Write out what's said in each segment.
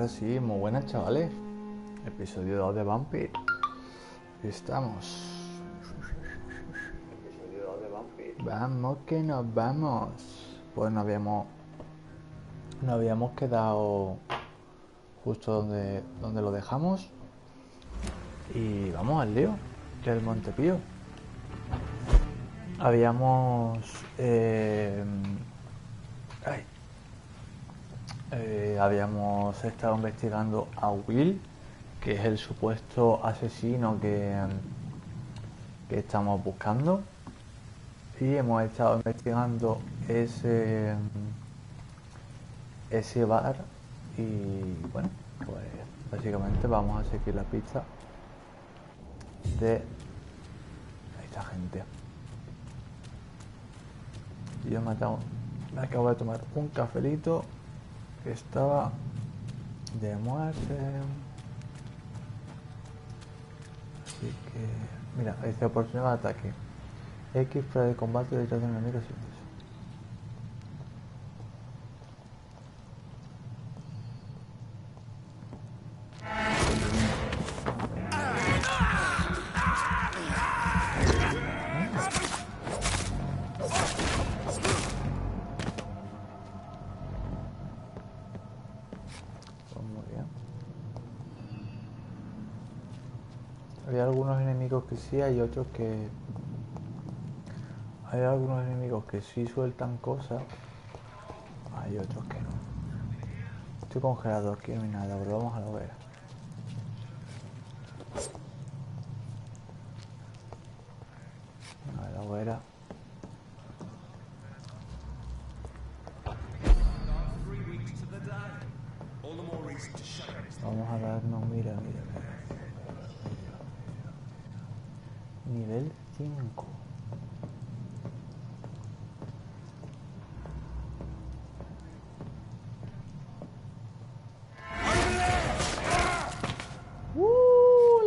ahora sí, muy buenas chavales. Episodio 2 de Vampyr. Aquí estamos. Episodio 2 de Vampyr. Vamos que nos vamos. Pues nos habíamos quedado justo donde lo dejamos. Y vamos al lío, que es el Montepío. Habíamos estado investigando a Will, que es el supuesto asesino que estamos buscando, y hemos estado investigando ese bar y bueno, pues básicamente vamos a seguir la pista de esta gente. Yo me acabo de tomar un cafelito que estaba de muerte, así que mira, esta oportunidad de ataque X para el combate detrás de un enemigo sin eso. Hay algunos enemigos que sí, hay otros que... Hay algunos enemigos que sí sueltan cosas, hay otros que no. Estoy congelado aquí, no hay nada, volvamos a la hoguera. A la hoguera. Vamos a darnos, mira. Nivel 5.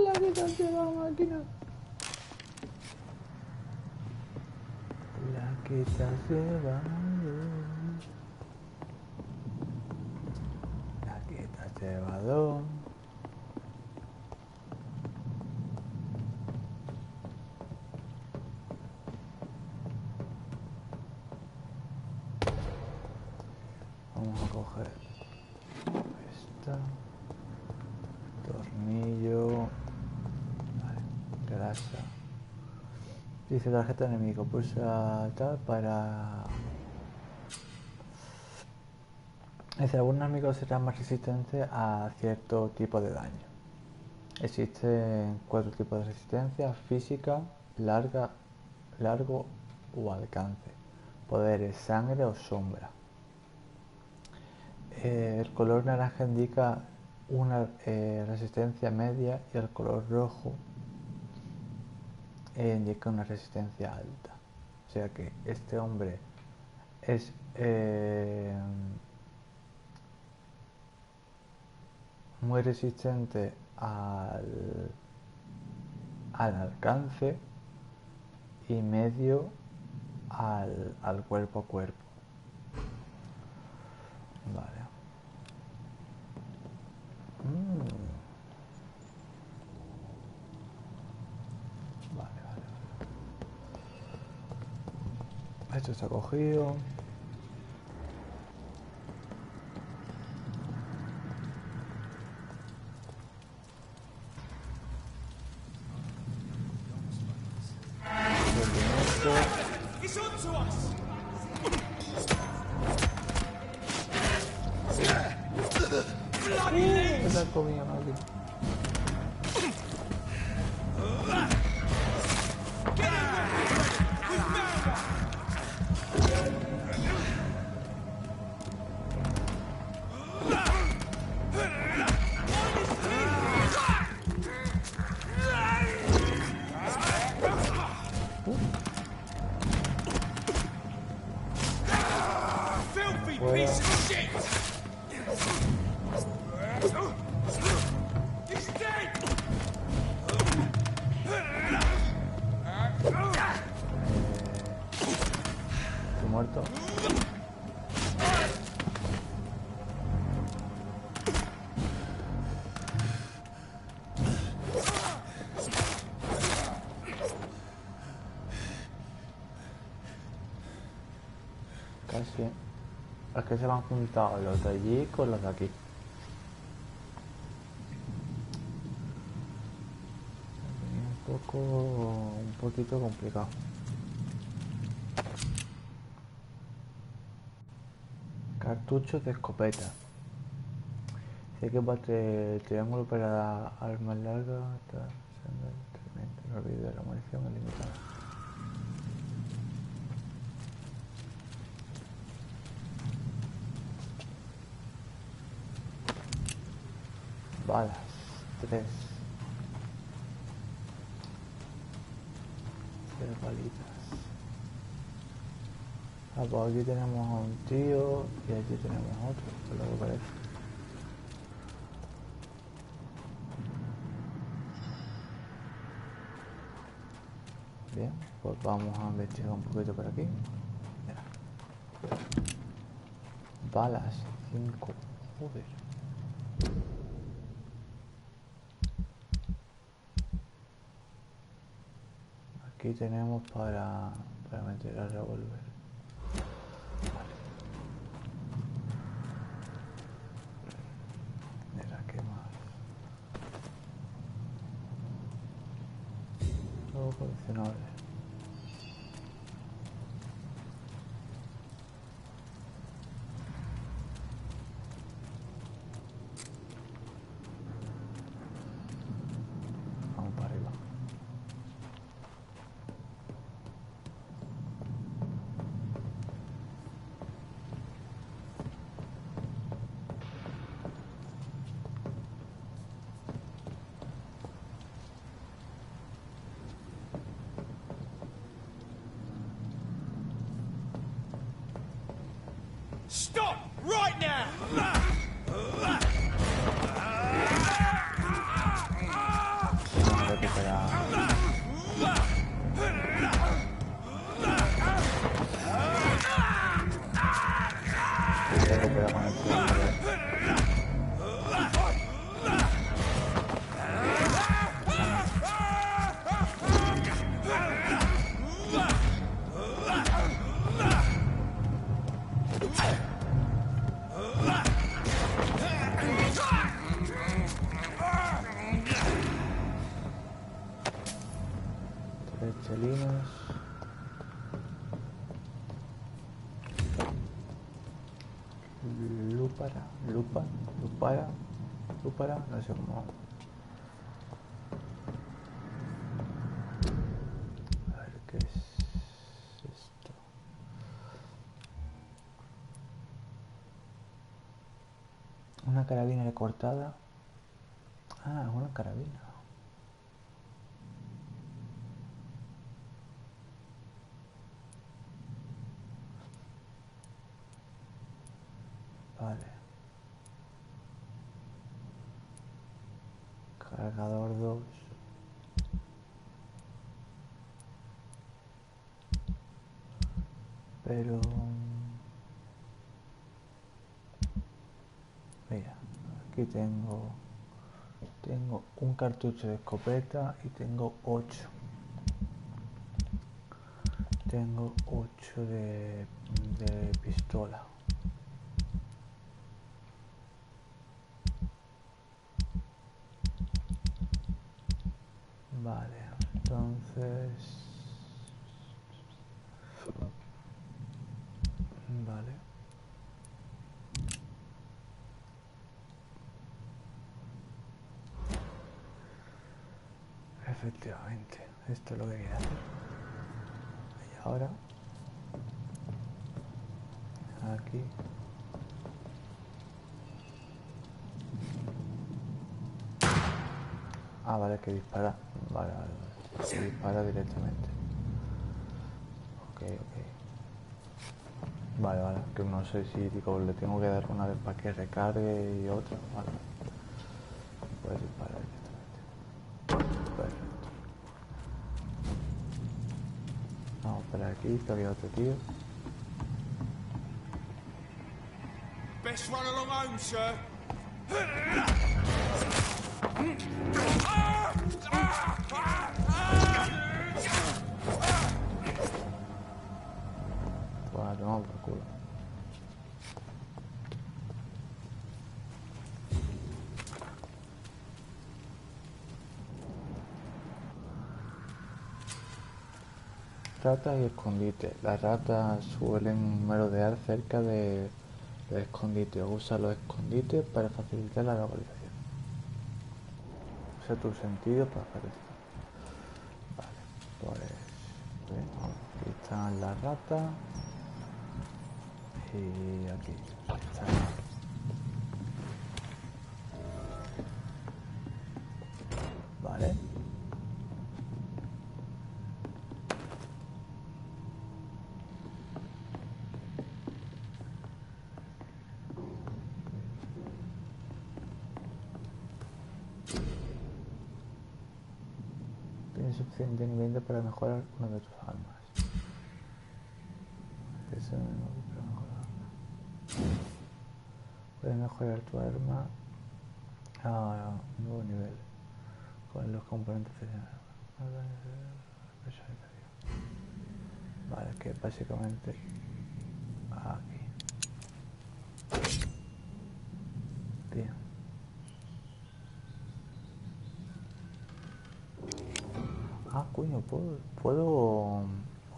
La que te has llevado, máquina. La que te has llevado. La que te has llevado. Vamos a coger esta, tornillo, vale, grasa. Dice tarjeta enemigo, pulsa tal para... Dice, algunos enemigos serán más resistentes a cierto tipo de daño. Existen 4 tipos de resistencia: física, largo o alcance. Poderes, sangre o sombra. El color naranja indica una resistencia media y el color rojo indica una resistencia alta. O sea que este hombre es muy resistente al alcance y medio al cuerpo a cuerpo. Vale. Vale. Esto está cogido. ¿Qué tal comida, Maki? Muerto. casi. Es que se me han juntado los de allí con los de aquí. Un poquito complicado. Cartuchos de escopeta. Si hay que bate triángulo para armas largas, está siendo tremendo. No olvides la munición ilimitada. Balas, 3. 3 balitas. Ah, pues aquí tenemos a un tío y aquí tenemos a otro, por lo que parece. Bien, pues vamos a investigar un poquito por aquí. Mira. Balas, 5. Joder. Aquí tenemos para meter el revólver. Vale. Mira, ¿qué más? Todo coleccionable. Vamos para arriba. Stop right now! Vamos a recuperar. Recupera con el tiempo. Chelinos. Lúpara, no sé cómo. A ver qué es esto. Una carabina recortada. Ah, es una carabina. Vale. Cargador 2. Pero... mira, aquí tengo un cartucho de escopeta y tengo 8. Tengo 8 de pistola. Vale, entonces... vale. Efectivamente, esto es lo que quería hacer. Y ahora... aquí... ah, vale, que dispara. Vale, vale, vale. Se dispara directamente. Ok. Vale, que no sé si digo, le tengo que dar una vez para que recargue y otra. Vale. Puede disparar directamente. Perfecto. Vamos para aquí, que había otro tío. Best run along home, sir. Bueno, tomamos por culo. ratas y escondites. Las ratas suelen merodear cerca del escondite. Usa los escondites para facilitar la localización. Usa tus sentidos para facilitar. Vale, pues bien, aquí están las ratas. Y aquí está. Vale. Tienes suficiente ingrediente para mejorar una de tus armas. Eso no para mejorar. Puedes mejorar tu arma a un nuevo nivel con los componentes personalización. Vale, que básicamente aquí. Bien. Ah, coño, puedo...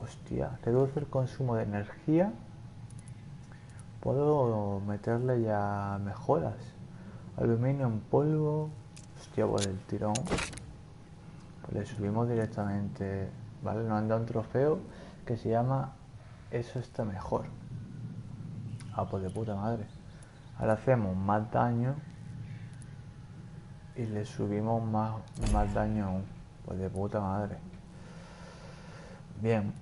Hostia, reduce el consumo de energía. Puedo meterle ya mejoras. Aluminio en polvo. Hostia, por el tirón. Pues le subimos directamente. Vale, nos han dado un trofeo que se llama Eso está mejor. Ah, pues de puta madre. Ahora hacemos más daño y le subimos más daño aún. Pues de puta madre. Bien.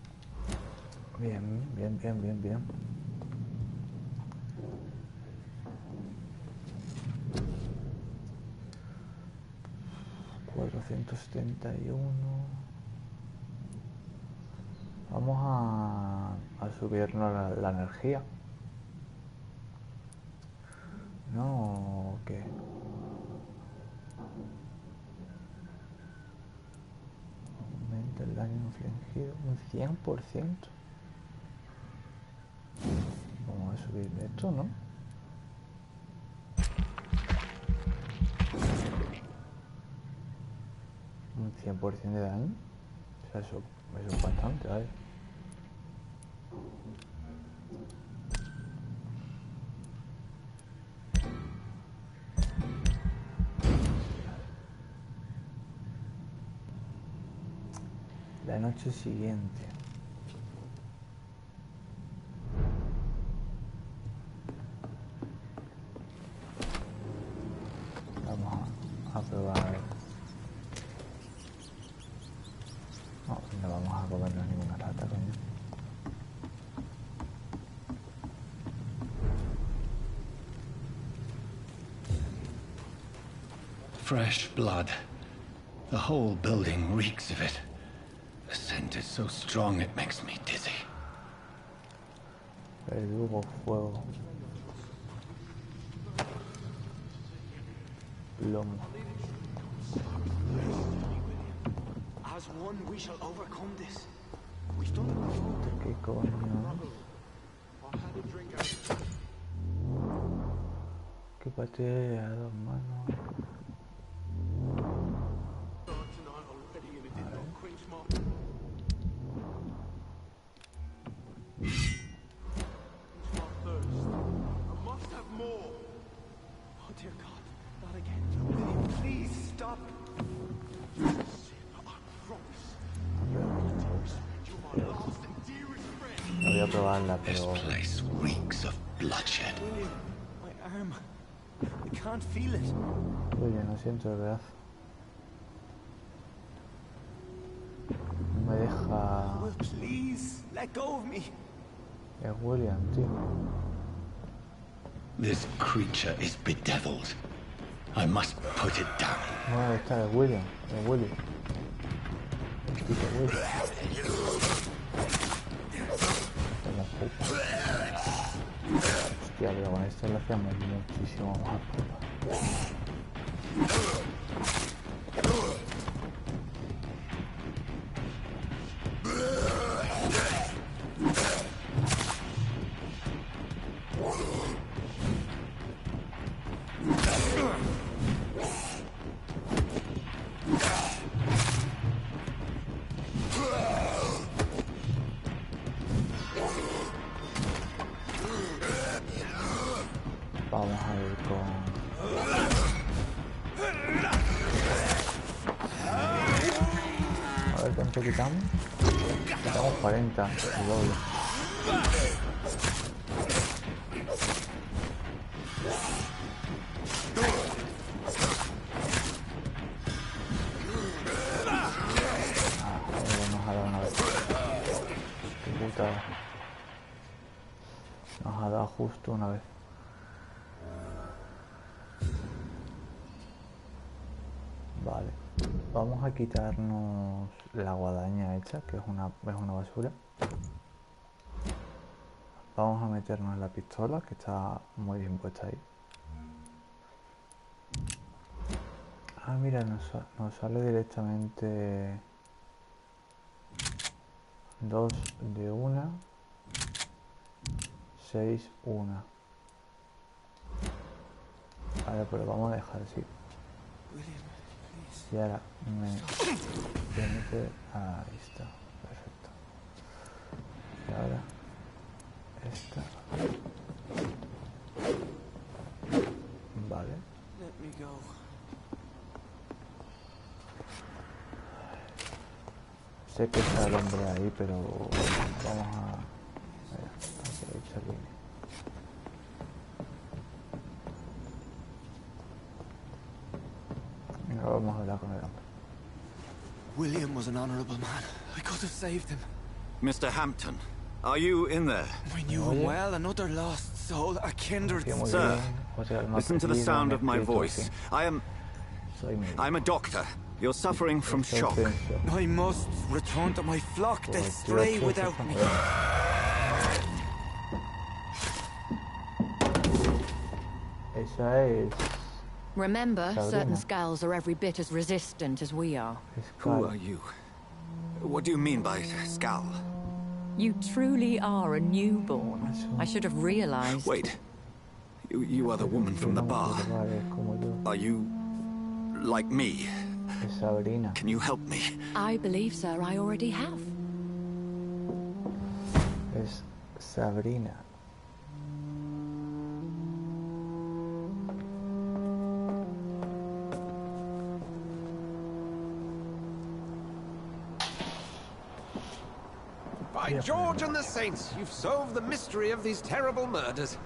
Bien. 471. Vamos a subirnos la energía. No, ¿qué? Aumenta el daño infligido un 100%. Vamos a subir esto, ¿no? Un 100% de daño. O sea, eso es bastante, ¿vale? La noche siguiente. Vamos a probar. No vamos a comernos ninguna rata, coño. Fresh blood. The whole building reeks of it. The scent is so strong it makes me dizzy. Verdugo, fuego. Plomo. As one, we shall overcome this. We've done it before. ¿Qué coño? ¿Qué patea a dos manos? No voy a probarla, This pero... place reeks of bloodshed. William, my arm. I can't feel it. Oye, no siento el brazo. No me deja... Will, please, let go of me. Es William, tío. This creature is bedeviled. I must put it down. No, está, es William. Es Willy. El puto Willy. Toma pupa. Hostia, pero con esto le hacemos muchísimo más pupa. con... A ver cuánto quitamos. Quitamos 40, el doble. Nos ha dado una vez. Qué putada. Nos ha dado justo una vez. Vale. Vamos a quitarnos la guadaña hecha, que es una basura. Vamos a meternos la pistola, que está muy bien puesta ahí. Ah, mira, nos sale directamente 2 de una, 6 una. Vale, pues lo vamos a dejar así. Y ahora me permite... Ahí está, perfecto. Y ahora esta. Vale. Sé que está el hombre ahí, pero vamos a... echar línea. Vamos a hablar con el hombre. William was an honorable man. I could have saved him. Mr. Hampton, are you in there? I knew him well, another lost soul, a kindred. Sir, listen to the sound of my voice. I'm a doctor. You're suffering from shock. I must return to my flock. They'll stray without me. Esa es... Remember, certain skulls are every bit as resistant as we are. Who are you? What do you mean by skull? You truly are a newborn. I should have realized. Wait. You are the woman from the bar. Are you... like me? Can you help me? I believe, sir, I already have. Es Sabrina. By George and the Saints, you've solved the mystery of these terrible murders.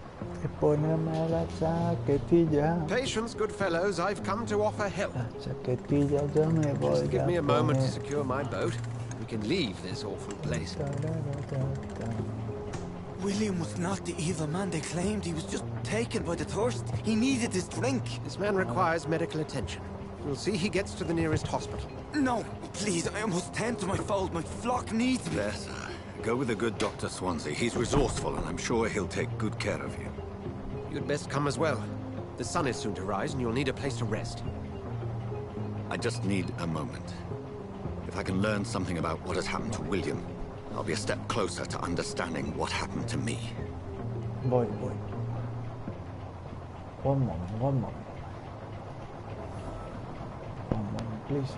Patience, good fellows, I've come to offer help. Just give me a moment to secure my boat. We can leave this awful place. William was not the evil man they claimed. He was just taken by the thirst. He needed his drink. This man requires medical attention. We'll see he gets to the nearest hospital. No, please, I must tend to my fold. My flock needs me. There, sir. Go with the good Dr. Swansea. He's resourceful, and I'm sure he'll take good care of you. You'd best come as well. The sun is soon to rise, and you'll need a place to rest. I just need a moment. If I can learn something about what has happened to William, I'll be a step closer to understanding what happened to me. Voy. One moment. One moment, please.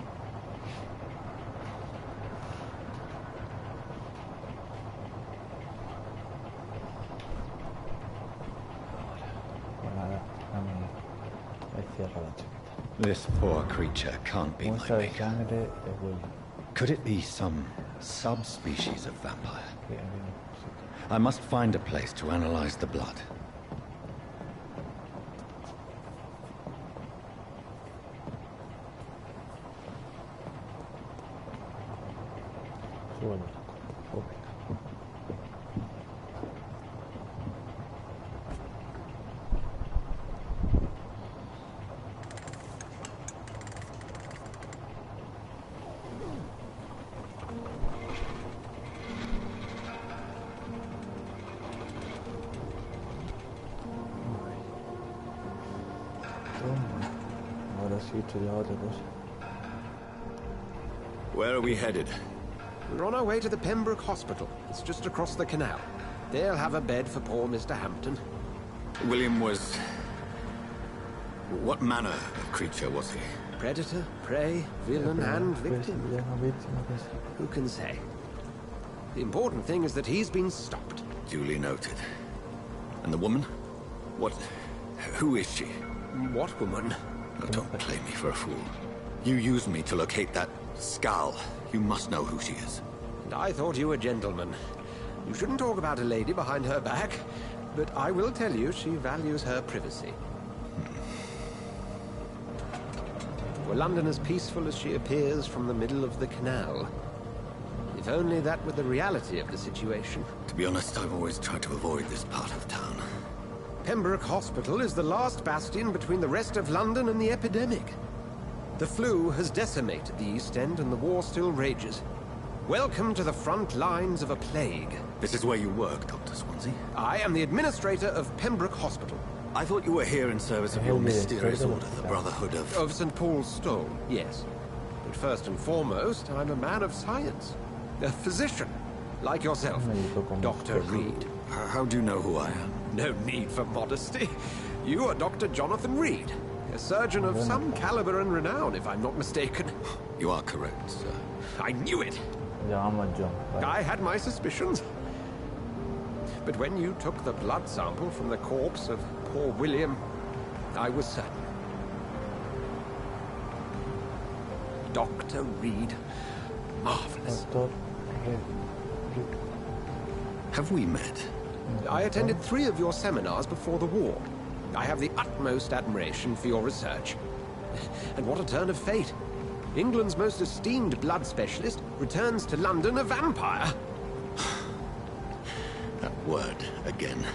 This poor creature can't be my maker. Could it be some subspecies of vampire? I must find a place to analyze the blood. Where are we headed? We're on our way to the Pembroke Hospital. It's just across the canal. They'll have a bed for poor Mr. Hampton. William was... what manner of creature was he? Predator, prey, villain, and victim. Who can say? The important thing is that he's been stopped. Duly noted. And the woman? What Who is she? What woman? Oh, don't play me for a fool. You used me to locate that skull. You must know who she is. And I thought you a gentleman. You shouldn't talk about a lady behind her back, but I will tell you she values her privacy. Were London as peaceful as she appears from the middle of the canal? If only that were the reality of the situation. To be honest, I've always tried to avoid this part of town. Pembroke Hospital is the last bastion between the rest of London and the epidemic. The flu has decimated the East End and the war still rages. Welcome to the front lines of a plague. This is where you work, Dr. Swansea? I am the administrator of Pembroke Hospital. I thought you were here in service of your mysterious order, the Brotherhood of... Of St. Paul's Stole, yes. But first and foremost, I'm a man of science. A physician, like yourself, Dr. Reed. How do you know who I am? No need for modesty. You are Dr. Jonathan Reed, a surgeon of some caliber and renown, if I'm not mistaken. You are correct, sir. I knew it. I had my suspicions. But when you took the blood sample from the corpse of poor William, I was certain. Dr. Reed. Marvelous. Have we met? I attended 3 of your seminars before the war. I have the utmost admiration for your research. And what a turn of fate. England's most esteemed blood specialist returns to London a vampire. That word, again.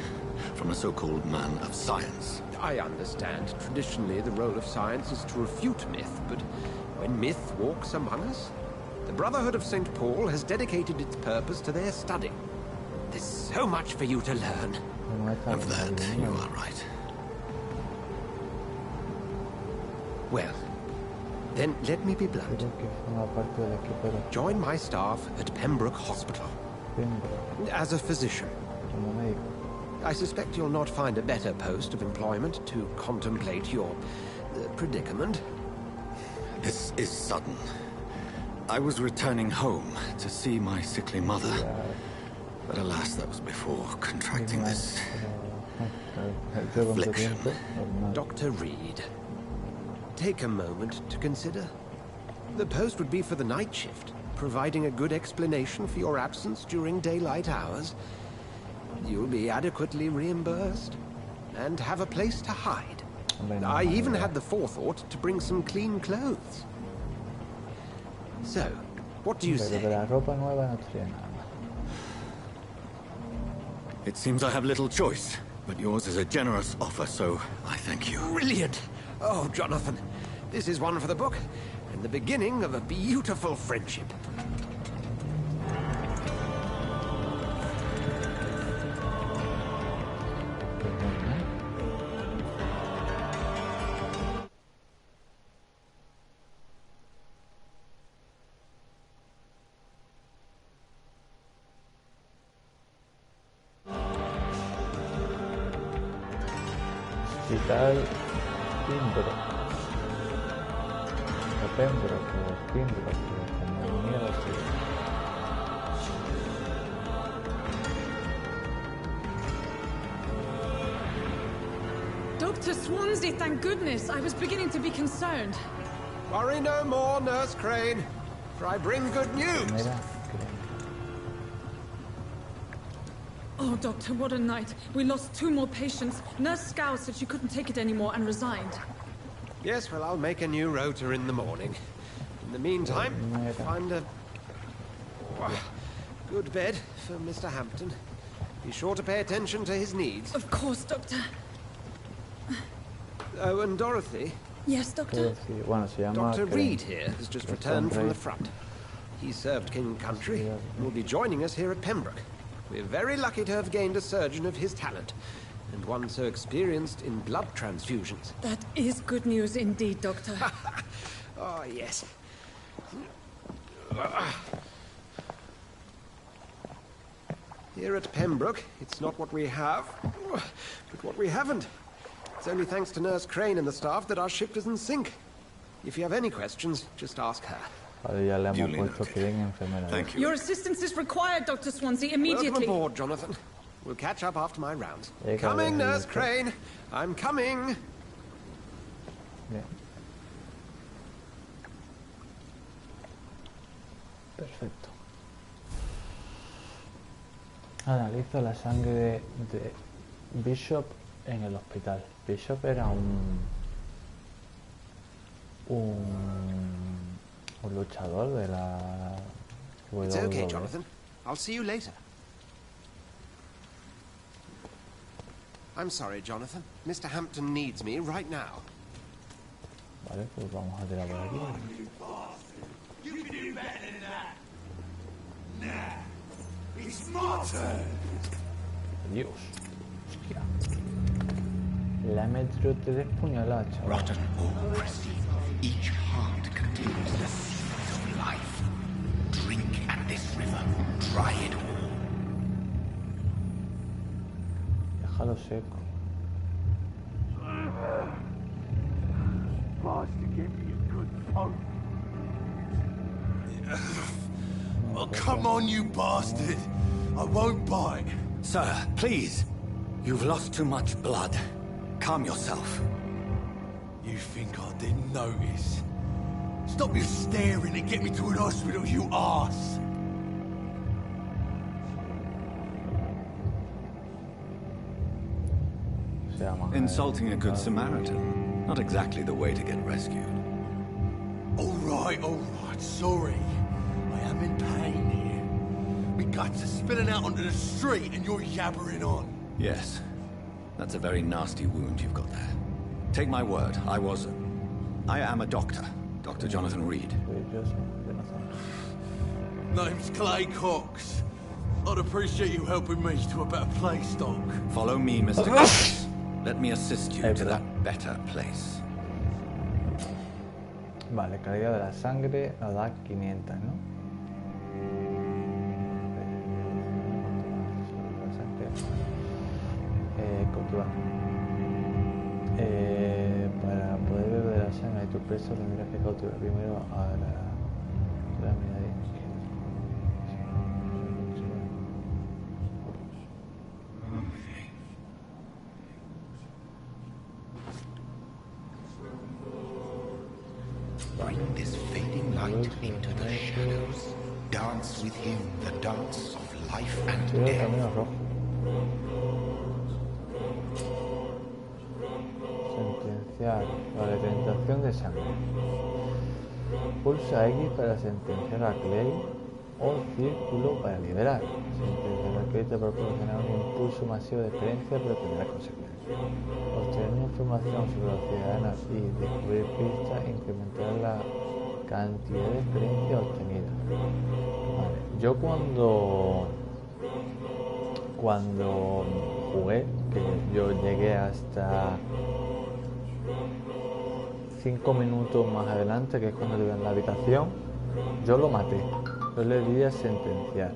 From a so-called man of science. I understand. Traditionally, the role of science is to refute myth, but when myth walks among us, the Brotherhood of St. Paul has dedicated its purpose to their study. There's so much for you to learn. Of that, you are right. Well, then let me be blunt. Join my staff at Pembroke Hospital. As a physician. I suspect you'll not find a better post of employment to contemplate your predicament. This is sudden. I was returning home to see my sickly mother. But alas, that was before contracting this affliction. Dr. Reed, take a moment to consider. The post would be for the night shift, providing a good explanation for your absence during daylight hours. You'll be adequately reimbursed and have a place to hide. I even had the forethought to bring some clean clothes. So, what do you say? It seems I have little choice, but yours is a generous offer, so I thank you. Brilliant! Oh, Jonathan, this is one for the book, and the beginning of a beautiful friendship. Hospital Pembroke. O Pembroke, o Pembroke, como mierda así. Dr. Swansea, thank goodness. I was beginning to be concerned. Worry no more, Nurse Crane, for I bring good news. Oh, Doctor, what a night. We lost 2 more patients. Nurse Scow said she couldn't take it anymore and resigned. Yes, well, I'll make a new rota in the morning. In the meantime, find a good bed for Mr. Hampton. Be sure to pay attention to his needs. Of course, Doctor. Oh, and Dorothy? Yes, Doctor? Dr. Reed here has just returned from the front. He served King and Country and will be joining us here at Pembroke. We're very lucky to have gained a surgeon of his talent, and one so experienced in blood transfusions. That is good news indeed, Doctor. Oh, yes. Here at Pembroke, it's not what we have, but what we haven't. It's only thanks to Nurse Crane and the staff that our ship doesn't sink. If you have any questions, just ask her. Thank you. Your assistance is required, Dr. Swansea, immediately. Welcome aboard, Jonathan. We'll catch up after my rounds. Coming, Nurse Crane. I'm coming. Bien. Perfecto. Analizo la sangre de Bishop en el hospital. Bishop era un luchador de la It's okay, WWE. Jonathan. I'll see you later. I'm sorry, Jonathan. Mr. Hampton needs me right now. Vale, pues vamos a tirar por aquí. You can do better than that. Nah, it's my turn. Dios. Hostia. La he metido 3 puñaladas, chaval. Rotten or pristine, each heart contains the seeds of life. Drink at this river, try it all. Déjalo seco. Supposed to give me a good phone. Oh, come on, you bastard. I won't bite. Sir, please. You've lost too much blood. Calm yourself. You think I didn't notice? Stop your staring and get me to an hospital, you arse. Insulting a good Samaritan. Not exactly the way to get rescued. All right, sorry. I am in pain here. My guts are spilling out onto the street and you're yabbering on. Yes. That's a very nasty wound you've got there. Take my word, I am a doctor. Dr. Jonathan Reed. Name's Clay Cox. I'd appreciate you helping me to a better place, Doc. Follow me, Mr. Cox. Let me assist you to that better place. Vale, calidad de la sangre nos da 500, ¿no? Cultivar. Para poder beber la sangre de tu preso tendrás que cautivar primero a la mirada. Bring this fading light into the shadows. Dance with him the dance of life and Tiro el death. camino rojo. Sentenciar. Vale, tentación de sangre. Pulsa X para sentenciar a Clay o círculo para liberar. Sentenciar a Clay te proporcionará un impulso masivo de experiencia, pero tendrá consecuencias. Obtener información sobre los ciudadanos y descubrir pistas incrementará la cantidad de experiencia obtenida. Vale. Yo cuando jugué, que yo llegué hasta 5 minutos más adelante, que es cuando le en la habitación, yo lo maté. Yo le di a sentenciar.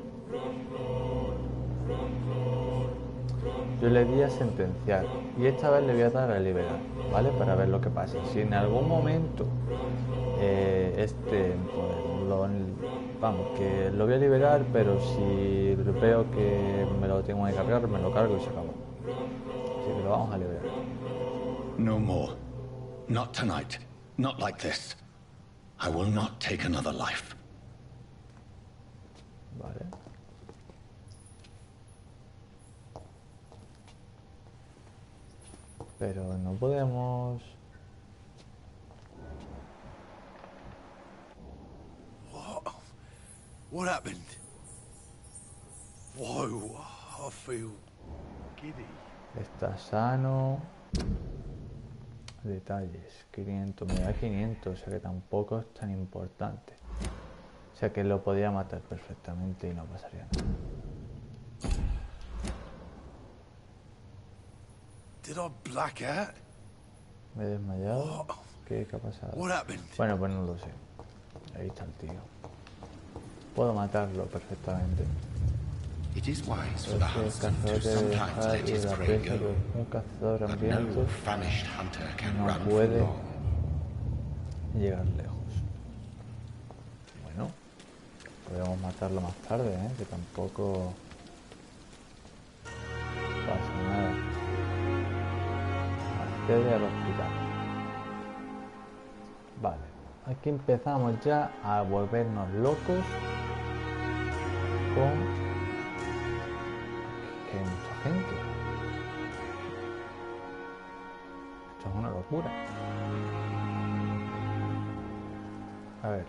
Y esta vez le voy a dar a liberar, ¿vale? Para ver lo que pasa. Si en algún momento pues, vamos, que lo voy a liberar, pero si veo que me lo tengo que cargar, me lo cargo y se acabó. Así que lo vamos a liberar. No more. Not tonight. Not like this. I will not take another life. Vale. Pero no podemos... What happened? Whoa, I feel giddy. Está sano. Detalles, 500, me da 500, o sea que tampoco es tan importante. O sea que lo podía matar perfectamente y no pasaría nada. Did I black out? Me he desmayado. ¿Qué ha pasado? What happened? Bueno, pues no lo sé. Ahí está el tío. Puedo matarlo perfectamente. It is wise for Es the que el huntsman cazador to debe sometimes dejar let ir his la prey presa, go. pero un cazador But hambriento no famished hunter can no run for puede long. llegar lejos. Bueno, podemos matarlo más tarde, ¿eh? Que tampoco... Usted ya lo explica. Vale, aquí empezamos ya a volvernos locos con que hay mucha gente. Esto es una locura. A ver.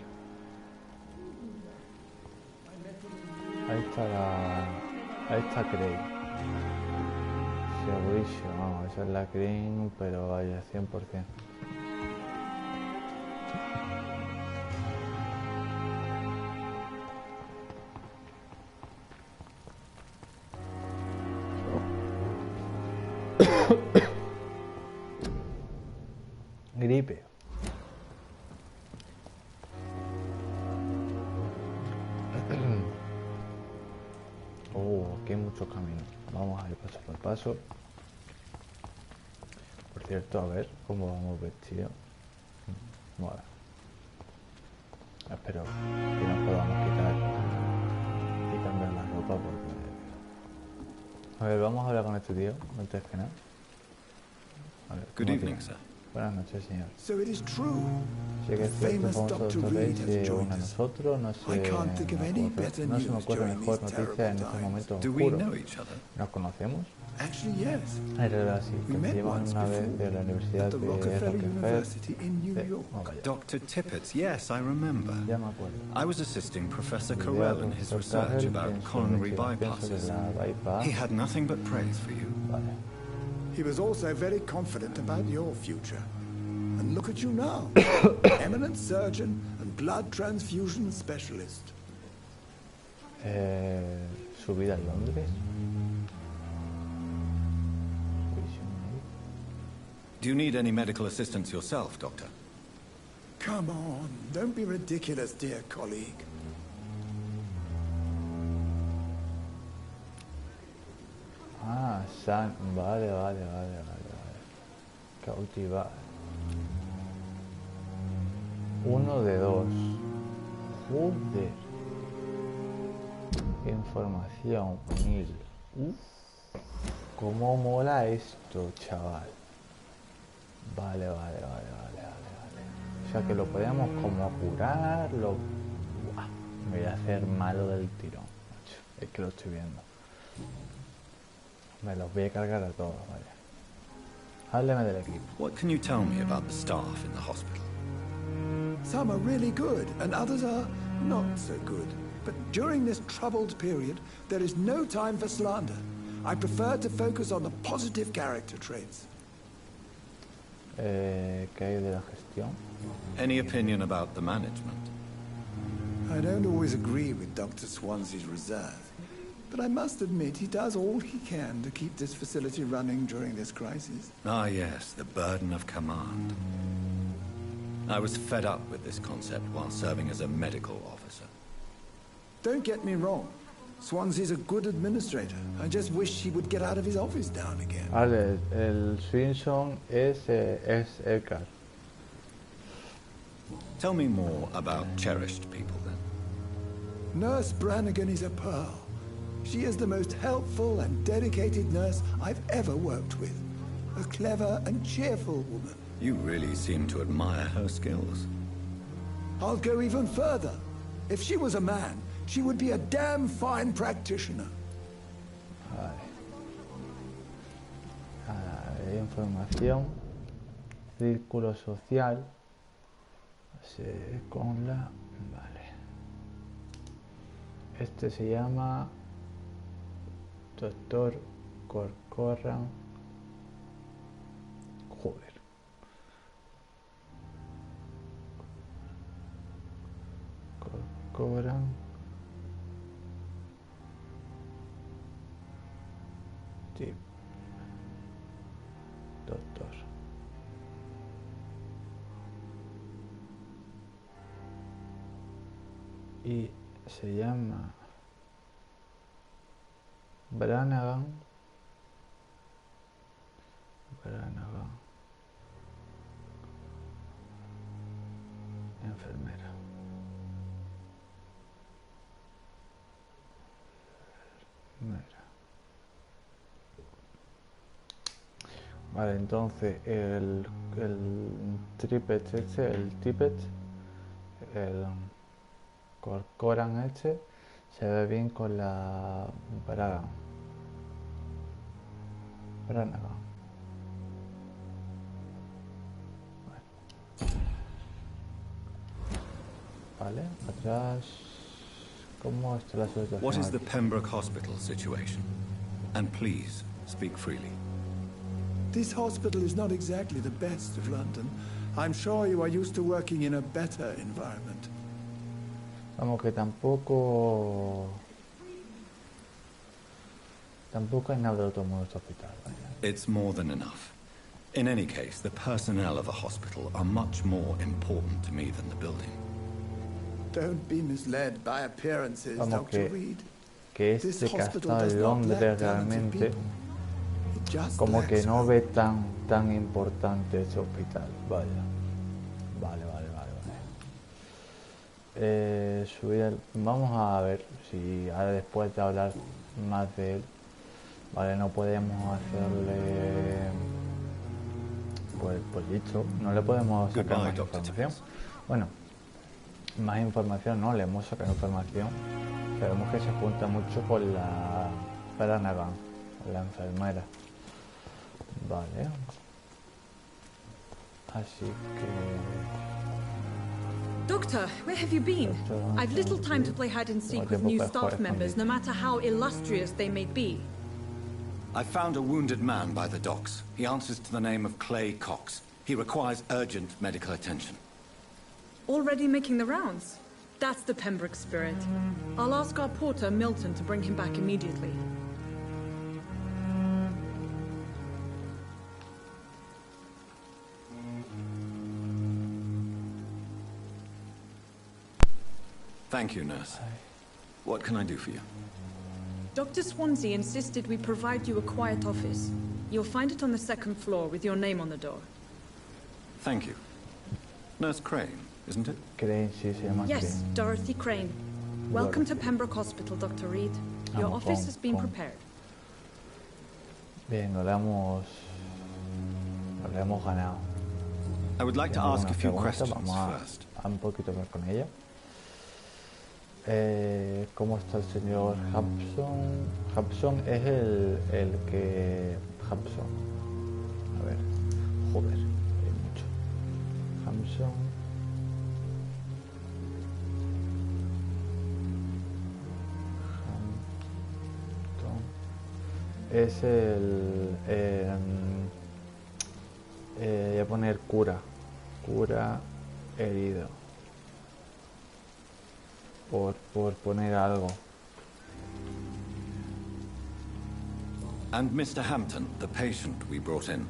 Ahí está Craig. Segurísimo, vamos, esa es la Craig, pero vaya 100%. Gripe. Aquí hay muchos caminos. Vamos a ir paso por paso. Por cierto, a ver cómo vamos vestidos. Bueno. Espero que nos podamos quitar y cambiar la ropa porque... A ver, vamos a hablar con este tío, antes que nada. A ver, Good evening, sir. Buenas noches, señor. So it is true. Sí que es cierto, famoso Dr. Reid se une a nosotros. No se me ocurre mejor noticia en estos momentos oscuros. ¿Nos conocemos? Actually, yes. Es verdad, sí. We met Coincidimos once una vez before de la Universidad at the de Rockefeller Rockefeller. University in New York. Vaya, Dr. Tippett, yes, I remember. ya me acuerdo. I was assisting Professor Idea Carell con in his Dr. research Carell about en su coronary investigación sobre bypasses. la bypass. He had nothing but praise for you. Vale. He was also very confident about your future. And look at you now. Eminent surgeon and blood transfusion specialist. Su vida en Londres. Do you need any medical assistance yourself, Doctor? Come on, don't be ridiculous, dear colleague. Ah, San. Vale. Cautivar. Uno de dos. Joder. Información. Mil. Cómo mola esto, chaval. Vale. O sea que lo podemos como curar, Buah, me voy a hacer malo del tirón. Es que lo estoy viendo. Me los voy a cargar a todos, vaya. Hábleme del equipo. What can you tell me about the staff in the hospital? Some are really good, and others are not so good. But during this troubled period, there is no time for slander. I prefer to focus on the positive character traits. ¿Qué hay de la gestión? Any opinion about the management? I don't always agree with Dr. Swansea's reserve, but I must admit he does all he can to keep this facility running during this crisis. Ah, yes, the burden of command. I was fed up with this concept while serving as a medical officer. Don't get me wrong. Swansea's a good administrator. I just wish he would get out of his office down again. Vale, el Swinson es Edgar. Tell me more about cherished people, then. Nurse Brannigan is a pearl. She is the most helpful and dedicated nurse I've ever worked with. A clever and cheerful woman. You really seem to admire her skills. I'll go even further. If she was a man, she would be a damn fine practitioner. Vale. Información. Círculo social. Con la... Vale. Este se llama... Doctor Corcoran. Joder. Corcoran. Sí. Doctor. Y se llama Brannigan. Enfermera. Vale, entonces el tripet el tippet, el corcoran se ve bien con la Branaga. Vale, atrás. ¿Cómo está la situación? What is the aquí? Pembroke Hospital situation? And please, speak freely. This hospital is not exactly the best of London. I'm sure you are used to working in a better environment. Vamos, que tampoco hay nada de otro mundo en este hospital. Vaya. It's more than enough. In any case, the personnel of a hospital are much more important to me than the building. Don't be misled by appearances, Vamos, Dr. Reed. que This que ha hospital estado does en not Londres lack talented realmente, people. It just como que lacks no will. ve tan importante ese hospital. Vaya. Vale. Vamos a ver si ahora, después de hablar más de él, vale, no podemos hacerle pues dicho, no le podemos sacar Goodbye, más Dr. información. Tibbs. Bueno, más información no, le hemos sacado información. Sabemos que se junta mucho con la Branagan, la enfermera. Vale. Así que... Doctor, where have you been? I've little time to play hide and seek with new staff members, no matter how illustrious they may be. I found a wounded man by the docks. He answers to the name of Clay Cox. He requires urgent medical attention. Already making the rounds? That's the Pembroke spirit. I'll ask our porter, Milton, to bring him back immediately. Thank you, nurse. What can I do for you? Dr. Swansea insisted we provide you a quiet office. You'll find it on the second floor with your name on the door. Thank you. Nurse Crane, isn't it? Crane, sí, se llama Yes, Crane. Dorothy Crane. Welcome to Pembroke Hospital, Dr. Reed. Your Vamos, office has been con. prepared. Bien, lo hemos ganado. I would like to Tengo ask a una few pregunta, questions vamos first. a un poquito ver con ella. ¿Cómo está el señor Hampson? Hampson es el que... Hampson. A ver. Joder, hay mucho. Hampson. Es voy a poner cura herido, por poner algo. And Mr. Hampton, the patient we brought in.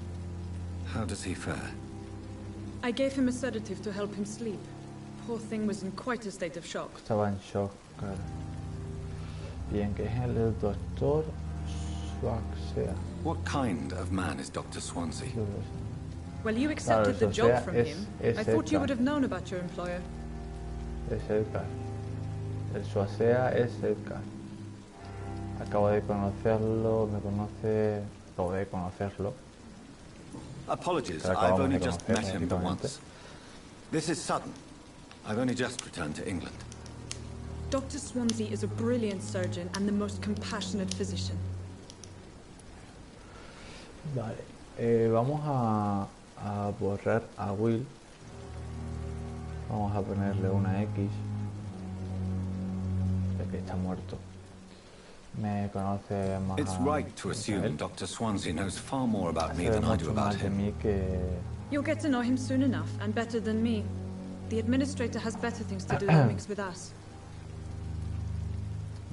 How does he fare? I gave him a sedative to help him sleep. Poor thing was in quite a state of shock. Estaba en shock, claro. Bien, que es el doctor Swansea. What kind of man is Dr. Swansea? Well, you accepted the job from es him. Edgar. I thought you would have known about your employer. Es Edgar. El Swansea es Edgar. Acabo de conocerlo, acabo de conocerlo. Apologies, Pero I've acabamos only de just conocer, met him the básicamente. once. This is sudden. I've only just returned to England. Dr. Swansea is a brilliant surgeon and the most compassionate physician. Vale, vamos a borrar a Will. Vamos a ponerle una X, ya que está muerto. Me conoce más. It's right to assume Dr. Swansea knows far more about me Sabe than I do mucho about más de him. mí que... You'll get to know him soon enough, and better than me. The administrator has better things to do than mix with us.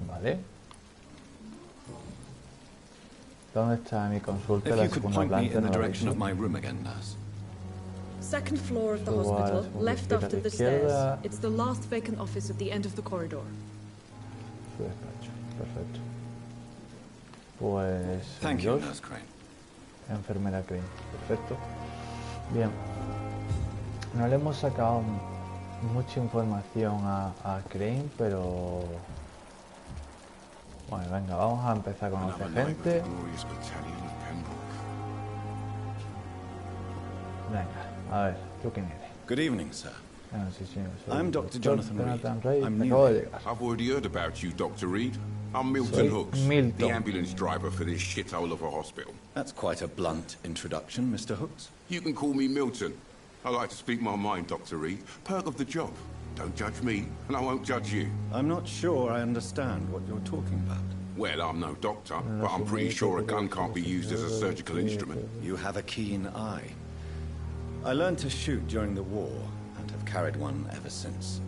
Vale. ¿Dónde está mi consulta? If La you could segunda point me planta, in the no la direction of visto. my room again, nurse. Second floor of the Subo a la hospital, segunda left fila after de the stairs. izquierda. It's the last vacant office at the end of the corridor. Su despacho, perfecto. Pues... Thank you, adiós. Nurse Crane. Enfermera Crane, perfecto. Bien. No le hemos sacado mucha información a Crane, pero... Bueno, venga, vamos a empezar a conocer gente. Venga, a ver, ¿tú quién eres? Good evening, sir. Ah, sí, sí, soy I'm el Dr. doctor Jonathan Jonathan Reed. Reed. I'm Acabo de new. llegar. I've already heard about you, Dr. Reed. I'm Milton Soy Hooks, Milton. the ambulance driver for this shithole of a hospital. That's quite a blunt introduction, Mr. Hooks. You can call me Milton. I like to speak my mind, Dr. Reed. Perk of the job. Don't judge me, and I won't judge you. I'm not sure I understand what you're talking about. Well, I'm no doctor, but I'm pretty sure a gun can't be used as a surgical instrument. You have a keen eye. I learned to shoot during the war, and have carried one ever since.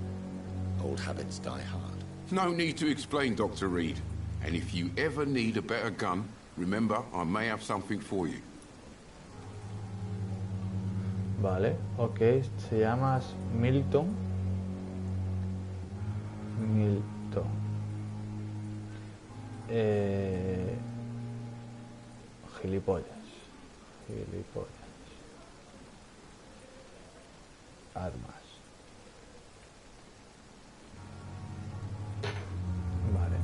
Old habits die hard. No need to explain, Dr. Reed. And if you ever need a better gun, remember, I may have something for you. Vale, ok, se llamas Milton. Milton. Gilipollas. Armas. Vale.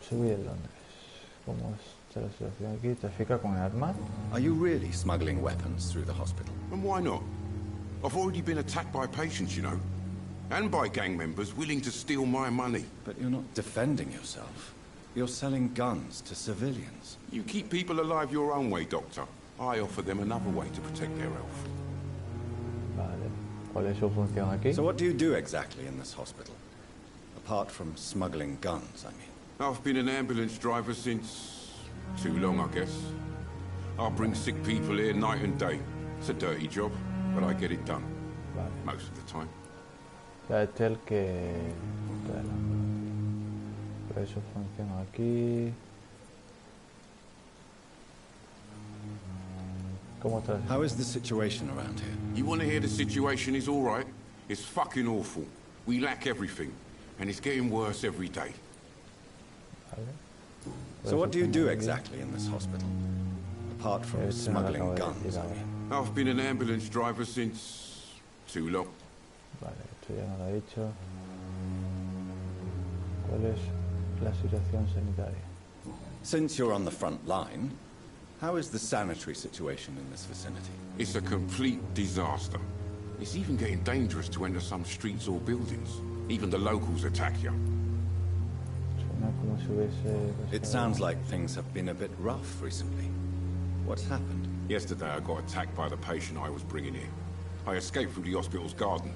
Soy de Londres. ¿Cómo está la situación aquí? ¿Trafica con armas? Are you really smuggling weapons through the hospital? And why not? I've already been attacked by patients, you know. And by gang members willing to steal my money. But you're not defending yourself. You're selling guns to civilians. You keep people alive your own way, Doctor. I offer them another way to protect their health. Vale. ¿Cuál es su función aquí? So what do you do exactly in this hospital? Apart from smuggling guns, I mean. I've been an ambulance driver since... too long, I guess. I bring sick people here night and day. It's a dirty job, but I get it done. Vale. Most of the time. Es el que... Claro. ¿Cuál es su función aquí? ¿Cómo está? How is the situation around here? You want to hear the situation is all right? It's fucking awful. We lack everything. And it's getting worse every day. Vale. So what do you do exactly in this hospital? Apart from smuggling guns, I mean. I've been an ambulance driver since... too long. Vale, esto ya no lo he dicho. ¿Cuál es la situación sanitaria? Since you're on the front line, how is the sanitary situation in this vicinity? It's a complete disaster. It's even getting dangerous to enter some streets or buildings. Even the locals attack you. Suena como si hubiese... It sounds like things have been a bit rough recently. What's happened? Yesterday I got attacked by the patient I was bringing in. I escaped through the hospital's garden,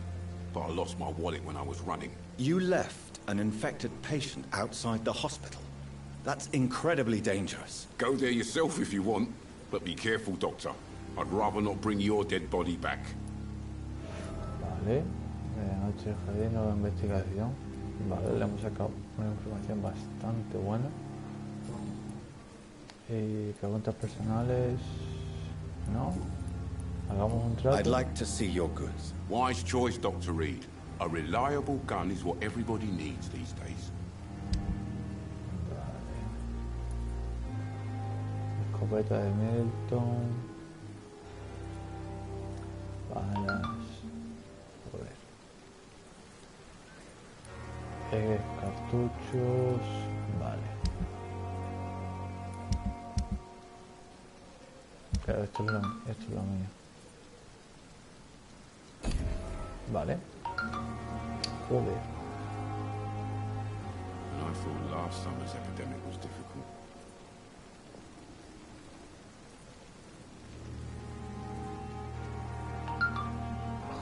but I lost my wallet when I was running. You left an infected patient outside the hospital. That's incredibly dangerous. Go there yourself if you want, but be careful, Doctor. I'd rather not bring your dead body back. Vale. Noche jardín, nueva investigación. Vale, le hemos sacado una información bastante buena. Y preguntas personales... No. Hagamos un trato. I'd like to see your goods. Wise choice, Dr. Reed. A reliable gun is what everybody needs these days. Escopeta de Milton. Balas. Joder. Cartuchos. Vale. Claro, esto es lo mío. Vale. Joder. And I thought last summer's epidemic was difficult.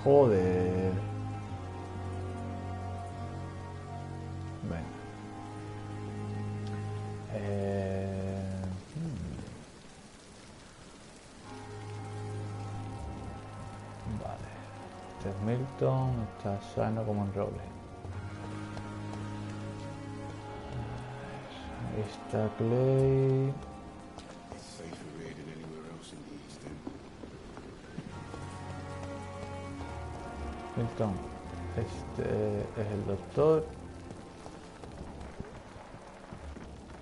Joder. Venga. Vale. Este es Milton, está sano como un roble. Ahí está Clay. Safer here than anywhere else in the East End. Milton, este es el doctor.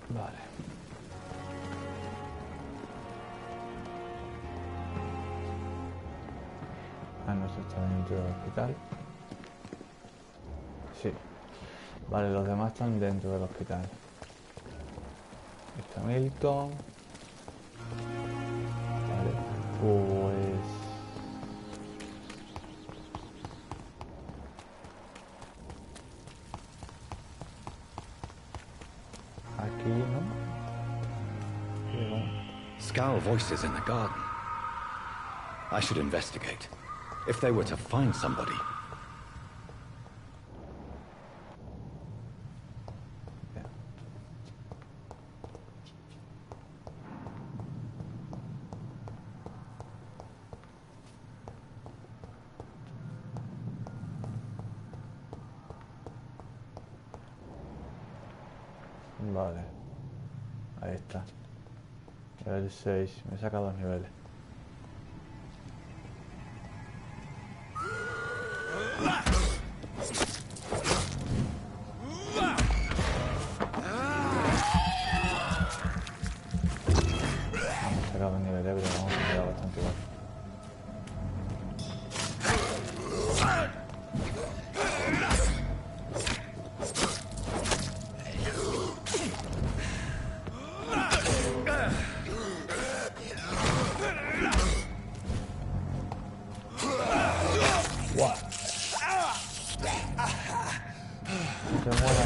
Vale. No se está dentro del hospital. Sí. Vale, los demás están dentro del hospital. Está Milton. Vale, pues... aquí, ¿no? Sí, bueno. Scowl voices in the garden. I should investigate. If they were to find somebody. Vale. Ahí está. Nivel 6. Me he sacado 2 niveles. Sacado un nivel, pero vamos a quedar bastante igual. ¡Guau! Se muera.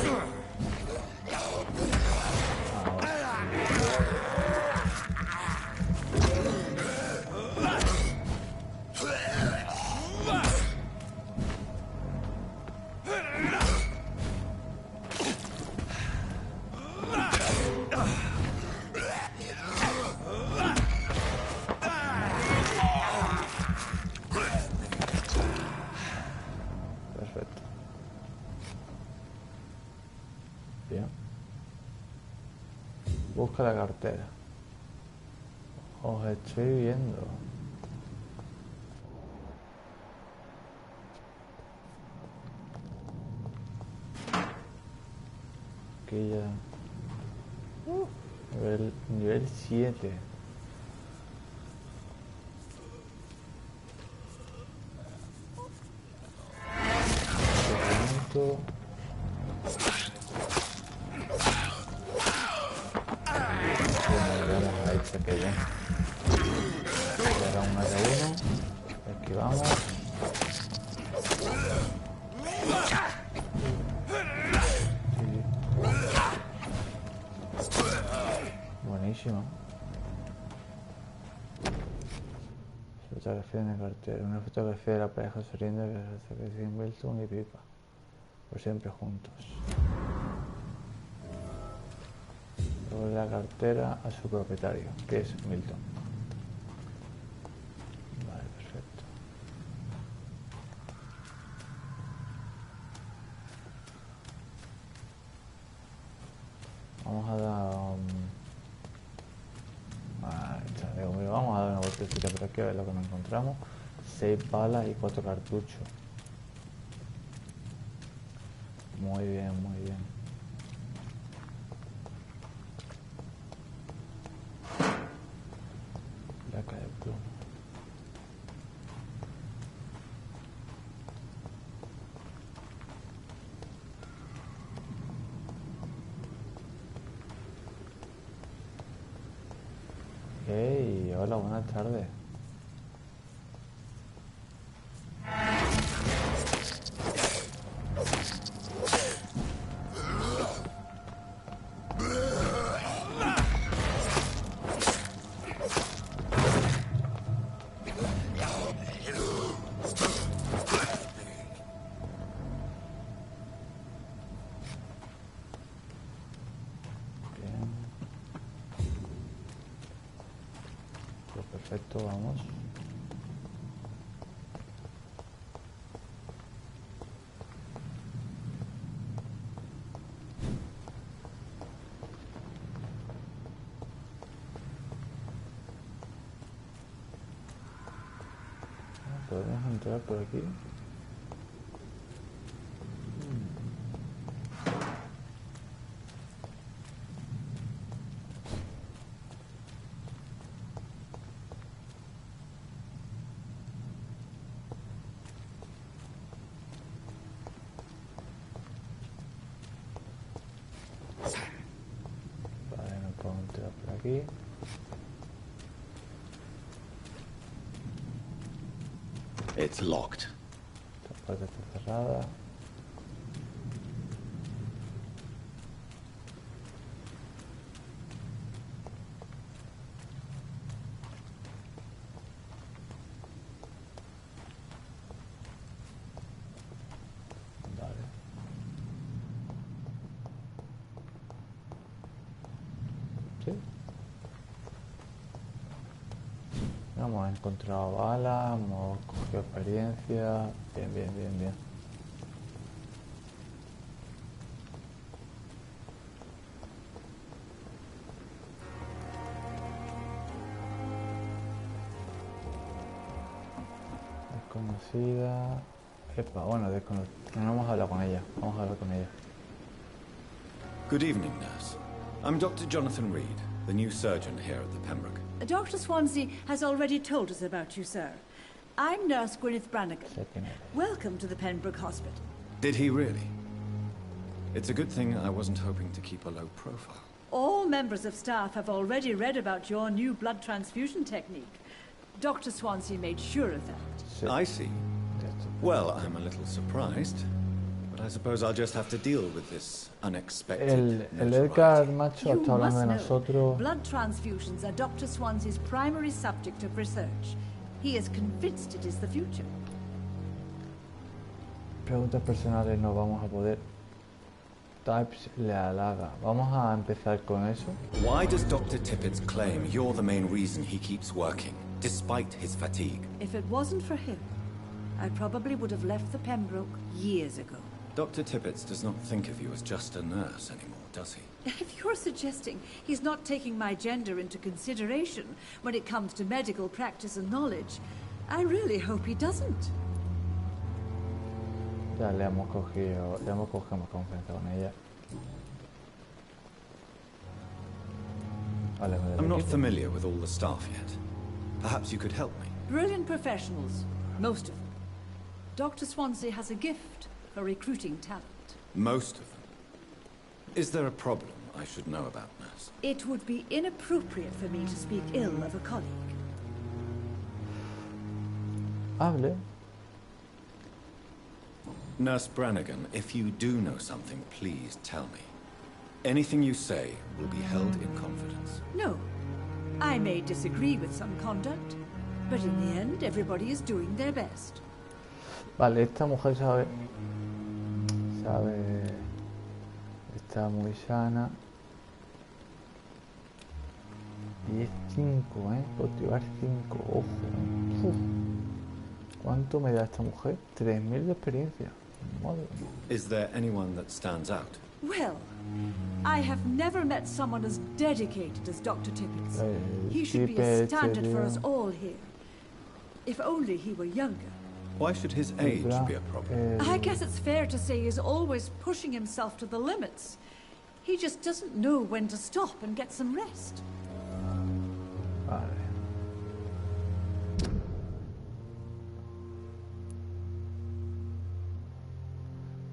Perfecto. Bien. Busca la cartera. Os estoy viendo. Aquí ya. Nivel 7. Vamos a irse que bien. Ahora un R1. Esquivamos. Buenísimo. Fotografía en el cartero. Una fotografía de la pareja sonriendo que hace que se Milton y Pipa. Por siempre juntos. Luego la cartera a su propietario, que es Milton. Vale, perfecto. Vamos a dar vamos a dar una vueltecita por aquí a ver lo que nos encontramos. 6 balas y 4 cartuchos. Muy bien, muy bien. Placa de pluma. Hey, hola, buenas tardes. Perfecto, vamos. ¿Podemos entrar por aquí? Vale, no puedo entrar por aquí. It's locked. Esta puerta está cerrada. Hemos encontrado balas, hemos cogido experiencia. Bien, bien, bien, bien. Desconocida. Epa, bueno, desconocida. No vamos a hablar con ella. Vamos a hablar con ella. Good evening, nurse. I'm Dr. Jonathan Reed, the new surgeon here at the Pembroke. Dr. Swansea has already told us about you, sir. I'm Nurse Gwyneth Brannigan. Welcome to the Pembroke Hospital. Did he really? It's a good thing I wasn't hoping to keep a low profile. All members of staff have already read about your new blood transfusion technique. Dr. Swansea made sure of that. I see. Well, I'm a little surprised, but I suppose I'll just have to deal with this unexpected El Edgar macho You está hablando de must know, nosotros. blood transfusions are Dr. Swansea's primary subject of research. He is convinced it is the future. Preguntas personales no vamos a poder. Types le halaga. Vamos a empezar con eso. Why does Dr. Tippett's claim you're the main reason he keeps working, despite his fatigue? If it wasn't for him, I probably would have left the Pembroke years ago. Dr. Tippett does not think of you as just a nurse anymore, does he? If you're suggesting he's not taking my gender into consideration when it comes to medical practice and knowledge, I really hope he doesn't. Ya le hemos cogido más confianza con ella. I'm not familiar with all the staff yet. Perhaps you could help me. Brilliant professionals, most of them. Dr. Swansea has a gift for recruiting talent. Most of them. Is there a problem I should know about, nurse? It would be inappropriate for me to speak ill of a colleague. Hable. Nurse Brannigan, if you do know something, please tell me. Anything you say will be held in confidence. No. I may disagree with some conduct, but in the end, everybody is doing their best. Vale, esta mujer sabe, está muy sana. Y es 5, cultivar 5, ojo. Uf. ¿Cuánto me da esta mujer? 3000 de experiencia. Madre mía. Is there anyone that stands out? Well, I have never met someone as dedicated as Dr. Tippett. He should be a standard for us all here. If only he were younger. Why should his age be a problem? I guess it's fair to say he's always pushing himself to the limits. He just doesn't know when to stop and get some rest. Vale.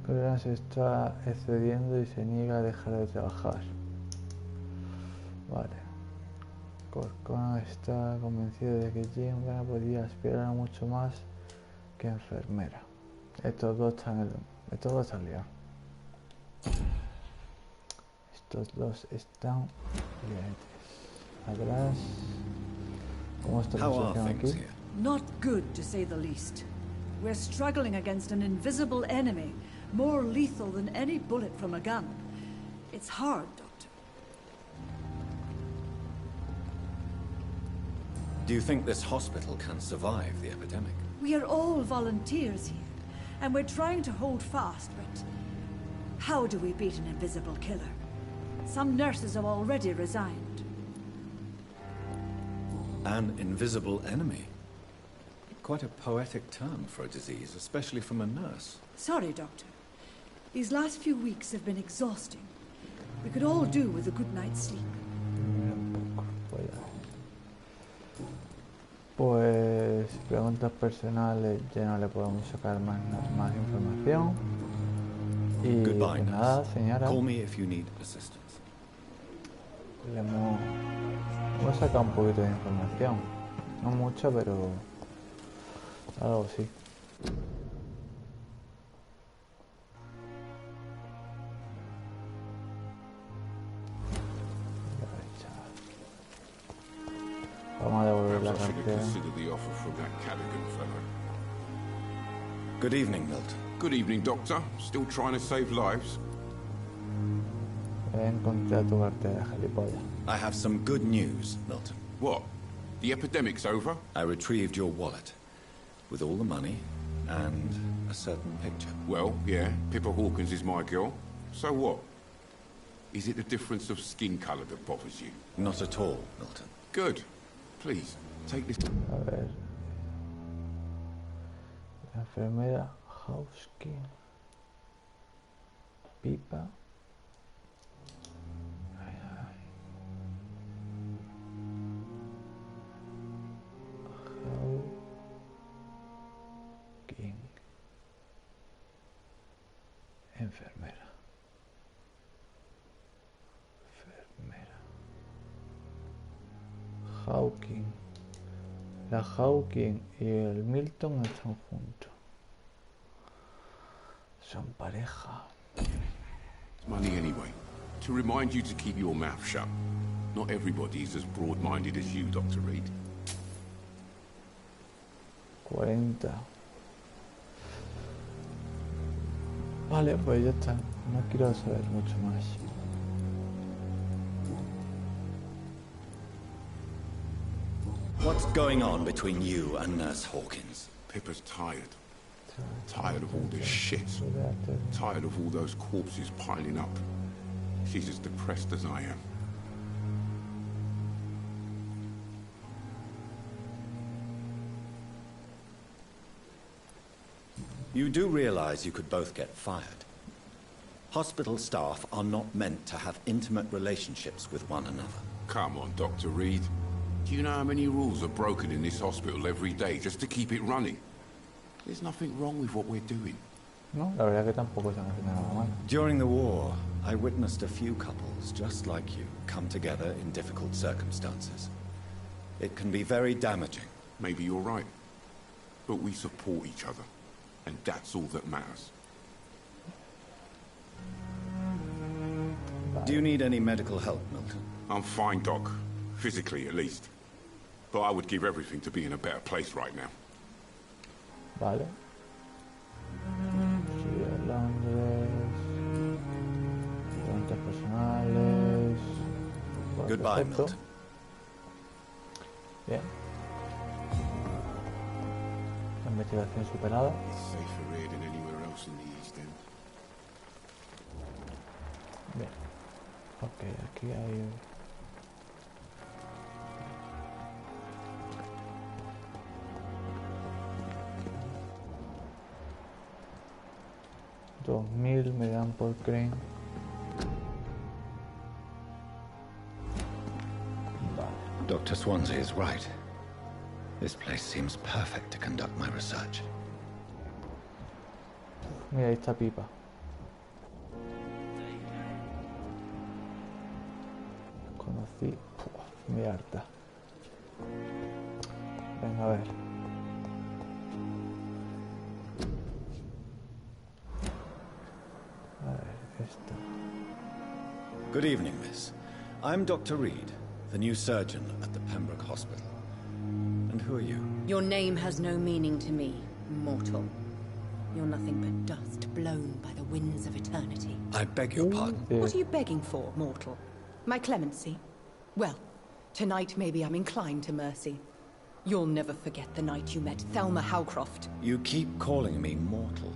Pero se está excediendo y se niega a dejar de trabajar. Vale. Corcona está convencido de que Jim podía aspirar a mucho más que enfermera. Estos dos están liados. Estos dos están liados. Atrás. ¿Cómo está la situación aquí? Not good, to say the least. We're struggling against an invisible enemy, more lethal than any bullet from a gun. It's hard, Doctor. Do you think this hospital can survive the epidemic? We are all volunteers here, and we're trying to hold fast, but how do we beat an invisible killer? Some nurses have already resigned. An invisible enemy? Quite a poetic term for a disease, especially from a nurse. Sorry, Doctor. These last few weeks have been exhausting. We could all do with a good night's sleep. Pues preguntas personales ya no le podemos sacar más información. Y Goodbye, pues nada, nurse. señora. Call me if you need assistance. Le hemos sacado un poquito de información. No mucha, pero algo sí. Vamos a devolver la cartera. Consider the offer from that Callaghan fellow. Good evening, Milton. Good evening, Doctor. Still trying to save lives? Encontré tu cartera, gilipollas. I have some good news, Milton. What? The epidemic's over? I retrieved your wallet with all the money and a certain picture. Well, yeah, Pippa Hawkins is my girl. So what? Is it the difference of skin colour that bothers you? Not at all, Milton. Good. Please, take this. A ver. La enfermera Hawkins. Pipa. Ay, ay. Hawkins. Enfermera. Hawking. La Hawking y el Milton están juntos. Son pareja. Money anyway. To remind you to keep your mouth shut. Not everybody is as broad-minded as you, Dr. Reed. 40. Vale, pues ya está. No quiero saber mucho más. What's going on between you and Nurse Hawkins? Pippa's tired. Tired of all this shit. Tired of all those corpses piling up. She's as depressed as I am. You do realize you could both get fired. Hospital staff are not meant to have intimate relationships with one another. Come on, Dr. Reed. Do you know how many rules are broken in this hospital every day just to keep it running? There's nothing wrong with what we're doing. No, la verdad que tampoco están haciendo nada mal. During the war, I witnessed a few couples just like you come together in difficult circumstances. It can be very damaging. Maybe you're right. But we support each other. And that's all that matters. Do you need any medical help, Milton? I'm fine, Doc. Physically, at least. But I would give everything to be in a better place right now. Vale. Sí, Londres. Documentos personales. Bueno, Goodbye, perfecto. Milton. Bien. La investigación superada. It's safer here than anywhere else in the East End. Bien. Ok, aquí hay... $2000 me dan por crane. Vale. Dr. Swansea is right. This place seems perfect to conduct my research. Mira, ahí está Pipa. Conocí... muy harta. Venga, a ver. A ver, esto. Good evening, miss. I'm Dr. Reed, the new surgeon at the Pembroke Hospital. And who are you? Your name has no meaning to me, mortal. You're nothing but dust blown by the winds of eternity. I beg your pardon. What are you begging for, mortal? My clemency? Well, tonight maybe I'm inclined to mercy. You'll never forget the night you met Thelma Howcroft. You keep calling me mortal.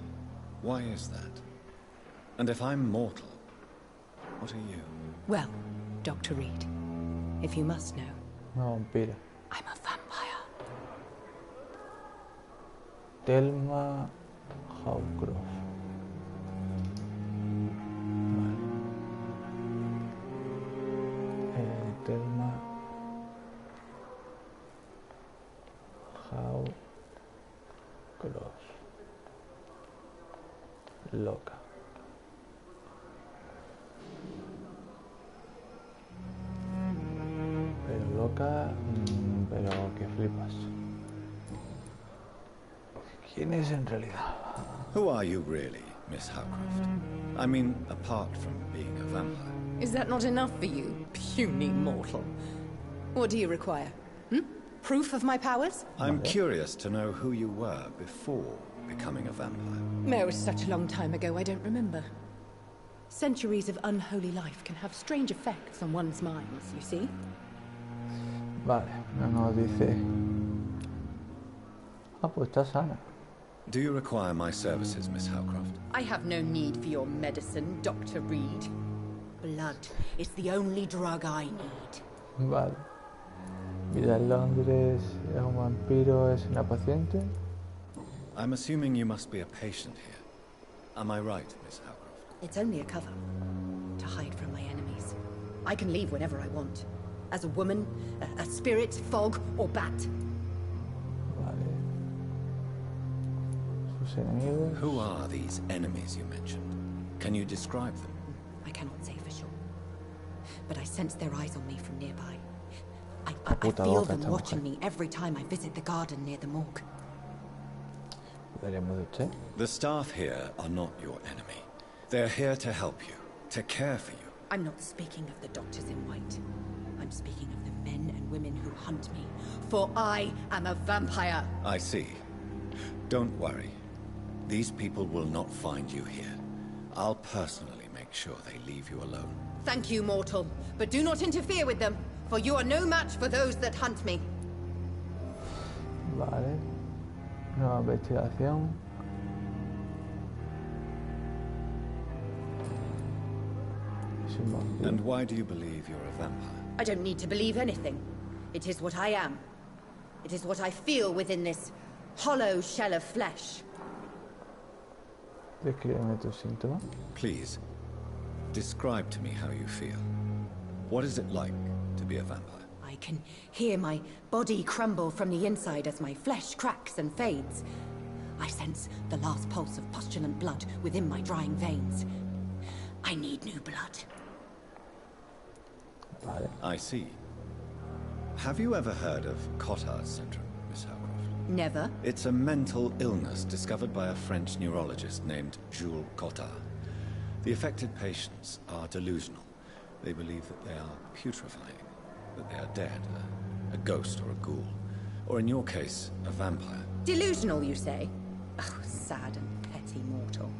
Why is that? And if I'm mortal, what are you? Well, Dr. Reed, if you must know, Una vampira. I'm a vampire. Thelma Hawcroft. Vale. Thelma Hawcroft. Loca. Pero loca, pero que flipas. ¿Quién es en realidad? Who are you really, Miss Howcroft? I mean, apart from being a vampire. Is that not enough for you, puny mortal? What do you require? Proof of my powers? I'm curious to know who you were before becoming a vampire. It was such a long time ago, I don't remember. Centuries of unholy life can have strange effects on one's minds, you see? Vale, no nos dice... Ah, pues está sana. Do you require my services, Miss Howcroft? I have no need for your medicine, Dr. Reed. Blood is the only drug I need. Vale. Vida en Londres, es un vampiro, es una paciente. I'm assuming you must be a patient here. Am I right, Miss Howcroft? It's only a cover. To hide from my enemies. I can leave whenever I want. As a woman, a spirit, fog, or bat. Vale. Sus enemigos. Who are these enemies you mentioned? Can you describe them? I cannot say for sure. But I sense their eyes on me from nearby. I feel them watching me every time I visit the garden near the morgue. The staff here are not your enemy. They're here to help you, to care for you. I'm not speaking of the doctors in white. I'm speaking of the men and women who hunt me. For I am a vampire. I see. Don't worry. These people will not find you here. I'll personally make sure they leave you alone. Thank you, mortal. But do not interfere with them, for you are no match for those that hunt me. Vale. Nueva investigación. And why do you believe you're a vampire? I don't need to believe anything. It is what I am. It is what I feel within this hollow shell of flesh. Descríbeme tus síntomas. Please, describe to me how you feel. What is it like to be a vampire? I can hear my body crumble from the inside as my flesh cracks and fades. I sense the last pulse of postulant blood within my drying veins. I need new blood. Vale. I see. Have you ever heard of Cotard's syndrome, Miss Howcroft? Never. It's a mental illness discovered by a French neurologist named Jules Cotard. The affected patients are delusional. They believe that they are putrefying, that they are dead, a ghost or a ghoul. Or in your case, a vampire. Delusional, you say? Oh, sad and petty mortal.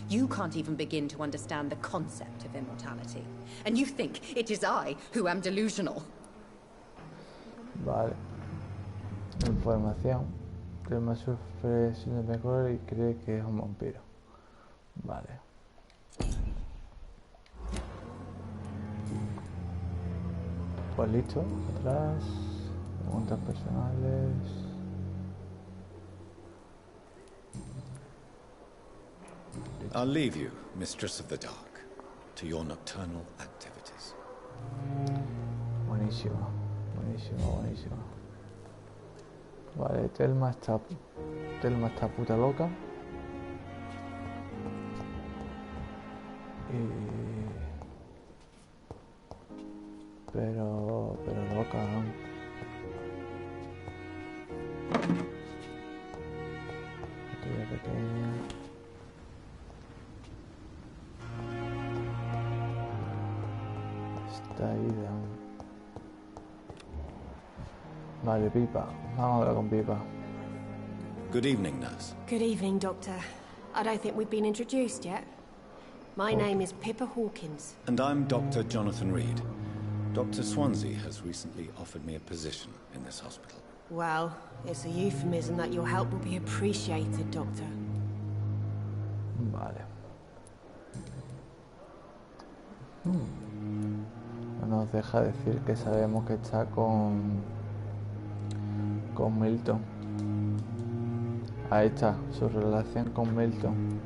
You can't even begin to understand the concept of immortality. And you think it is I who am delusional. Vale. Información. Crema sufre síndrome de color y cree que es un vampiro. Vale. Pues listo. Atrás. Preguntas personales. I'll leave you, Mistress of the Dark, to your nocturnal activities. Buenísimo, buenísimo, buenísimo. Vale, Thelma está puta loca. Pero loca, ¿no? Botella pequeña. Está ahí de aún. Vale, Pipa. Vamos a hablar con Pipa. Good evening, nurse. Good evening, Doctor. I don't think we've been introduced yet. My name is Pippa Hawkins. And I'm Dr. Jonathan Reed. Dr. Swansea has recently offered me a position in this hospital. Well, it's a euphemism that your help will be appreciated, Doctor. Vale. No nos deja decir que sabemos que está con Milton. Ahí está, su relación con Milton.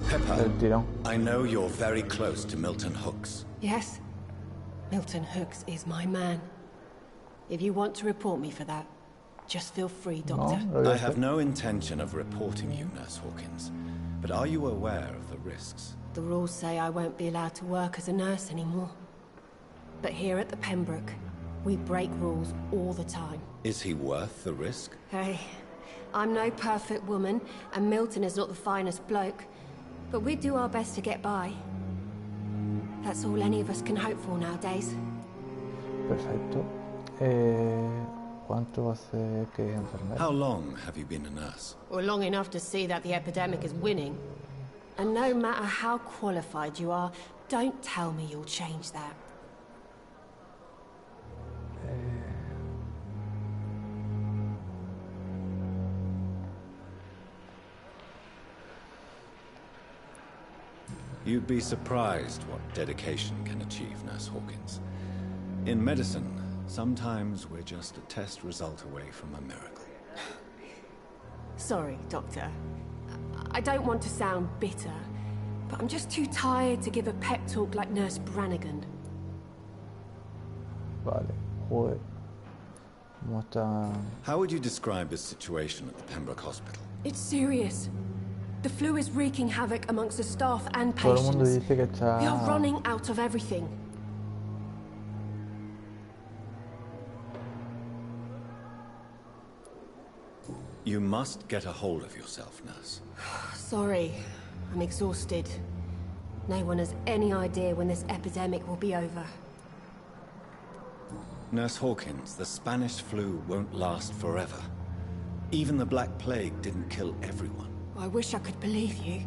Pippa, El tirón. I know you're very close to Milton Hooks. Yes? Milton Hooks is my man. If you want to report me for that, just feel free, Doctor. No, I have no intention of reporting you, Nurse Hawkins. But are you aware of the risks? The rules say I won't be allowed to work as a nurse anymore. But here at the Pembroke, we break rules all the time. Is he worth the risk? Hey, I'm no perfect woman, and Milton is not the finest bloke. But we do our best to get by. That's all any of us can hope for nowadays. Perfecto. ¿Cuánto hace que enfermera? How long have you been a nurse? Well, long enough to see that the epidemic is winning. And no matter how qualified you are, don't tell me you'll change that. You'd be surprised what dedication can achieve, Nurse Hawkins. In medicine, sometimes we're just a test result away from a miracle. Sorry, Doctor. I don't want to sound bitter, but I'm just too tired to give a pep talk like Nurse Brannigan. Vale, joder. ¿Cómo está? How would you describe the situation at the Pembroke Hospital? It's serious. The flu is wreaking havoc amongst the staff and Todo el mundo patients. dice que está... We are running out of everything. You must get a hold of yourself, nurse. Sorry, I'm exhausted. No one has any idea when this epidemic will be over. Nurse Hawkins, the Spanish flu won't last forever. Even the Black Plague didn't kill everyone. I wish I could believe you.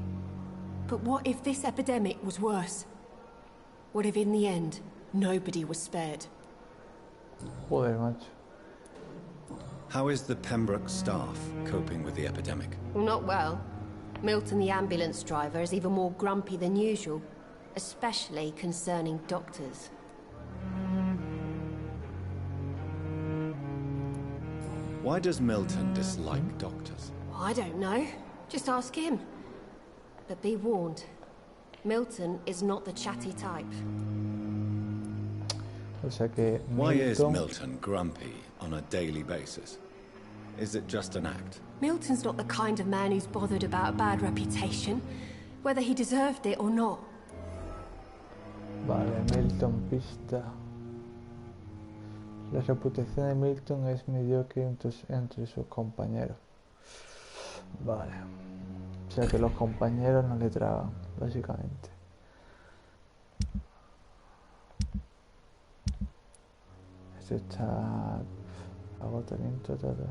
But what if this epidemic was worse? What if in the end, nobody was spared? Joder, macho. How is the Pembroke staff coping with the epidemic? Well, not well. Milton, the ambulance driver, is even more grumpy than usual, especially concerning doctors. Why does Milton dislike doctors? I don't know. Just ask him. But be warned, Milton is not the chatty type. O sea que Why is Milton grumpy on a daily basis? Is it just an act? Milton's not the kind of man who's bothered about a bad reputation, whether he deserved it or not. Vale, Milton pista. La reputación de Milton es mediocre entre sus compañeros. Vale. O sea que los compañeros no le tragan, básicamente. Esto está... agotamiento total.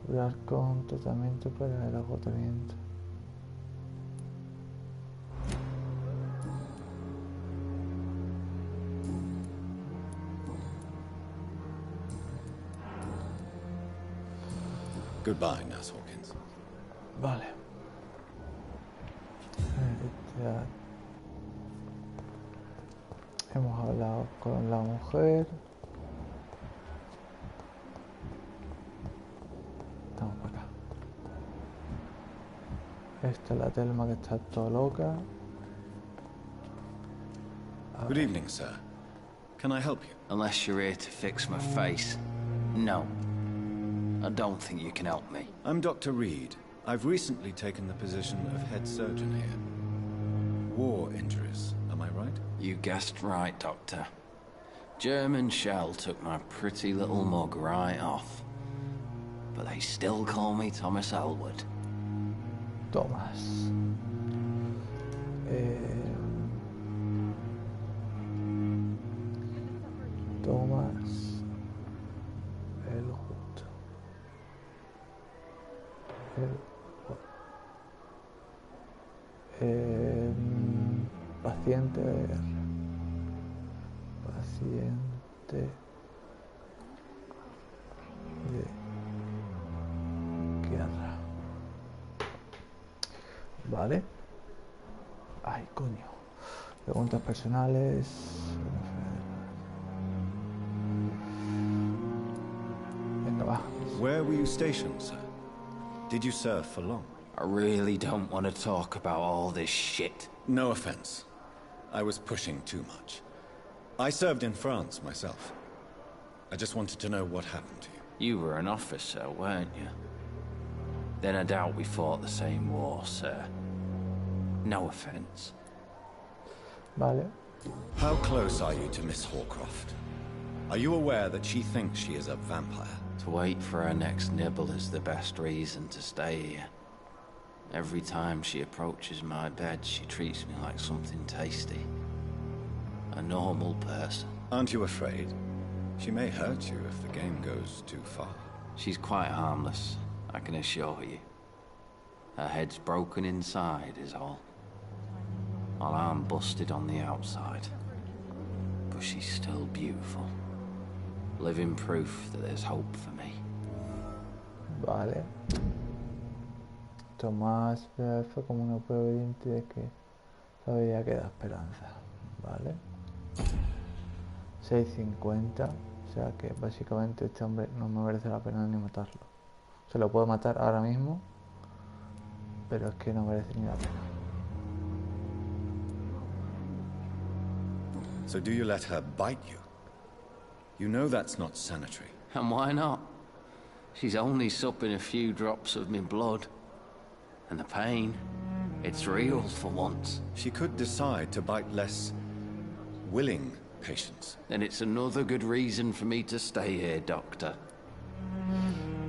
Curar con tratamiento para el agotamiento. Goodbye, Nurse Hawkins. Vale. Hemos hablado con la mujer. Estamos por acá. Esta es la Telma que está toda loca. Good evening, sir. Can I help you? Unless you're here to fix my face. No. I don't think you can help me. I'm Dr. Reed. I've recently taken the position of head surgeon here. War injuries, am I right? You guessed right, Doctor. German shell took my pretty little mug right off. But they still call me Thomas Elwood. Thomas. Thomas Elwood. Paciente de guerra. Vale. Ay, coño. Preguntas personales. Venga, va. Where were you stationed, sir? Did you serve for long? I really don't want to talk about all this shit. No offense. I was pushing too much. I served in France myself. I just wanted to know what happened to you. You were an officer, weren't you? Then I doubt we fought the same war, sir. No offense. Vale. How close are you to Miss Hawcroft? Are you aware that she thinks she is a vampire? To wait for her next nibble is the best reason to stay here. Every time she approaches my bed, she treats me like something tasty. A normal person. Aren't you afraid? She may hurt you if the game goes too far. She's quite harmless, I can assure you. Her head's broken inside is all. While I'm busted on the outside. But she's still beautiful. Living proof that there's hope for me. Vale. Tomás fue como una prueba evidente de que todavía queda esperanza. Vale. 6.50. O sea que básicamente este hombre no me merece la pena ni matarlo. Se lo puedo matar ahora mismo, pero es que no merece ni la pena. So do you let her bite you? You know that's not sanitary. And why not? She's only supping a few drops of me blood. And the pain, it's real for once. She could decide to bite less willing patients. Then it's another good reason for me to stay here, Doctor.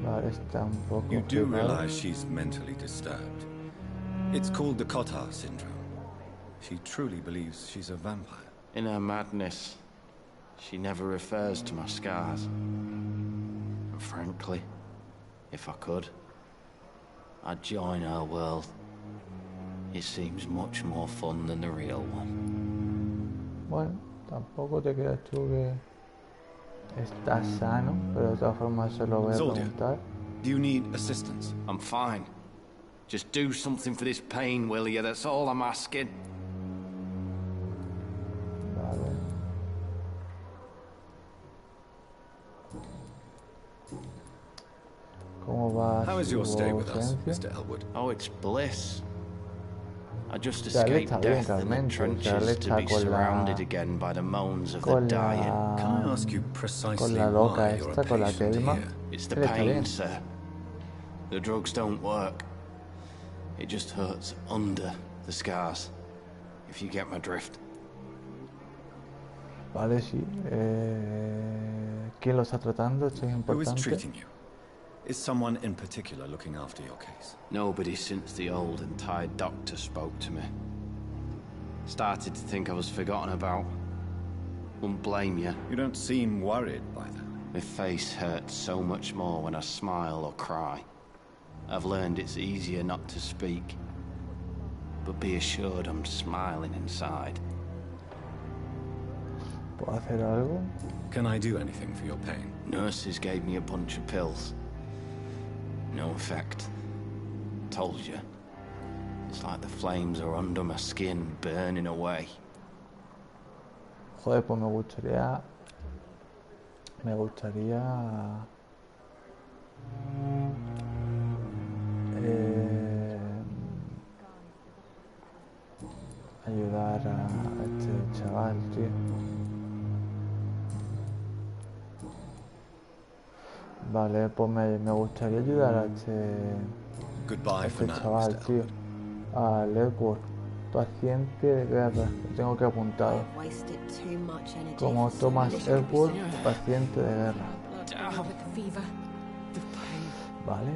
Vale, está un poco You do flipado. realize she's mentally disturbed. It's called the Cotard syndrome. She truly believes she's a vampire. In her madness, she never refers to my scars. And frankly, if I could, I'd join her world. It seems much more fun than the real one. Bueno, tampoco te creas tú que estás sano, pero de todas formas se lo voy a preguntar. Do you need assistance? I'm fine. Just do something for this pain, will you? That's all I'm asking. Vale. ¿Cómo va How is su your stay with us, ausencia? Mr. Elwood? Oh, it's bliss. I just O sea, él escaped está bien death in the realmente. O sea, él trenches to está be con surrounded la... again by the moans of the Con dying. Can I la... ask you Con precisely la loca why you're a esta, con la patient Telma. here? It's the Él está pain, bien. sir. The drugs don't work. It just hurts under the scars. If you get my drift. Vale, sí. ¿Quién lo está tratando? Esto es Who is importante. treating you? Is someone in particular looking after your case? Nobody since the old and tired doctor spoke to me. Started to think I was forgotten about. Wouldn't blame you. You don't seem worried by that. My face hurts so much more when I smile or cry. I've learned it's easier not to speak. But be assured I'm smiling inside. ¿Puedo hacer algo? Can I do anything for your pain? Nurses gave me a bunch of pills. No effect. Told you. It's like the flames are under my skin, burning away. Joder, pues me gustaría... ayudar a este chaval, tío. Vale, pues me gustaría ayudar a Goodbye for now, chaval, Mr. tío. A Edward, paciente de guerra. Lo tengo que apuntado. Como Thomas Edward, paciente de guerra. Vale.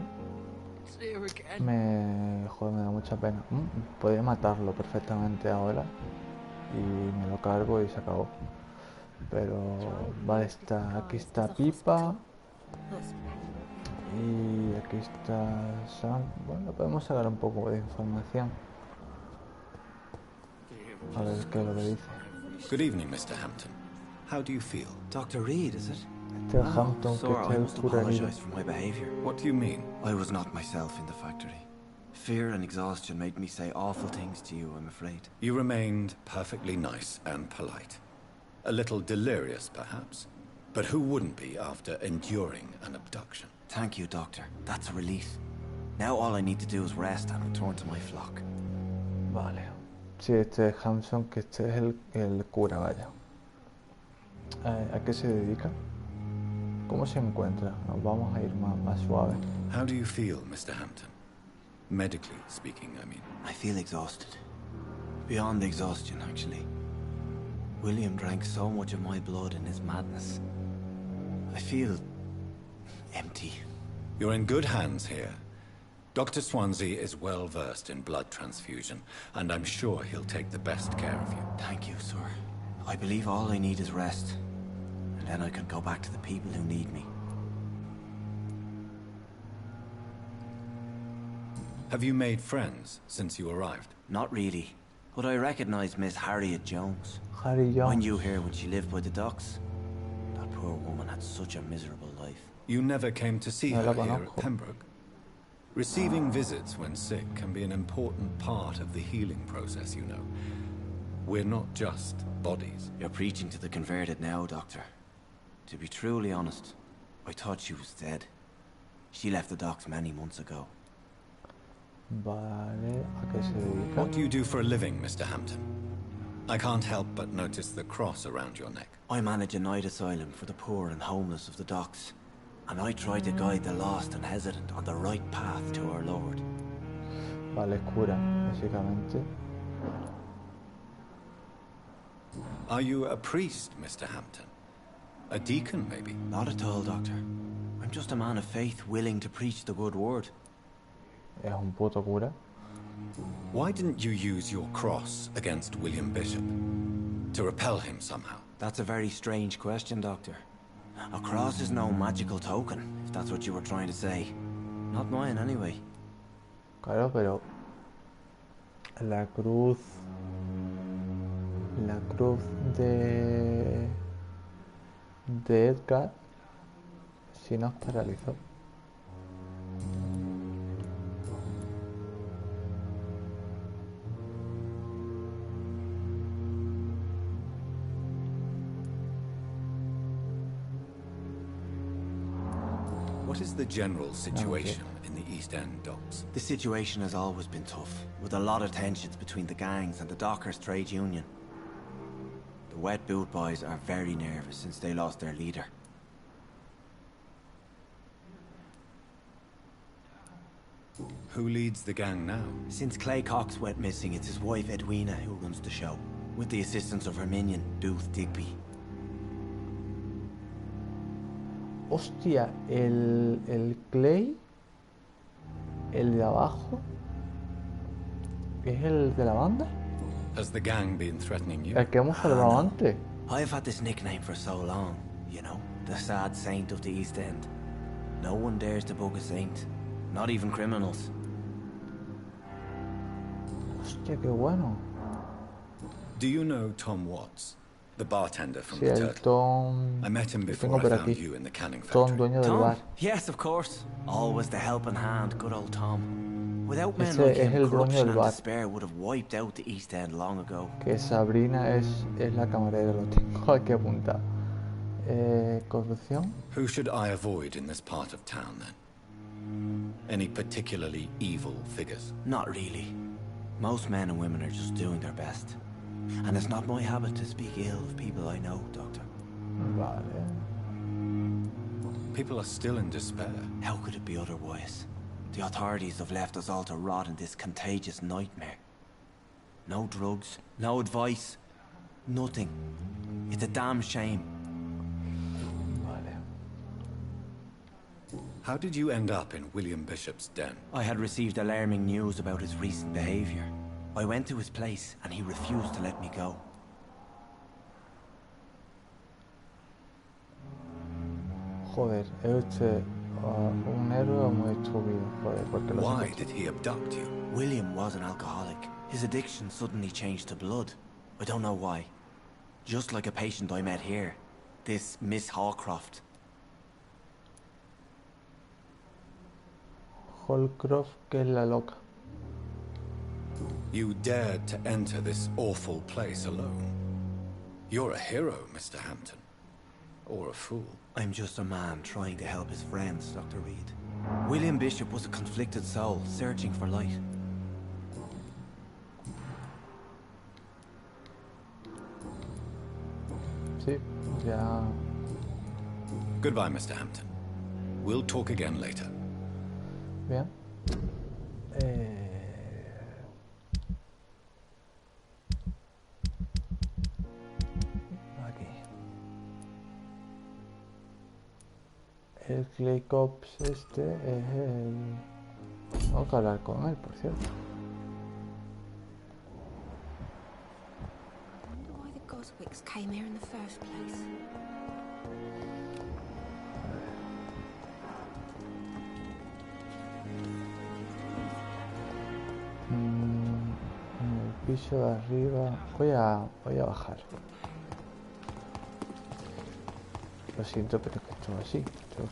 Joder, me da mucha pena. Podría matarlo perfectamente ahora. Y me lo cargo y se acabó. Pero vale, aquí está Pipa. Y aquí está Sam. Bueno, podemos sacar un poco de información. A ver qué es lo que dice. Good evening, Mr. Hampton. How do you feel? Dr. Reed, is it? Este Hampton que sorry, I está must el cura herido. apologize for my behavior. What do you mean? I was not myself in the factory. Fear and exhaustion made me say awful things to you, I'm afraid. You remained perfectly nice and polite. A little delirious, perhaps. But who wouldn't be after enduring an abduction? Thank you, Doctor. That's a relief. Now all I need to do is rest and return to my flock. Vale. Sí, este es Hampton, que este es el cura, vaya. ¿A qué se dedica? ¿Cómo se encuentra? Nos vamos a ir más suave. How do you feel, Mr. Hampton? Medically speaking, I mean. I feel exhausted. Beyond exhaustion, actually. William drank so much of my blood in his madness. I feel empty. You're in good hands here. Dr. Swansea is well versed in blood transfusion, and I'm sure he'll take the best care of you. Thank you, sir. I believe all I need is rest, and then I can go back to the people who need me. Have you made friends since you arrived? Not really, but I recognize Miss Harriet Jones. Harry Jones. I knew her when she lived by the docks. That poor woman had such a miserable life. You never came to see No la her here at conozco. Pembroke. Receiving visits when sick can be an important part of the healing process, you know. We're not just bodies. You're preaching to the converted now, Doctor. To be truly honest, I thought she was dead. She left the docks many months ago. Vale, ¿a qué se dedica? What do you do for a living, Mr. Hampton? I can't help but notice the cross around your neck. I manage a night asylum for the poor and homeless of the docks. And I try to guide the lost and hesitant on the right path to our Lord. Vale, cura, básicamente. Are you a priest, Mr. Hampton? A deacon, maybe? Not at all, Doctor. I'm just a man of faith willing to preach the good word. Es un puto cura. Why didn't you use your cross against William Bishop? To repel him somehow? That's a very strange question, Doctor. A cross is no magical token, if that's what you were trying to say. Not mine, anyway. Claro, pero la cruz de Edgar si nos paralizó. What is the general situation in the East End docks? The situation has always been tough, with a lot of tensions between the gangs and the Dockers' trade union. The Wet Boot Boys are very nervous since they lost their leader. Who leads the gang now? Since Clay Cox went missing, it's his wife Edwina who runs the show, with the assistance of her minion, Booth Digby. Hostia, el Clay, el de abajo, ¿es el de la banda? Has the gang been threatening you? El que hemos hablado antes. I've had this nickname for so long, you know, the sad saint of the East End. No one dares to bug a saint, not even criminals. Hostia, qué bueno. Do you know Tom Watts? The bartender from Sí, the el Turtle. Tom... I met him Lo before tengo I por found aquí. you in the canning Tom, factory. dueño del bar. Yes, of course. Always the helping hand, good old Tom. Without men Ese like es him, el dueño corruption del and bar. despair would have wiped out the East End long ago. Que Sabrina es la camarera, lo tengo aquí apuntado. Corrupción. Who should I avoid in this part of town, then? Any particularly evil figures? Not really. Most men and women are just doing their best. And it's not my habit to speak ill of people I know, Doctor. Vale. People are still in despair. How could it be otherwise? The authorities have left us all to rot in this contagious nightmare. No drugs, no advice, nothing. It's a damn shame. Vale. How did you end up in William Bishop's den? I had received alarming news about his recent behavior. I went to his place and he refused to let me go. Joder, es usted un héroe muy estúpido, joder, porque lo Why sé. did he abduct you? William was an alcoholic. His addiction suddenly changed to blood. I don't know why. Just like a patient I met here. This Miss Hawcroft. Holcroft, que es la loca. You dared to enter this awful place alone. You're a hero, Mr. Hampton. Or a fool. I'm just a man trying to help his friends, Dr. Reed. William Bishop was a conflicted soul, searching for light. Sí, ya... Goodbye, Mr. Hampton. We'll talk again later. Bien. Aquí. el Claycops este es el... Tengo que hablar con él, por cierto. Came here in the first place. En el piso de arriba voy a bajar. Lo siento, pero es que esto es así. Tengo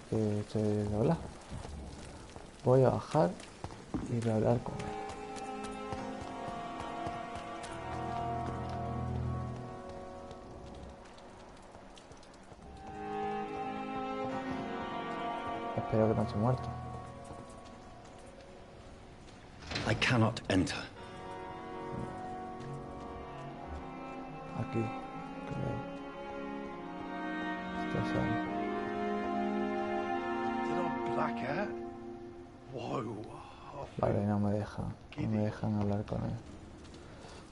que hablar. Voy a bajar y voy a hablar con él. Espero que no esté muerto. I cannot enter. Aquí. Estás ahí. Did I black out? Whoa. Vale, no me dejan hablar con él.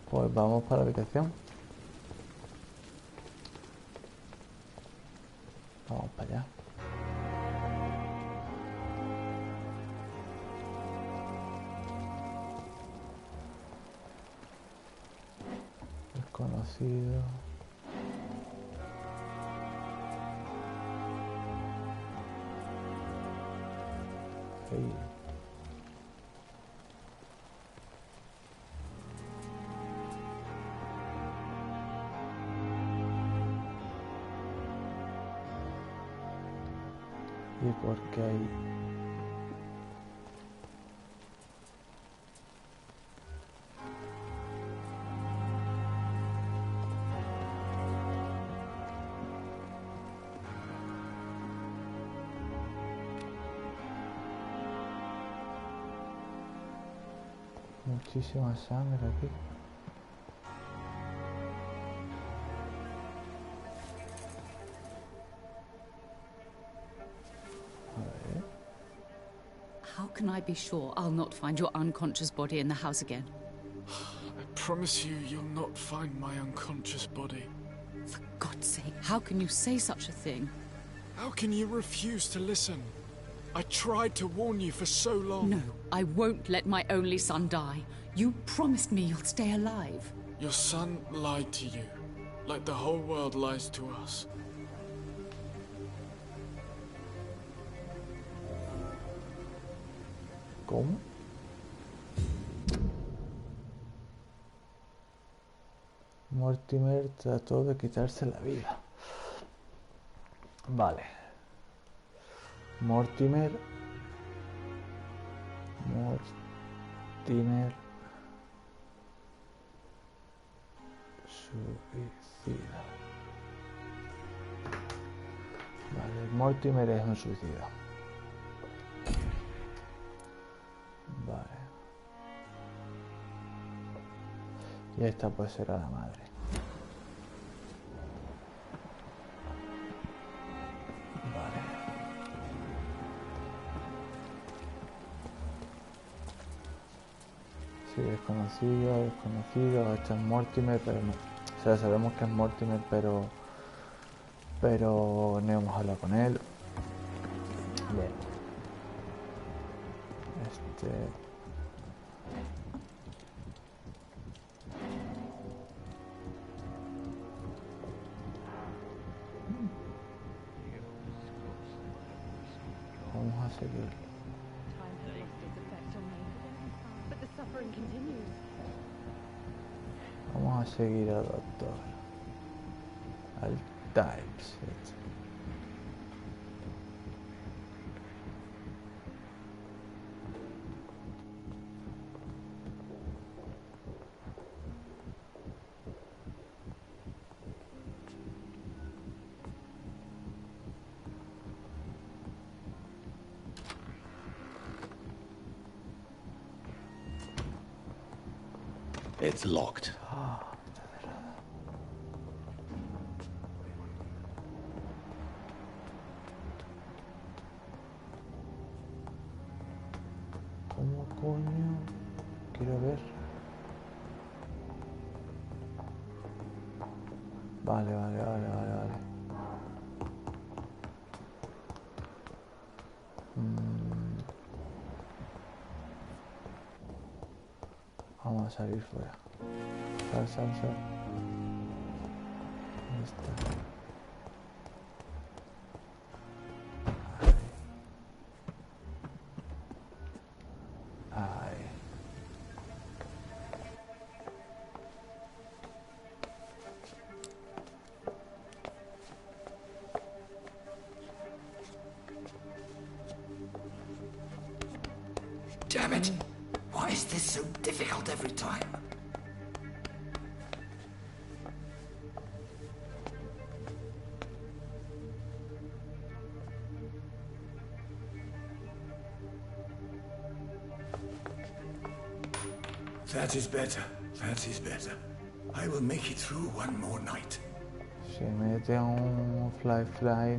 Pues vamos para la habitación. Vamos para allá. Desconocido. Hey. ¿Y por qué hay? Muchísima sangre aquí. How can I be sure I'll not find your unconscious body in the house again? I promise you, you'll not find my unconscious body. For God's sake, how can you say such a thing? How can you refuse to listen? I tried to warn you for so long. No, I won't let my only son die. You promised me you'll stay alive. Your son lied to you, like the whole world lies to us. ¿Cómo? Mortimer trató de quitarse la vida. Vale. Mortimer suicida. Vale, Mortimer es un suicida. Vale. Y esta pues será la madre. Vale. Sí, desconocido. Este es Mortimer, pero no. O sea, sabemos que es Mortimer, pero no hemos hablado con él. Bien. Vamos a seguir. Vamos a seguir al doctor. Al typeset. It's locked. ¿Cómo coño? Quiero ver. Vale. Vamos a salir fuera. Sal. Ahí está. Ahí. Damn it! Why is this so difficult every time? That is better. That is better. I will make it through one more night. Se mete a un fly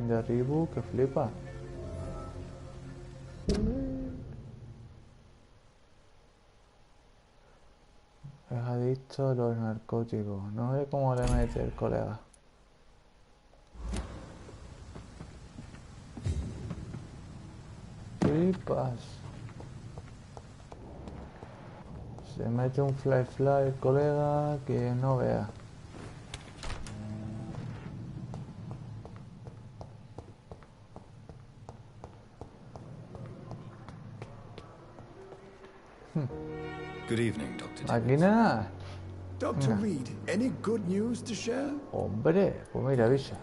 de Reebok que flipa. Es adicto a los narcóticos. No sé cómo le mete el colega. Flipas. Se mete un fly el colega que no vea. Good evening, Dr. Máquina. Dr. Reed, any good news to share? Hombre, pues mira, avisa.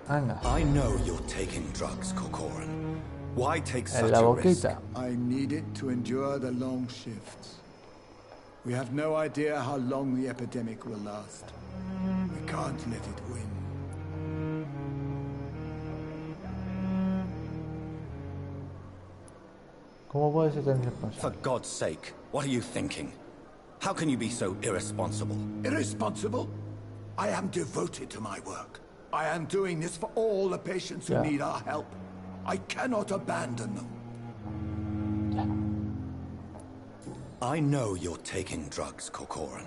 Anda. I know you're taking drugs, Corcoran. Why take En such la a risk? boquita. I need it to endure the long shifts. We have no idea how long the epidemic will last. We can't let it win. ¿Cómo puede ser tan irresponsable? For God's sake, what are you thinking? How can you be so irresponsible? Irresponsible? I am devoted to my work. I am doing this for all the patients who need our help. I cannot abandon them. I know you're taking drugs, Corcoran.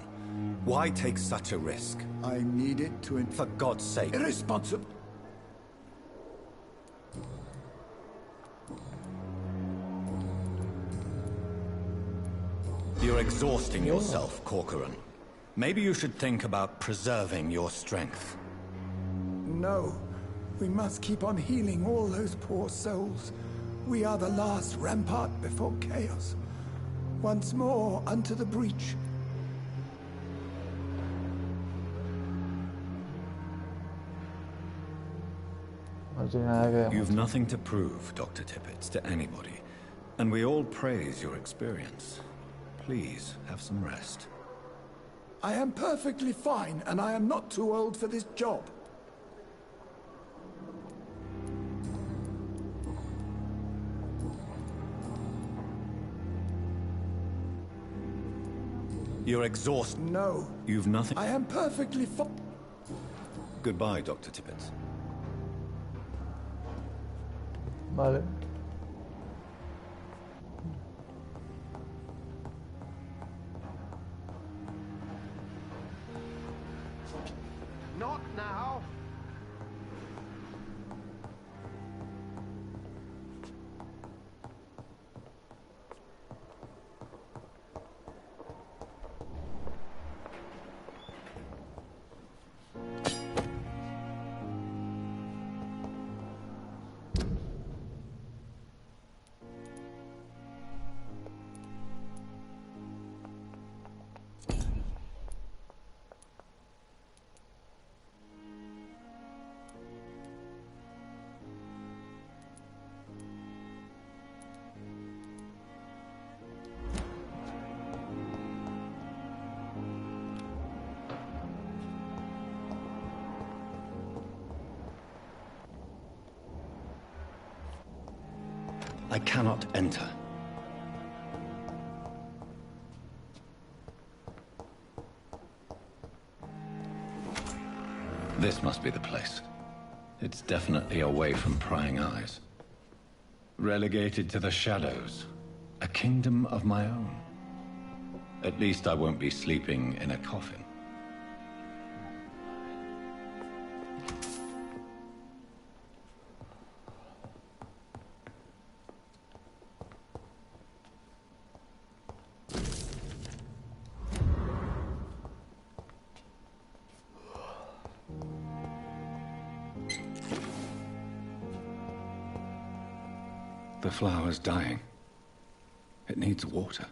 Why take such a risk? I need it to... For God's sake. Irresponsible? You're exhausting yourself, Corcoran. Maybe you should think about preserving your strength. No. We must keep on healing all those poor souls. We are the last rampart before chaos. Once more unto the breach. You've nothing to prove, Dr. Tippett, to anybody. And we all praise your experience. Please, have some rest. I am perfectly fine, and I am not too old for this job. You're exhausted. No. You've nothing... I am perfectly fine. Goodbye, Dr. Tippett. Vale. Not now. I cannot enter. This must be the place. It's definitely away from prying eyes. Relegated to the shadows. A kingdom of my own. At least I won't be sleeping in a coffin. The flower's dying. It needs water.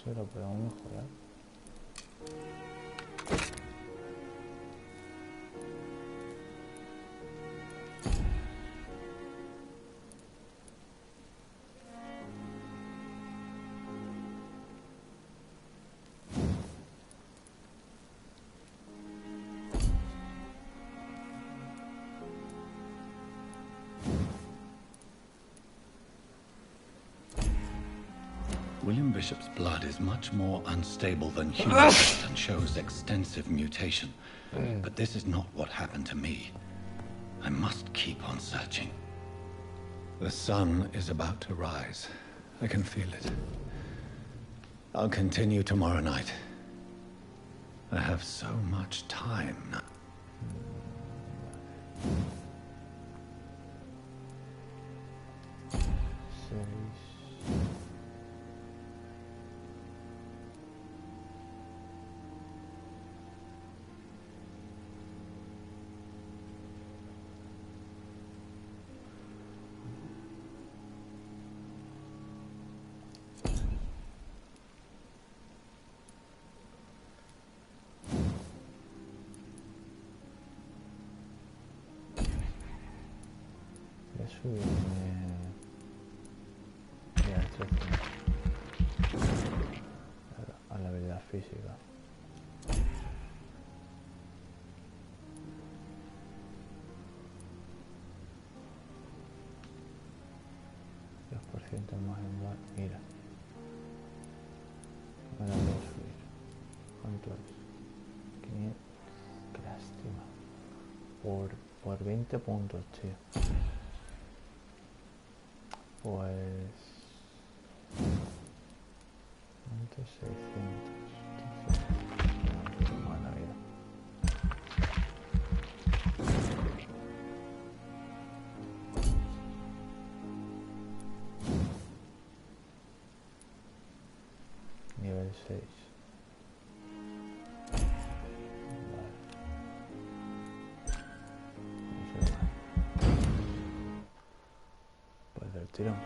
Se lo podemos mejorar. William Bishop's blood is much more unstable than human blood and shows extensive mutation. But this is not what happened to me. I must keep on searching. The sun is about to rise. I can feel it. I'll continue tomorrow night. I have so much time now. A la habilidad física. % más igual. Mira. Me la puedo subir. ¿Cuánto es? 500. Qué lástima. Por 20 puntos, tío. Pues... ¿cuántos? 600. Mala vida. Nivel 6. Pues del tirón.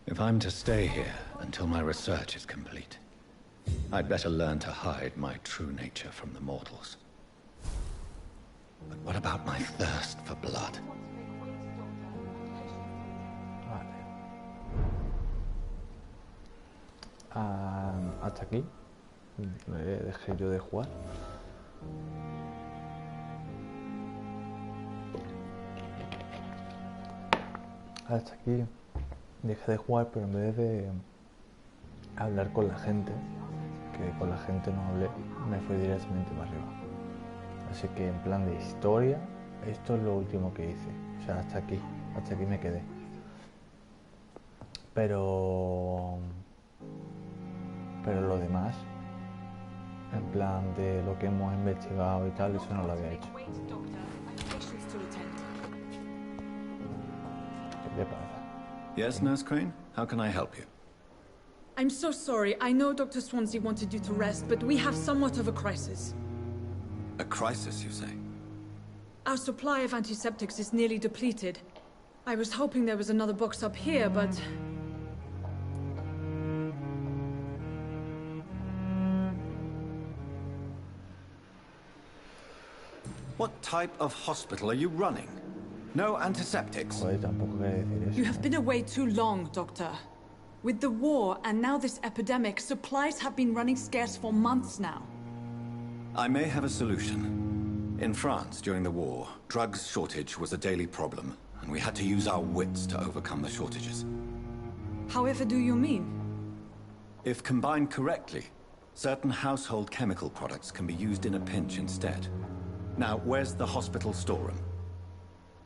If I'm to stay here until my research is complete, I'd better learn to hide my true nature from the mortals. But what about my thirst for blood? Hasta aquí. Me dejé yo de jugar. Hasta aquí dejé de jugar, pero en vez de hablar con la gente, que con la gente no hablé, me fui directamente para arriba. Así que en plan de historia, esto es lo último que hice. O sea, hasta aquí me quedé. Pero lo demás, en plan de lo que hemos investigado y tal, eso no lo había hecho. ¿Qué te pasa? Yes, Nurse Crane? How can I help you? I'm so sorry. I know Dr. Swansea wanted you to rest, but we have somewhat of a crisis. A crisis, you say? Our supply of antiseptics is nearly depleted. I was hoping there was another box up here, but... What type of hospital are you running? No antiseptics? You have been away too long, Doctor. With the war and now this epidemic, supplies have been running scarce for months now. I may have a solution. In France, during the war, drugs shortage was a daily problem, and we had to use our wits to overcome the shortages. However do you mean? If combined correctly, certain household chemical products can be used in a pinch instead. Now, where's the hospital storeroom?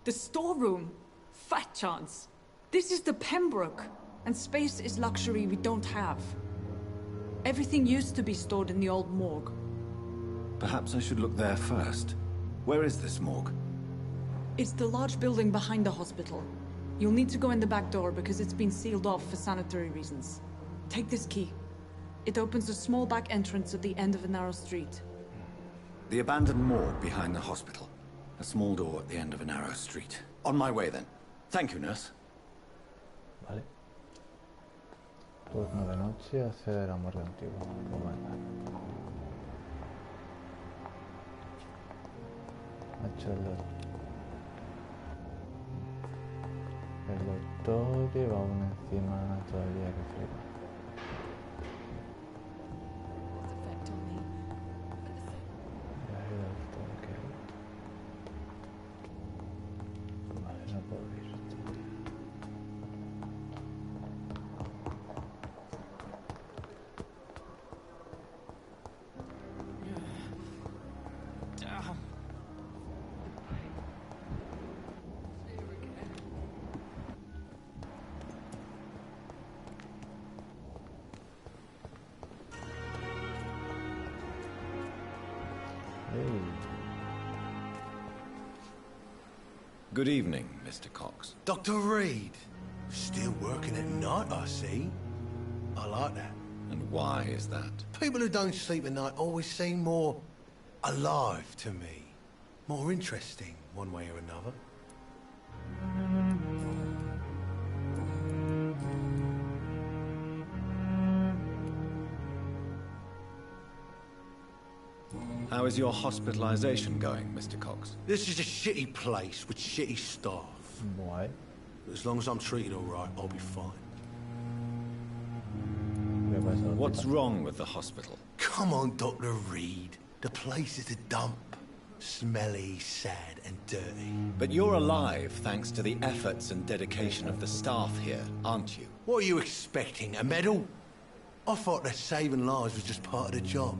The storeroom? Fat chance. This is the Pembroke, and space is luxury we don't have. Everything used to be stored in the old morgue. Perhaps I should look there first. Where is this morgue? It's the large building behind the hospital. You'll need to go in the back door because it's been sealed off for sanitary reasons. Take this key. It opens a small back entrance at the end of a narrow street. The abandoned morgue behind the hospital. A small door at the end of a narrow street. On my way then. Thank you, nurse. Vale. Turno de noche, acceder a la morgue antigua. El doctor lleva aún encima todavía que flipa. Vale, no puedo ir. Good evening, Mr. Cox. Dr. Reed. Still working at night, I see. I like that. And why is that? People who don't sleep at night always seem more alive to me. More interesting, one way or another. How is your hospitalization going, Mr. Cox? This is a shitty place with shitty staff. Why? But as long as I'm treated all right, I'll be fine. What's wrong with the hospital? Come on, Dr. Reed. The place is a dump. Smelly, sad, and dirty. But you're alive thanks to the efforts and dedication of the staff here, aren't you? What are you expecting, a medal? I thought that saving lives was just part of the job.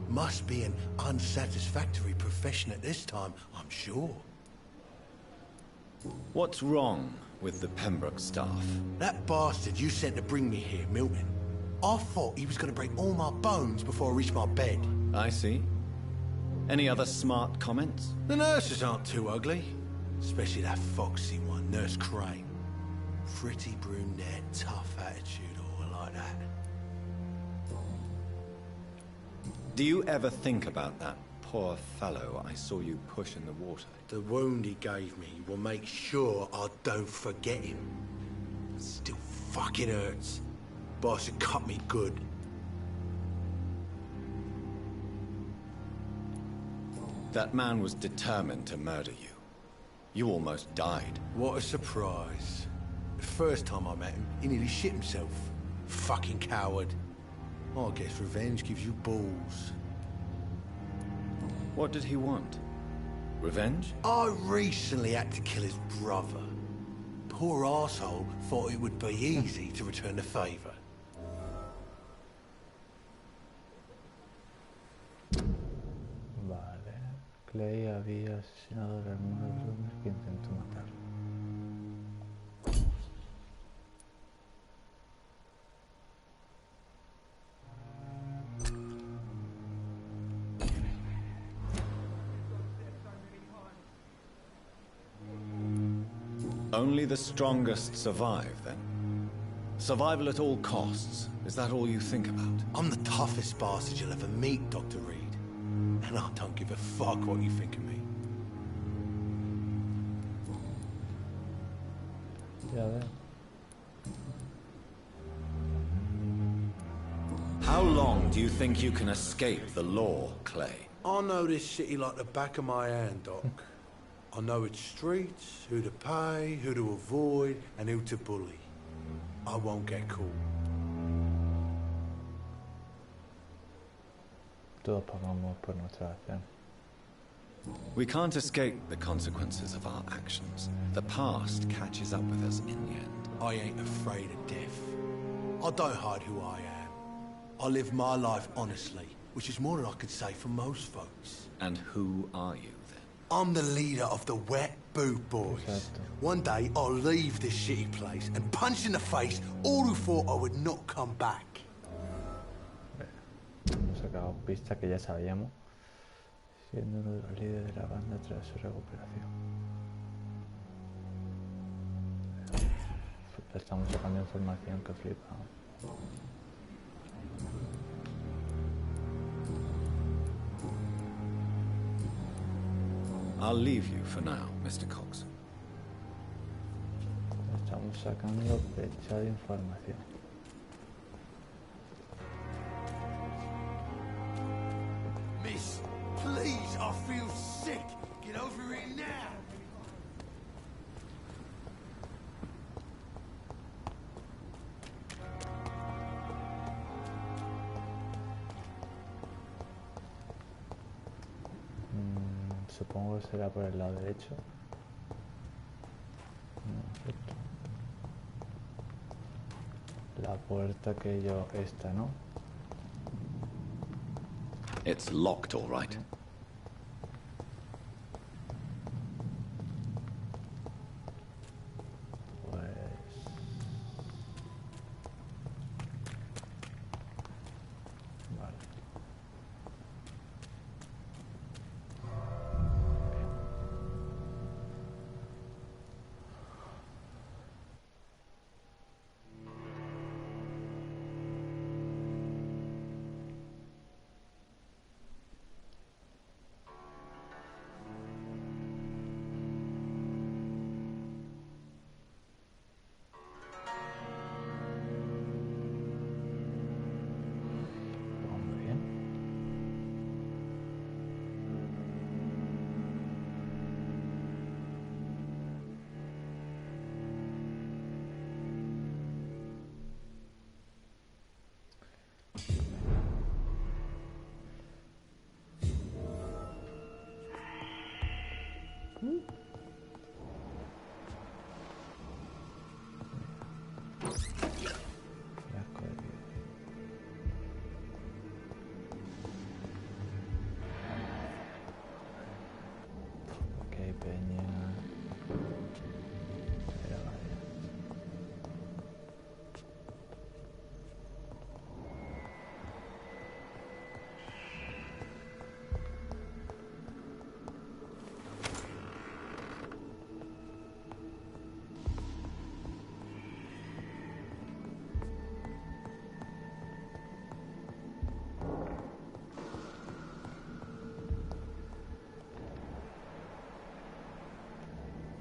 Must be an unsatisfactory profession at this time, I'm sure. What's wrong with the Pembroke staff? That bastard you sent to bring me here, Milton. I thought he was going to break all my bones before I reached my bed. I see. Any other smart comments? The nurses aren't too ugly. Especially that foxy one, Nurse Crane. Pretty brunette, tough attitude, all like that. Do you ever think about that poor fellow I saw you push in the water? The wound he gave me will make sure I don't forget him. It still fucking hurts. Boss had cut me good. That man was determined to murder you. You almost died. What a surprise. The first time I met him, he nearly shit himself. Fucking coward. I guess revenge gives you balls. What did he want? Revenge? I recently had to kill his brother. Poor arsehole thought it would be easy to return the favour. Vale. Clay había asesinado al hermano de Bruner que intentó matarlo. Only the strongest survive, then? Survival at all costs. Is that all you think about? I'm the toughest bastard you'll ever meet, Dr. Reed. And I don't give a fuck what you think of me. Ya veo. How long do you think you can escape the law, Clay? I know this city like the back of my hand, Doc. I know its streets, who to pay, who to avoid, and who to bully. I won't get caught. Todos pagamos por nuestra acción. We can't escape the consequences of our actions. The past catches up with us in the end. I ain't afraid of death. I don't hide who I am. I live my life honestly, which is more than I could say for most folks. And who are you, then? I'm the leader of the Wet Boot Boys. Exacto. One day, I'll leave this shitty place and punch in the face all who thought I would not come back. Hemos sacado pista que ya sabíamos, siendo uno de los líderes de la banda tras su recuperación. Estamos sacando información que flipa. I'll leave you for now, Mr. Cox. Estamos sacando fecha de información. Miss, please, I feel sick. Get over here now. Supongo que será por el lado derecho. No, perfecto. La puerta que yo... esta, ¿no? It's locked, all right.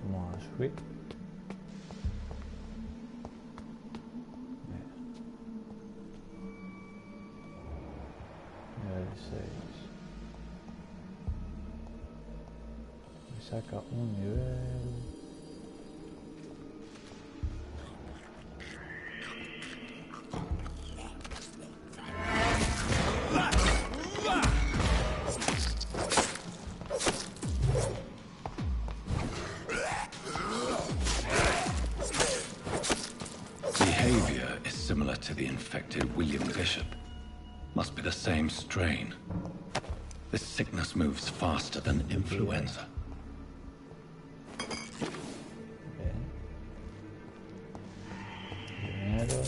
Vamos a subir. Nivel 6. Me saca un nivel. Behavior is similar to the infected William Bishop. Must be the same strain. This sickness moves faster than influenza. Primero.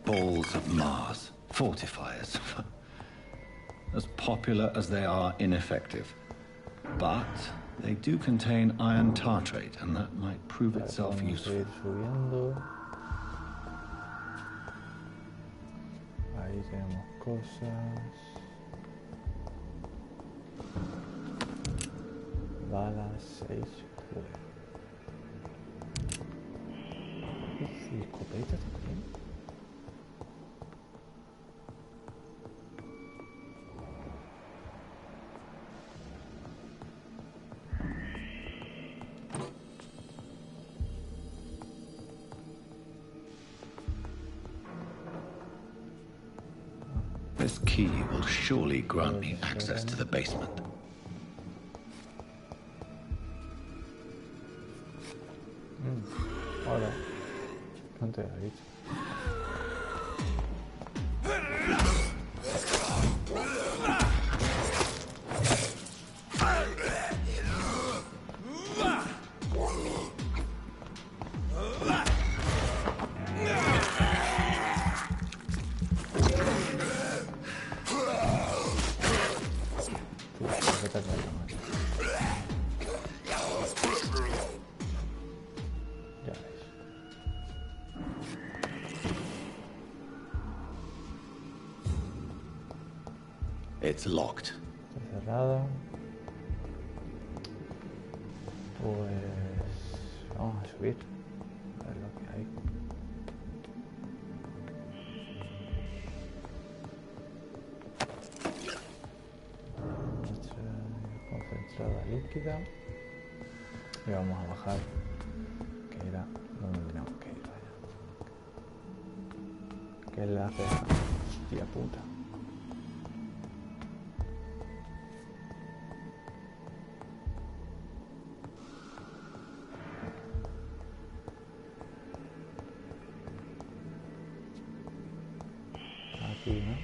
Balls of Mars. Fortifiers. As popular as they are ineffective. But they do contain iron tartrate, and that might prove itself useful. Subiendo. Ahí tenemos cosas. Balas 6. Uf, y escopeta también. This key will surely grant me access to the basement. Hola. No te había dicho. It's locked. Está cerrado. Pues vamos a subir a ver lo que hay. Nuestra concentrada líquida. Y vamos a bajar, que era donde tenemos que ir. Que es la reja. Hostia puta. Aquí, ¿no?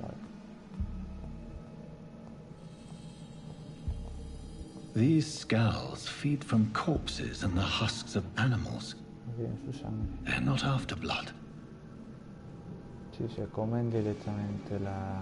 Vale. These scowls feed from corpses and the husks of animals. Tiene su sangre. They're not after blood. Sí, se comen directamente la...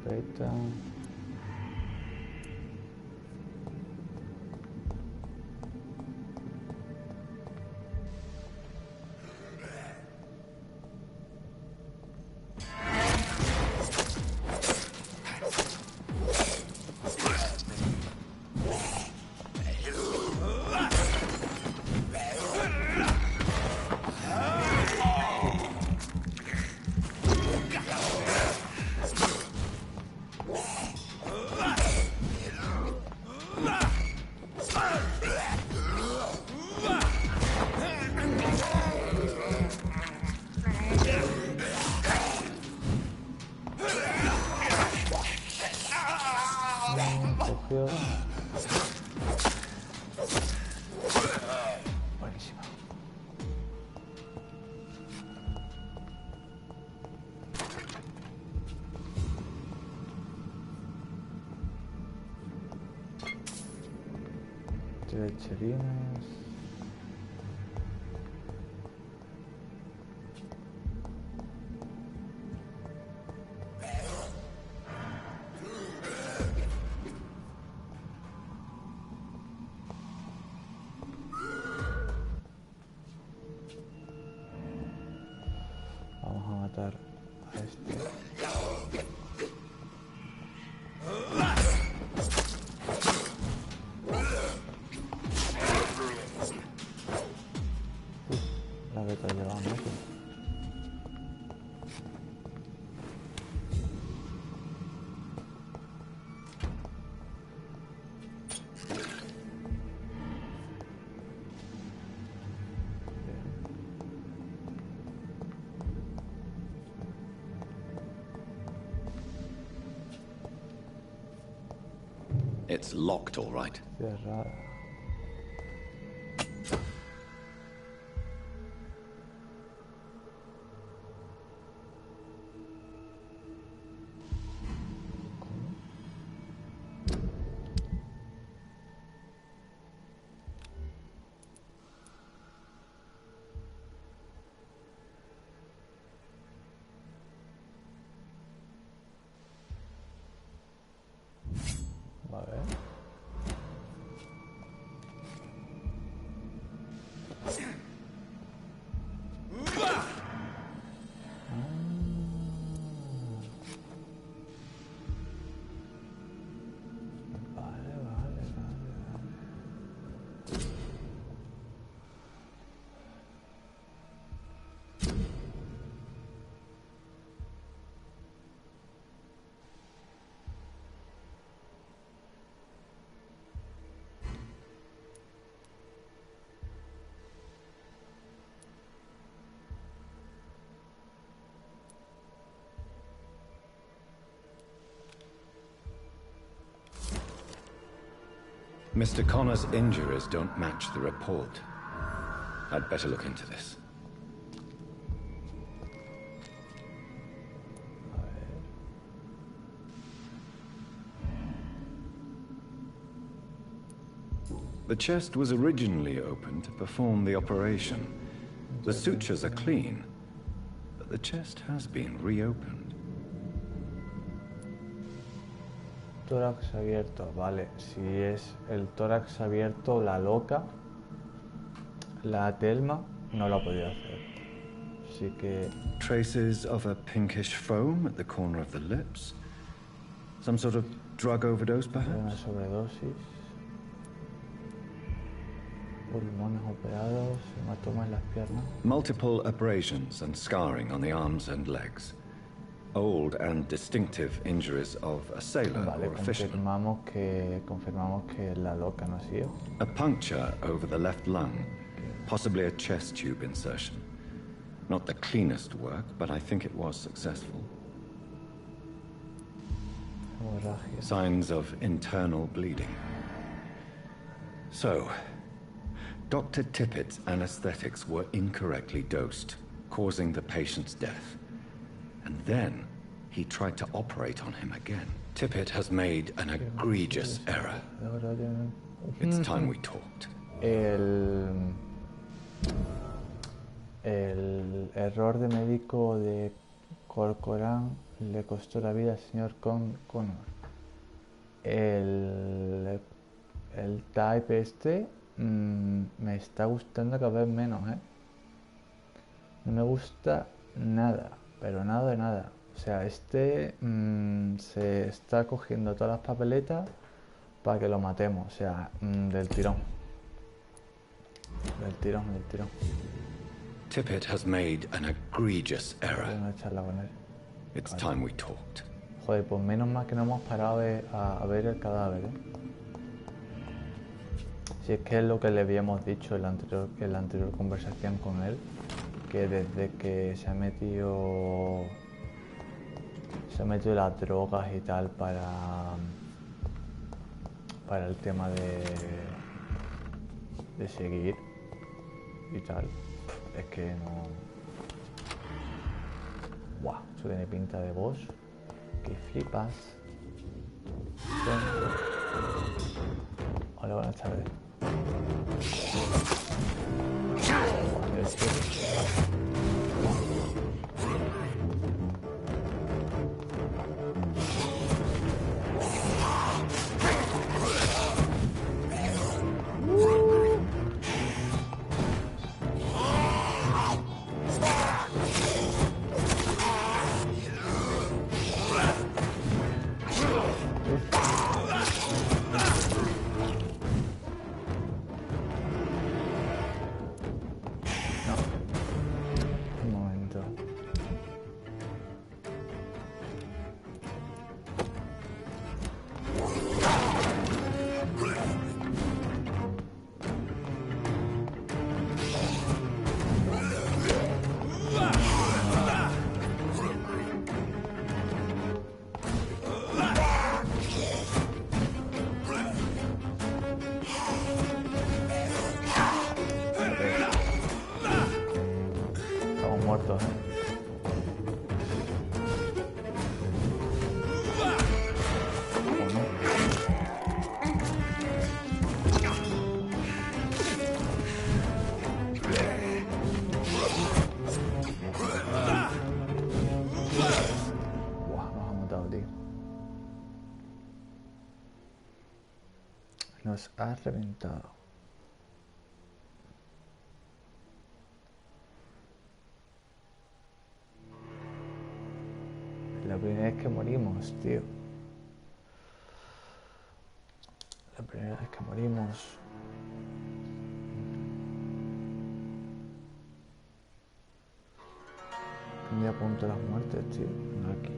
Escopeta. Cogió. Buenísimo. Lecherinas. Vamos a matar a este. La beta lleva un metro. It's locked, all right. Cerrada. Vale. Mr. Connor's injuries don't match the report. I'd better look into this. The chest was originally opened to perform the operation. The sutures are clean, but the chest has been reopened. Tórax abierto, vale. Si es el tórax abierto, la loca, la Telma, no lo ha podido hacer. Así que... Traces of a pinkish foam at the corner of the lips. Some sort of drug overdose, perhaps? Una sobredosis. Pulmones operados, hematoma en las piernas. Multiple abrasions and scarring on the arms and legs. Old and distinctive injuries of a sailor or a fisherman. Confirmamos que la loca no ha sido. A puncture over the left lung, possibly a chest tube insertion. Not the cleanest work, but I think it was successful. Signs of internal bleeding. So, Dr. Tippett's anesthetics were incorrectly dosed, causing the patient's death. And then, he tried to operate on him again. Tippett has made an egregious error. It's time we talked. El error de médico de Corcoran le costó la vida al señor Connor. El type este me está gustando cada vez menos, ¿eh? No me gusta nada. Pero nada de nada. O sea, este se está cogiendo todas las papeletas para que lo matemos. O sea, del tirón. Del tirón. Tippett has made an egregious error. Voy a echarla con él. It's time we talked. Joder, pues menos mal que no hemos parado a ver el cadáver, ¿eh? Si es que es lo que le habíamos dicho en la anterior conversación con él. Que desde que se ha metido las drogas y tal para el tema de seguir y tal, es que no... Buah, eso tiene pinta de boss que flipas. Ahora van a echar de... sustos, Nos ha reventado. La primera vez que morimos, tío. La primera vez que morimos. ¿Dónde apunto las muertes, tío? No aquí.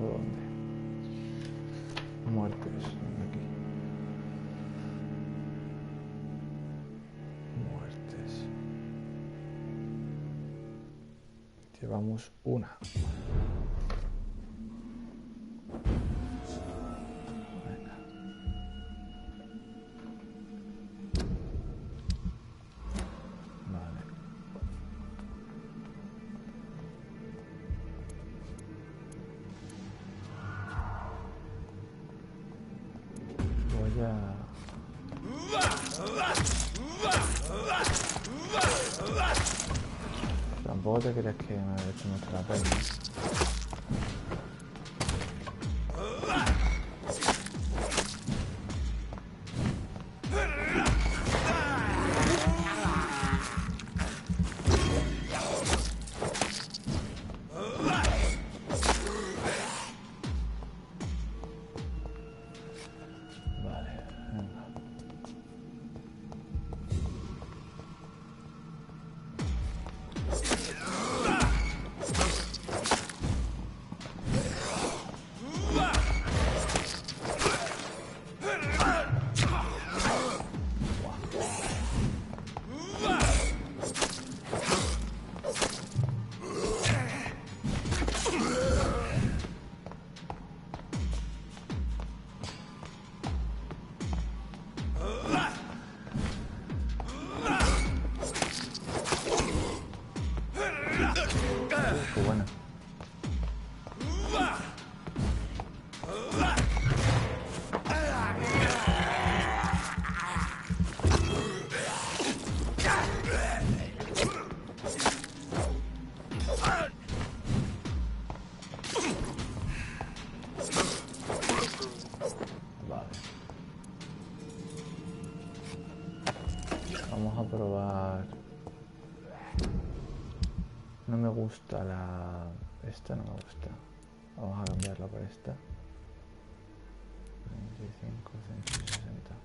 ¿O dónde? Muertes, aquí. Muertes. Llevamos una. Venga. Vale. Voy a... Tampoco te crees que me ha hecho mucho la pena. Qué buena. Vamos a probar. No me gusta la... Esta no me gusta. Vamos a cambiarla por esta. 25, 160.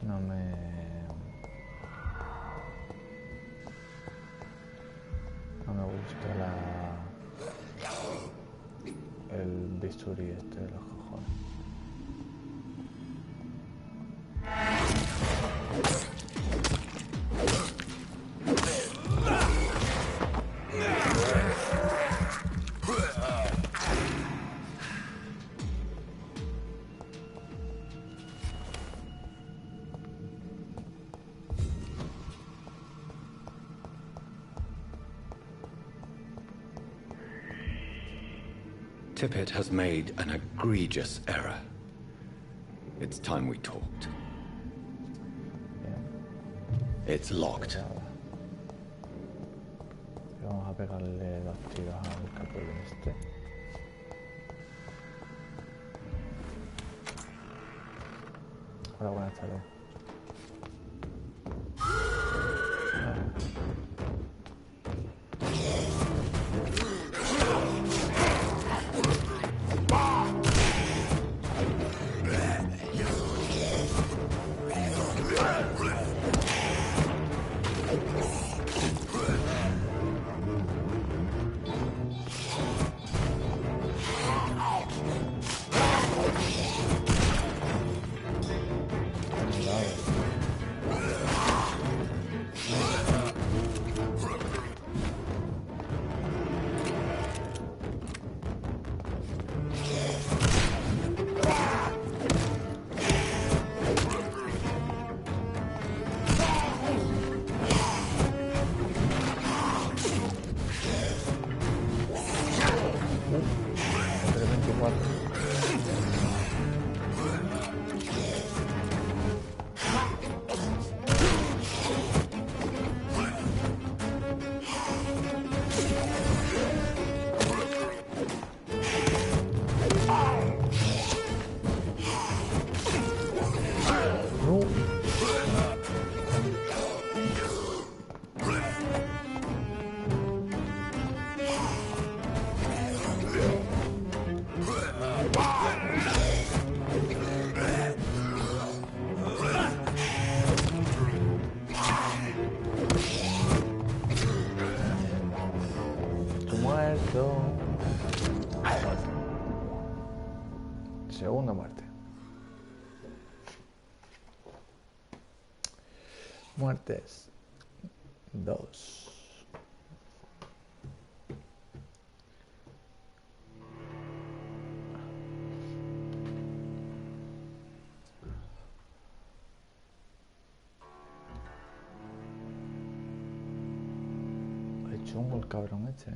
No me gusta el bisturí este de los cojones. Tippett has made an egregious error. It's time we talked. It's locked. Vamos a pegarle 2 tiros al capullo este. Hola, buenas tardes. Muerto. Segunda muerte. Muertes. 2. Hay chungo el cabrón este, ¿eh?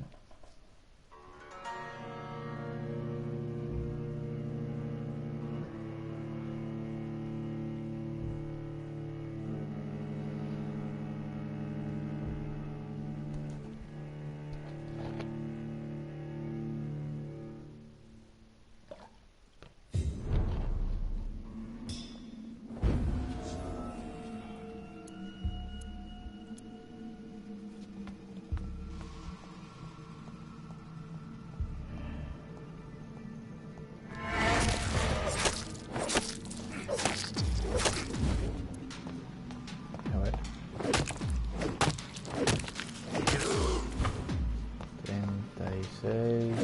A ver. 36.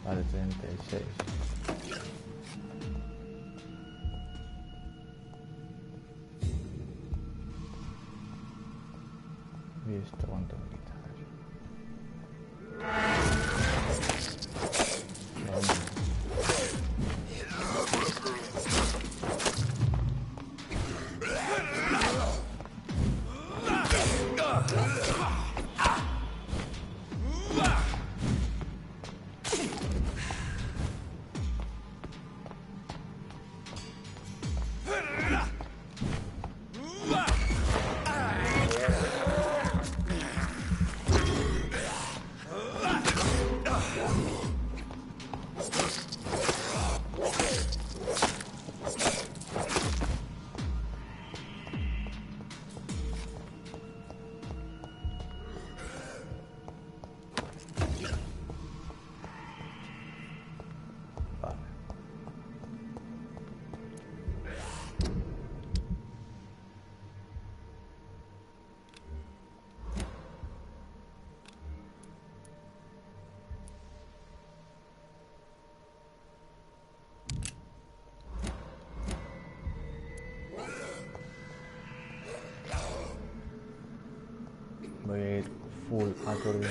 Vale, 36. ¿Y esto cuánto me quita? Voy a ir full acordeón.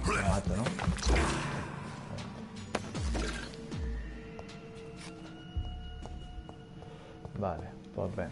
Me mato, ¿no? Vale, pues ven.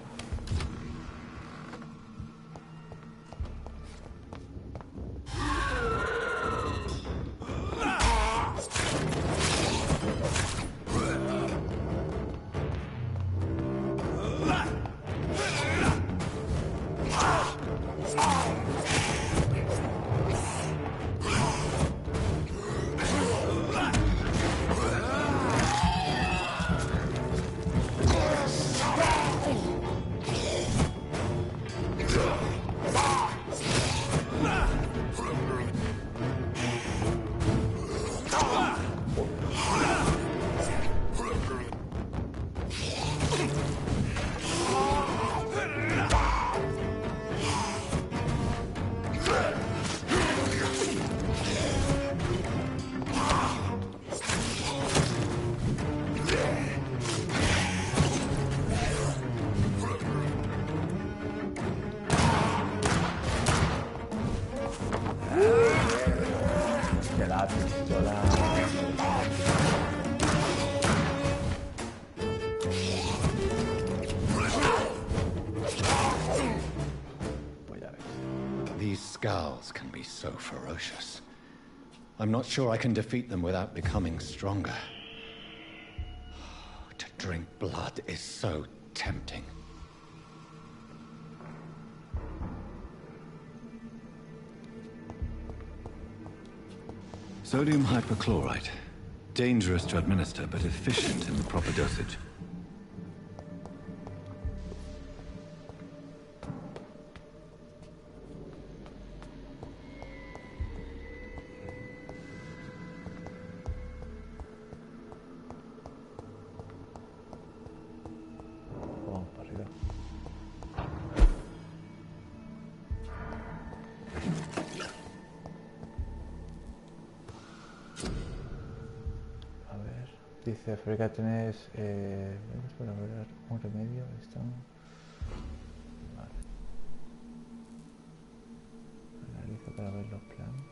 These scowls can be so ferocious. I'm not sure I can defeat them without becoming stronger. To drink blood is so tempting. Sodium hypochlorite. Dangerous to administer, but efficient in the proper dosage. Dice, Frédérica, tienes para ver un remedio. Están... Vale. Analiza para ver los planos.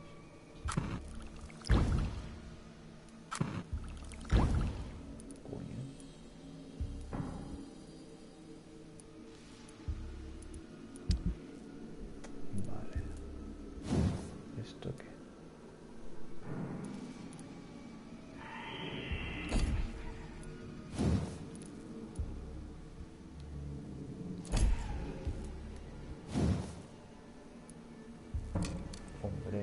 Coño. Vale. ¿Esto qué? Hombre.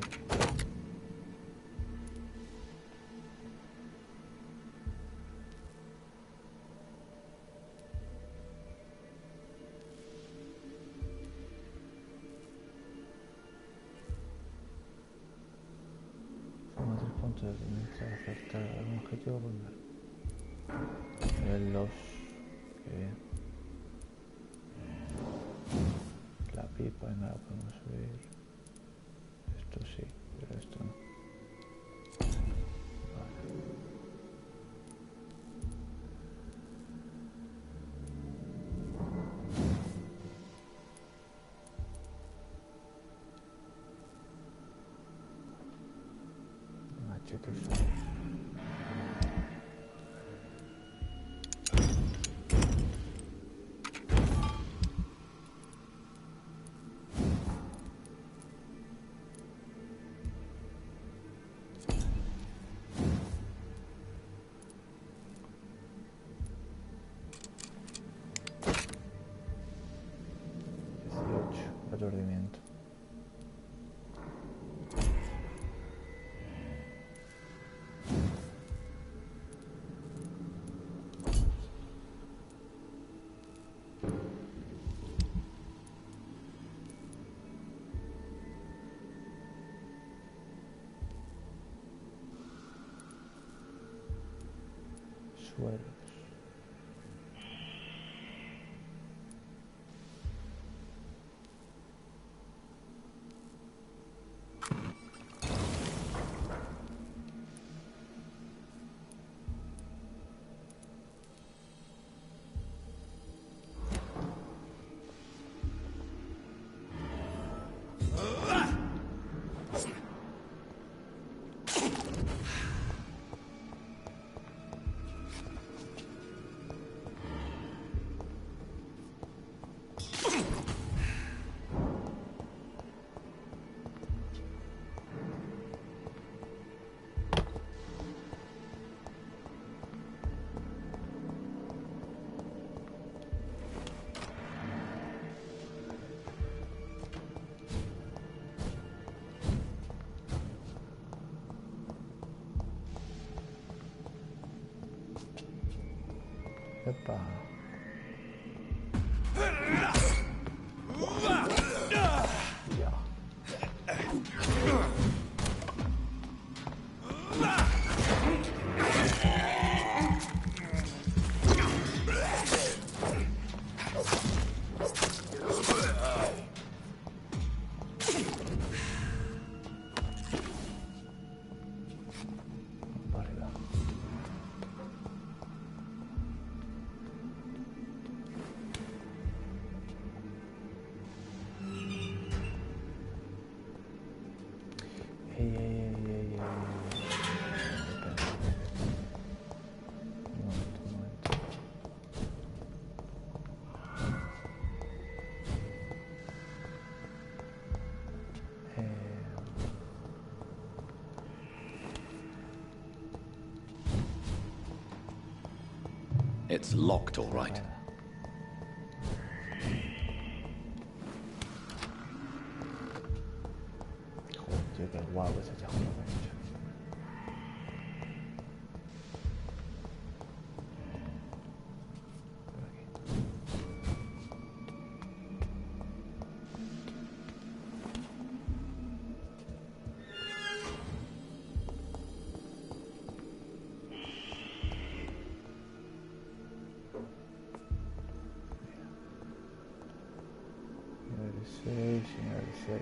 Suma 3 puntos de mientras acertar algún objetivo vulnerable. Los que la pipa no la podemos subir. Esto sí, pero esto no. Vale. Machetes. Aturdimiento. Suelos. Epa. Ya. It's locked, all right. Joder, qué guapo ese chajo lo que ha hecho. Seis, señor, 6.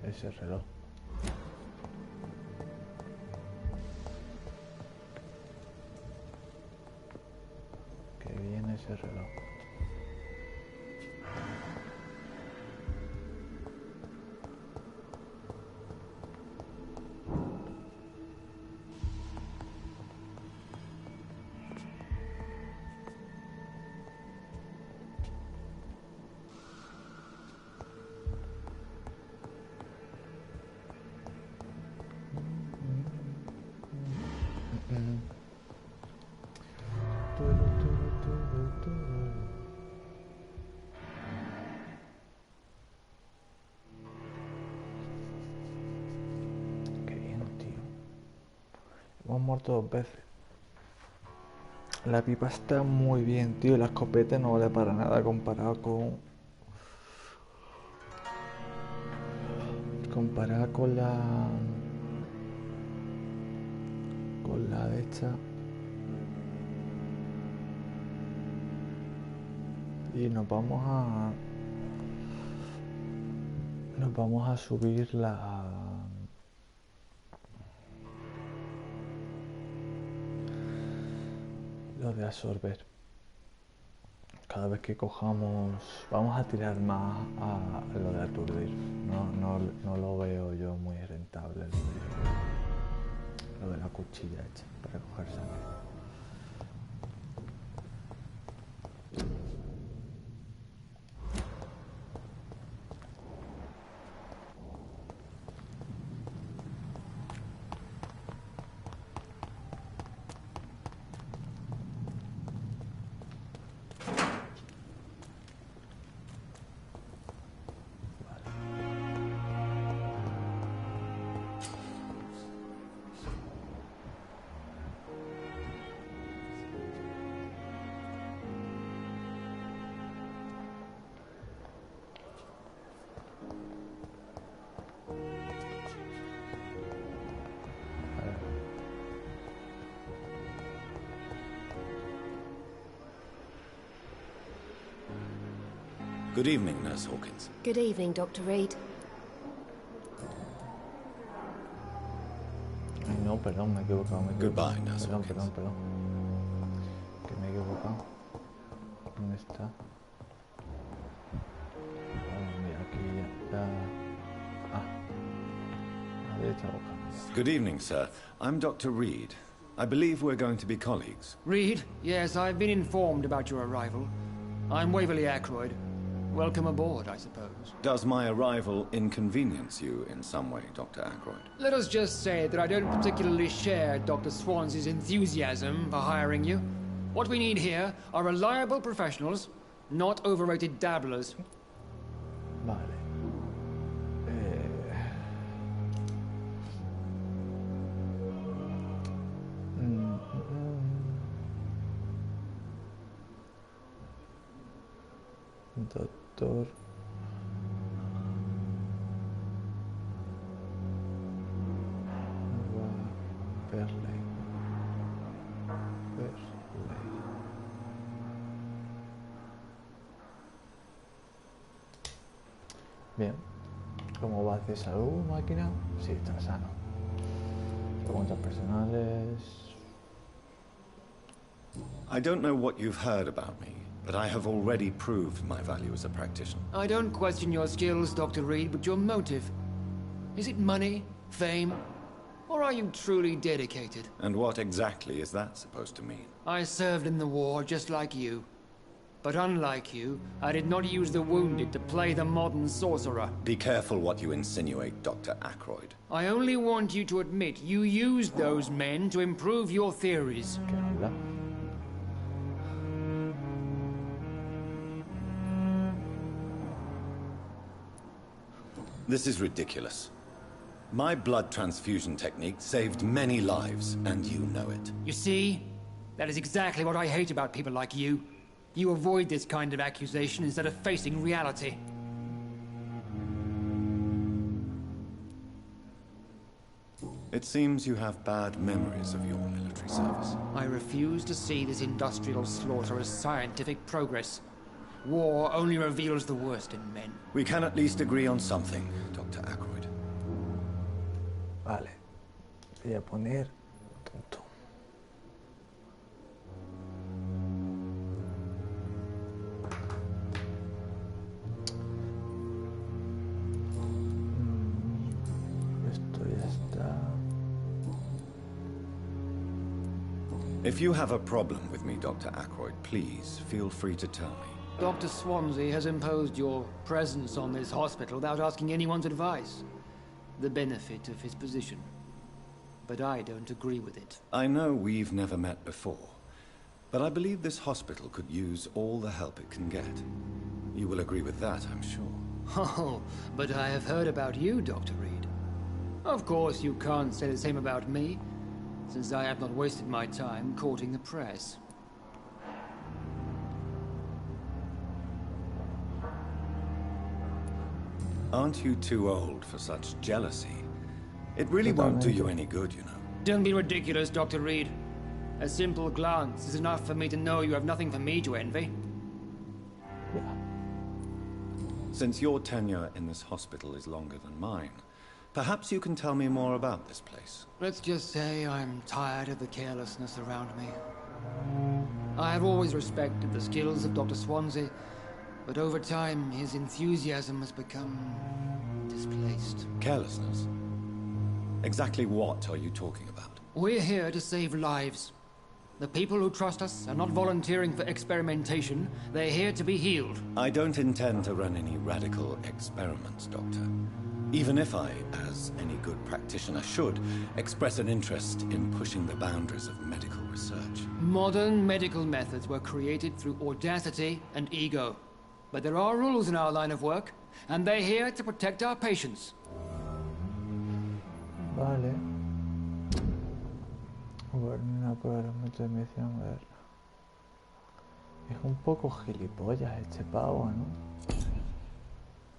Ese reloj. Qué bien ese reloj. Qué bien, tío. Hemos muerto 2 veces. La pipa está muy bien, tío. La escopeta no vale para nada comparado con... Comparada con la... Con la de esta. Y nos vamos a subir lo de absorber. Cada vez que cojamos, vamos a tirar más a lo de aturdir. No lo veo yo muy rentable lo de la cuchilla hecha para coger sangre. Good evening, Nurse Hawkins. Good evening, Dr. Reed. Ay, no, perdón, me he equivocado. Goodbye, Nurse perdón, Hawkins. perdón. Que me he equivocado. ¿Dónde está? Mira, aquí ya... Ah. A derecha boca. Good evening, sir. I'm Dr. Reed. I believe we're going to be colleagues. Reed? Yes, I've been informed about your arrival. I'm Waverly Ackroyd. Welcome aboard, I suppose. Does my arrival inconvenience you in some way, Dr. Ackroyd? Let us just say that I don't particularly share Dr. Swans's enthusiasm for hiring you. What we need here are reliable professionals, not overrated dabblers. Vale. Doctor Vampyr. Bien. ¿Cómo va de salud, máquina? Sí, está sano. Preguntas personales. I don't know what you've heard about me, but I have already proved my value as a practitioner. I don't question your skills, Dr. Reed, but your motive. Is it money, fame, or are you truly dedicated? And what exactly is that supposed to mean? I served in the war just like you. But unlike you, I did not use the wounded to play the modern sorcerer. Be careful what you insinuate, Dr. Ackroyd. I only want you to admit you used those men to improve your theories. This is ridiculous. My blood transfusion technique saved many lives, and you know it. You see? That is exactly what I hate about people like you. You avoid this kind of accusation instead of facing reality. It seems you have bad memories of your military service. I refuse to see this industrial slaughter as scientific progress. War only reveals the worst in men. We can at least agree on something, Dr. Ackroyd. Vale. Voy a poner tonto. Esto ya está. If you have a problem with me, Dr. Ackroyd, please feel free to tell me. Dr. Swansea has imposed your presence on this hospital without asking anyone's advice. The benefit of his position. But I don't agree with it. I know we've never met before, but I believe this hospital could use all the help it can get. You will agree with that, I'm sure. Oh, but I have heard about you, Dr. Reed. Of course, you can't say the same about me, since I have not wasted my time courting the press. Aren't you too old for such jealousy? It really won't do you any good, you know. Don't be ridiculous, Dr. Reed. A simple glance is enough for me to know you have nothing for me to envy. Since your tenure in this hospital is longer than mine, perhaps you can tell me more about this place. Let's just say I'm tired of the carelessness around me. I have always respected the skills of Dr. Swansea, but over time, his enthusiasm has become displaced. Carelessness? Exactly what are you talking about? We're here to save lives. The people who trust us are not volunteering for experimentation. They're here to be healed. I don't intend to run any radical experiments, Doctor. Even if I, as any good practitioner should, express an interest in pushing the boundaries of medical research. Modern medical methods were created through audacity and ego. But there are rules in our line of work, and they're here to protect our patients. Vale. Bueno, por el método de medición, a ver. Es un poco gilipollas este pavo, ¿no?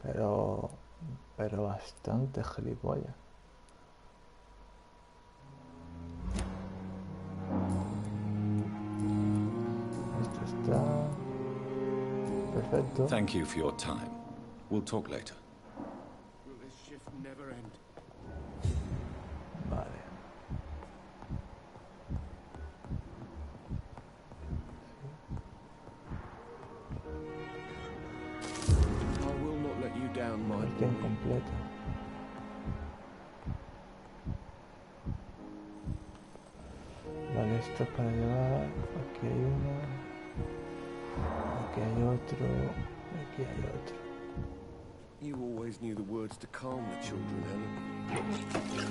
Pero bastante gilipollas. Esto está perfecto. Thank you for your time. We'll talk later. Will this shift never end? Vale. I will not let you down, my Marca boy. incompleta. Vale, esto es para llevar. Aquí hay uno. Aquí hay otro. Aquí hay otro. You always knew the words to calm the children, Helen.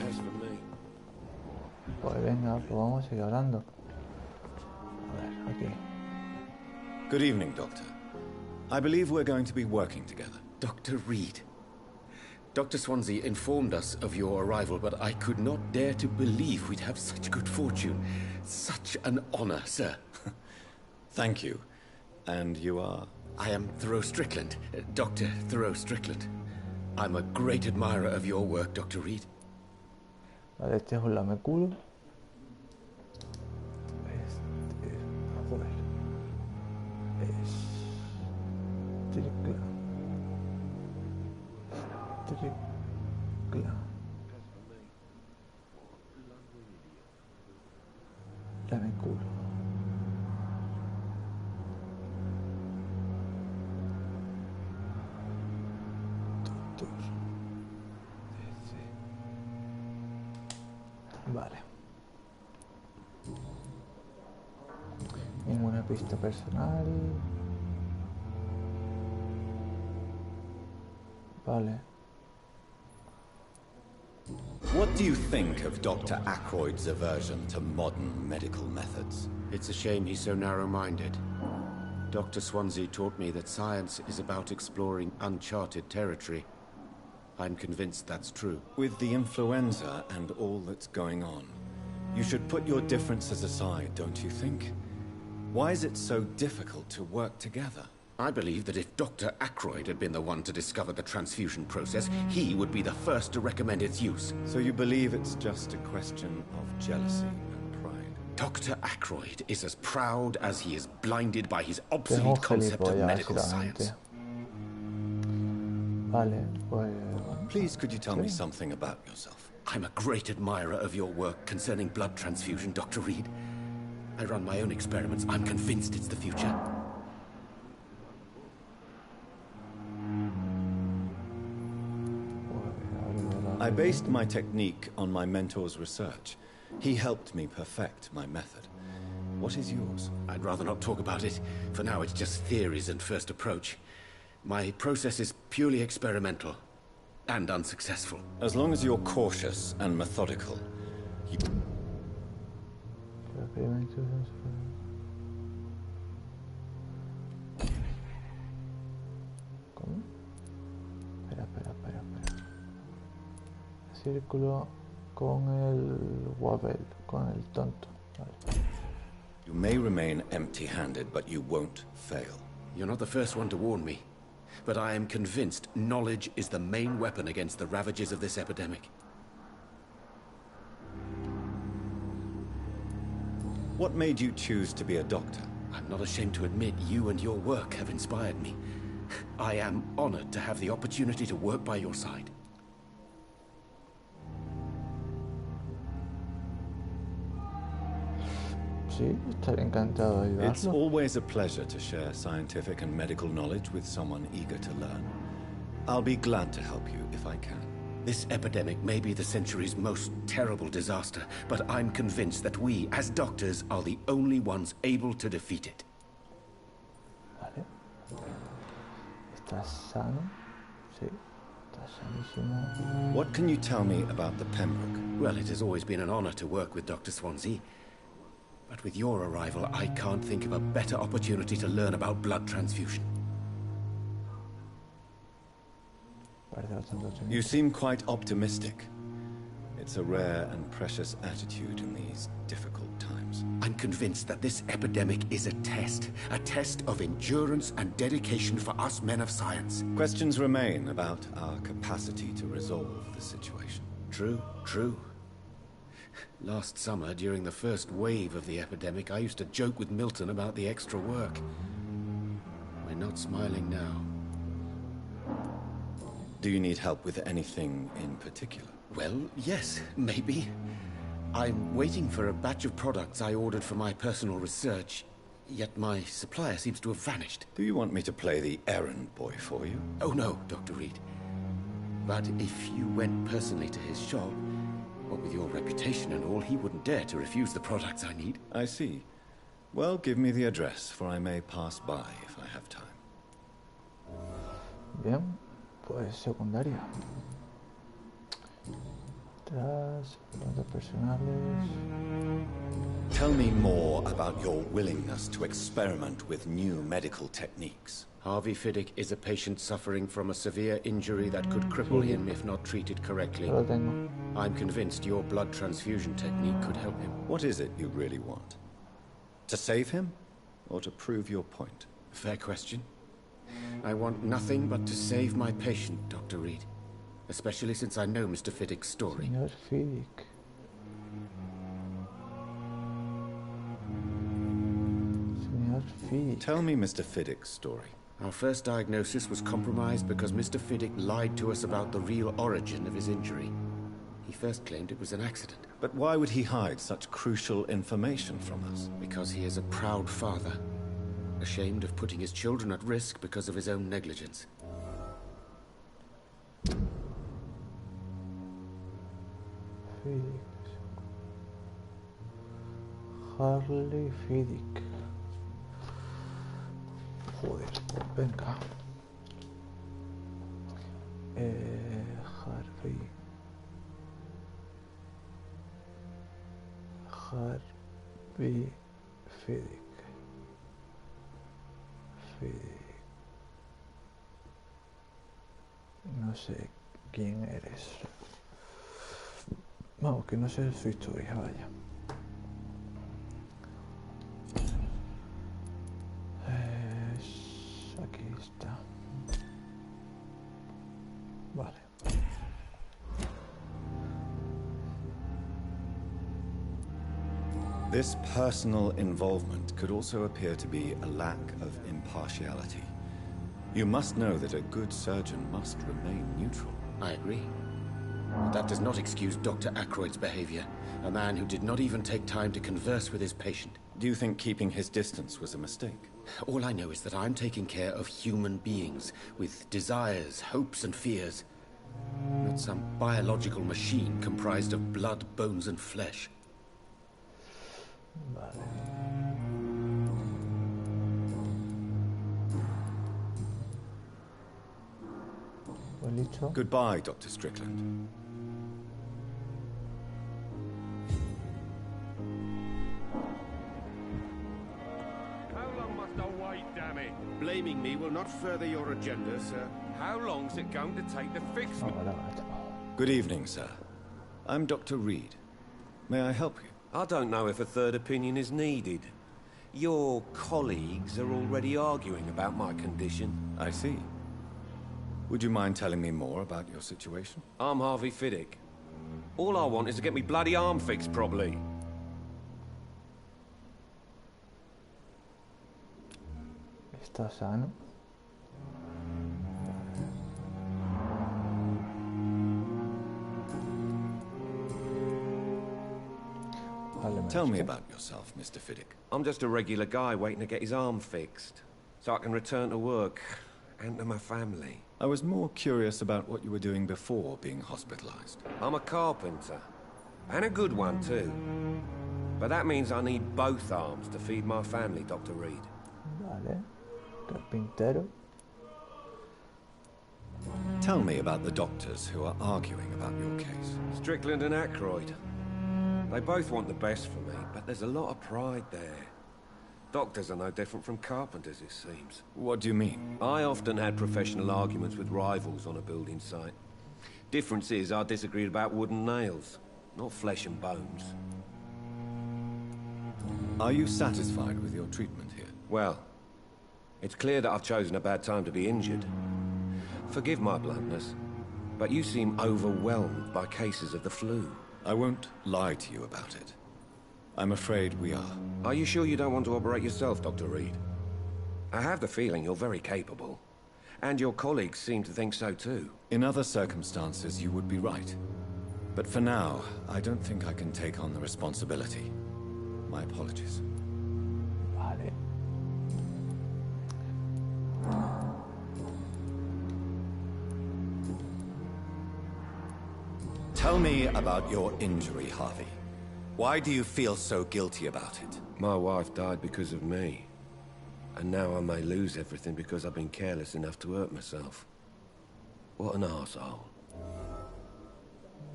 As for me, Pues venga, pues vamos a seguir hablando. A ver, aquí. Good evening, Doctor. I believe we're going to be working together. Dr. Reed. Dr. Swansea informed us of your arrival, but I could not dare to believe we'd have such good fortune. Such an honor, sir. Thank you. And you are? I am Thoreau Strickland, Dr. Thoreau Strickland. I'm a great admirer of your work, Dr. Reed. Vale, este es un lameculo. Joder. Tricla. Lameculo. Doctor. Vale. Ninguna pista personal. Vale. What do you think of Dr. Ackroyd's aversion to modern medical methods? It's a shame he's so narrow-minded. Dr. Swansea taught me that science is about exploring uncharted territory. I'm convinced that's true. With the influenza and all that's going on, you should put your differences aside, don't you think? Why is it so difficult to work together? I believe that if Dr. Ackroyd had been the one to discover the transfusion process, he would be the first to recommend its use. So you believe it's just a question of jealousy and pride? Dr. Ackroyd is as proud as he is blinded by his obsolete concept of medical science. Vale, pues... Please, could you tell me something about yourself? I'm a great admirer of your work concerning blood transfusion, Dr. Reed. I run my own experiments. I'm convinced it's the future. I based my technique on my mentor's research. He helped me perfect my method. What is yours? I'd rather not talk about it. For now, it's just theories and first approach. My process is purely experimental and unsuccessful. As long as you're cautious and methodical, you... ¿Cómo? Espera. Círculo con el Wobble, con el tonto. Vale. You may remain empty-handed, but you won't fail. You're not the first one to warn me. But I am convinced knowledge is the main weapon against the ravages of this epidemic. What made you choose to be a doctor? I'm not ashamed to admit you and your work have inspired me. I am honored to have the opportunity to work by your side. Sí, estaría encantado de ayudarlo. It's always a pleasure to share scientific and medical knowledge with someone eager to learn. I'll be glad to help you if I can. This epidemic may be the century's most terrible disaster, but I'm convinced that we, as doctors, are the only ones able to defeat it. Vale. ¿Estás sano? Sí. Estás sanísimo. What can you tell me about the Pembroke? Well, it has always been an honor to work with Dr. Swansea. But with your arrival, I can't think of a better opportunity to learn about blood transfusion. You seem quite optimistic. It's a rare and precious attitude in these difficult times. I'm convinced that this epidemic is a test of endurance and dedication for us men of science. Questions remain about our capacity to resolve the situation. True. Last summer, during the first wave of the epidemic, I used to joke with Milton about the extra work. We're not smiling now. Do you need help with anything in particular? Well, yes, maybe. I'm waiting for a batch of products I ordered for my personal research, yet my supplier seems to have vanished. Do you want me to play the errand boy for you? Oh no, Dr. Reed. But if you went personally to his shop, what with your reputation and all, he wouldn't dare to refuse the products I need. I see. Well, give me the address, for I may pass by if I have time. Bien, pues secundaria. Tras preguntas personales. Tell me more about your willingness to experiment with new medical techniques. Harvey Fiddick is a patient suffering from a severe injury that could cripple him if not treated correctly. I'm convinced your blood transfusion technique could help him. What is it you really want? To save him? Or to prove your point? Fair question. I want nothing but to save my patient, Dr. Reed. Especially since I know Mr. Fiddick's story. Señor Fiddick. Señor Fiddick. Tell me Mr. Fiddick's story. Our first diagnosis was compromised because Mr. Fiddick lied to us about the real origin of his injury. He first claimed it was an accident. But why would he hide such crucial information from us? Because he is a proud father, ashamed of putting his children at risk because of his own negligence. Fiddick. Harley Fiddick. Joder, pues venga. Harvey Fiddick. No sé quién eres. Vamos, que no sé su historia, vaya. Aquí está. Vale. This personal involvement could also appear to be a lack of impartiality. You must know that a good surgeon must remain neutral. I agree. But that does not excuse Dr. Ackroyd's behavior. A man who did not even take time to converse with his patient. Do you think keeping his distance was a mistake? All I know is that I'm taking care of human beings with desires, hopes, and fears. Not some biological machine comprised of blood, bones, and flesh. Vale. Goodbye, Dr. Strickland. How long must I wait, damn it? Blaming me will not further your agenda, sir. How long's it going to take to fix me? Good evening, sir. I'm Dr. Reed. May I help you? I don't know if a third opinion is needed. Your colleagues are already arguing about my condition. I see. Would you mind telling me more about your situation? I'm Harvey Fiddick. All I want is to get me bloody arm fixed properly. ¿Está sano? Tell me about yourself, Mr. Fiddick. I'm just a regular guy waiting to get his arm fixed, so I can return to work and to my family. I was more curious about what you were doing before being hospitalized. I'm a carpenter, and a good one too. But that means I need both arms to feed my family, Dr. Reed. Vale. Carpintero. Tell me about the doctors who are arguing about your case. Strickland and Ackroyd. They both want the best for me, but there's a lot of pride there. Doctors are no different from carpenters, it seems. What do you mean? I often had professional arguments with rivals on a building site. Difference is, I disagreed about wooden nails, not flesh and bones. Are you satisfied with your treatment here? Well, it's clear that I've chosen a bad time to be injured. Forgive my bluntness, but you seem overwhelmed by cases of the flu. I won't lie to you about it. I'm afraid we are. Are you sure you don't want to operate yourself, Dr. Reed? I have the feeling you're very capable. And your colleagues seem to think so too. In other circumstances, you would be right. But for now, I don't think I can take on the responsibility. My apologies. Vale. Tell me about your injury, Harvey. Why do you feel so guilty about it? My wife died because of me. And now I may lose everything because I've been careless enough to hurt myself. What an arsehole.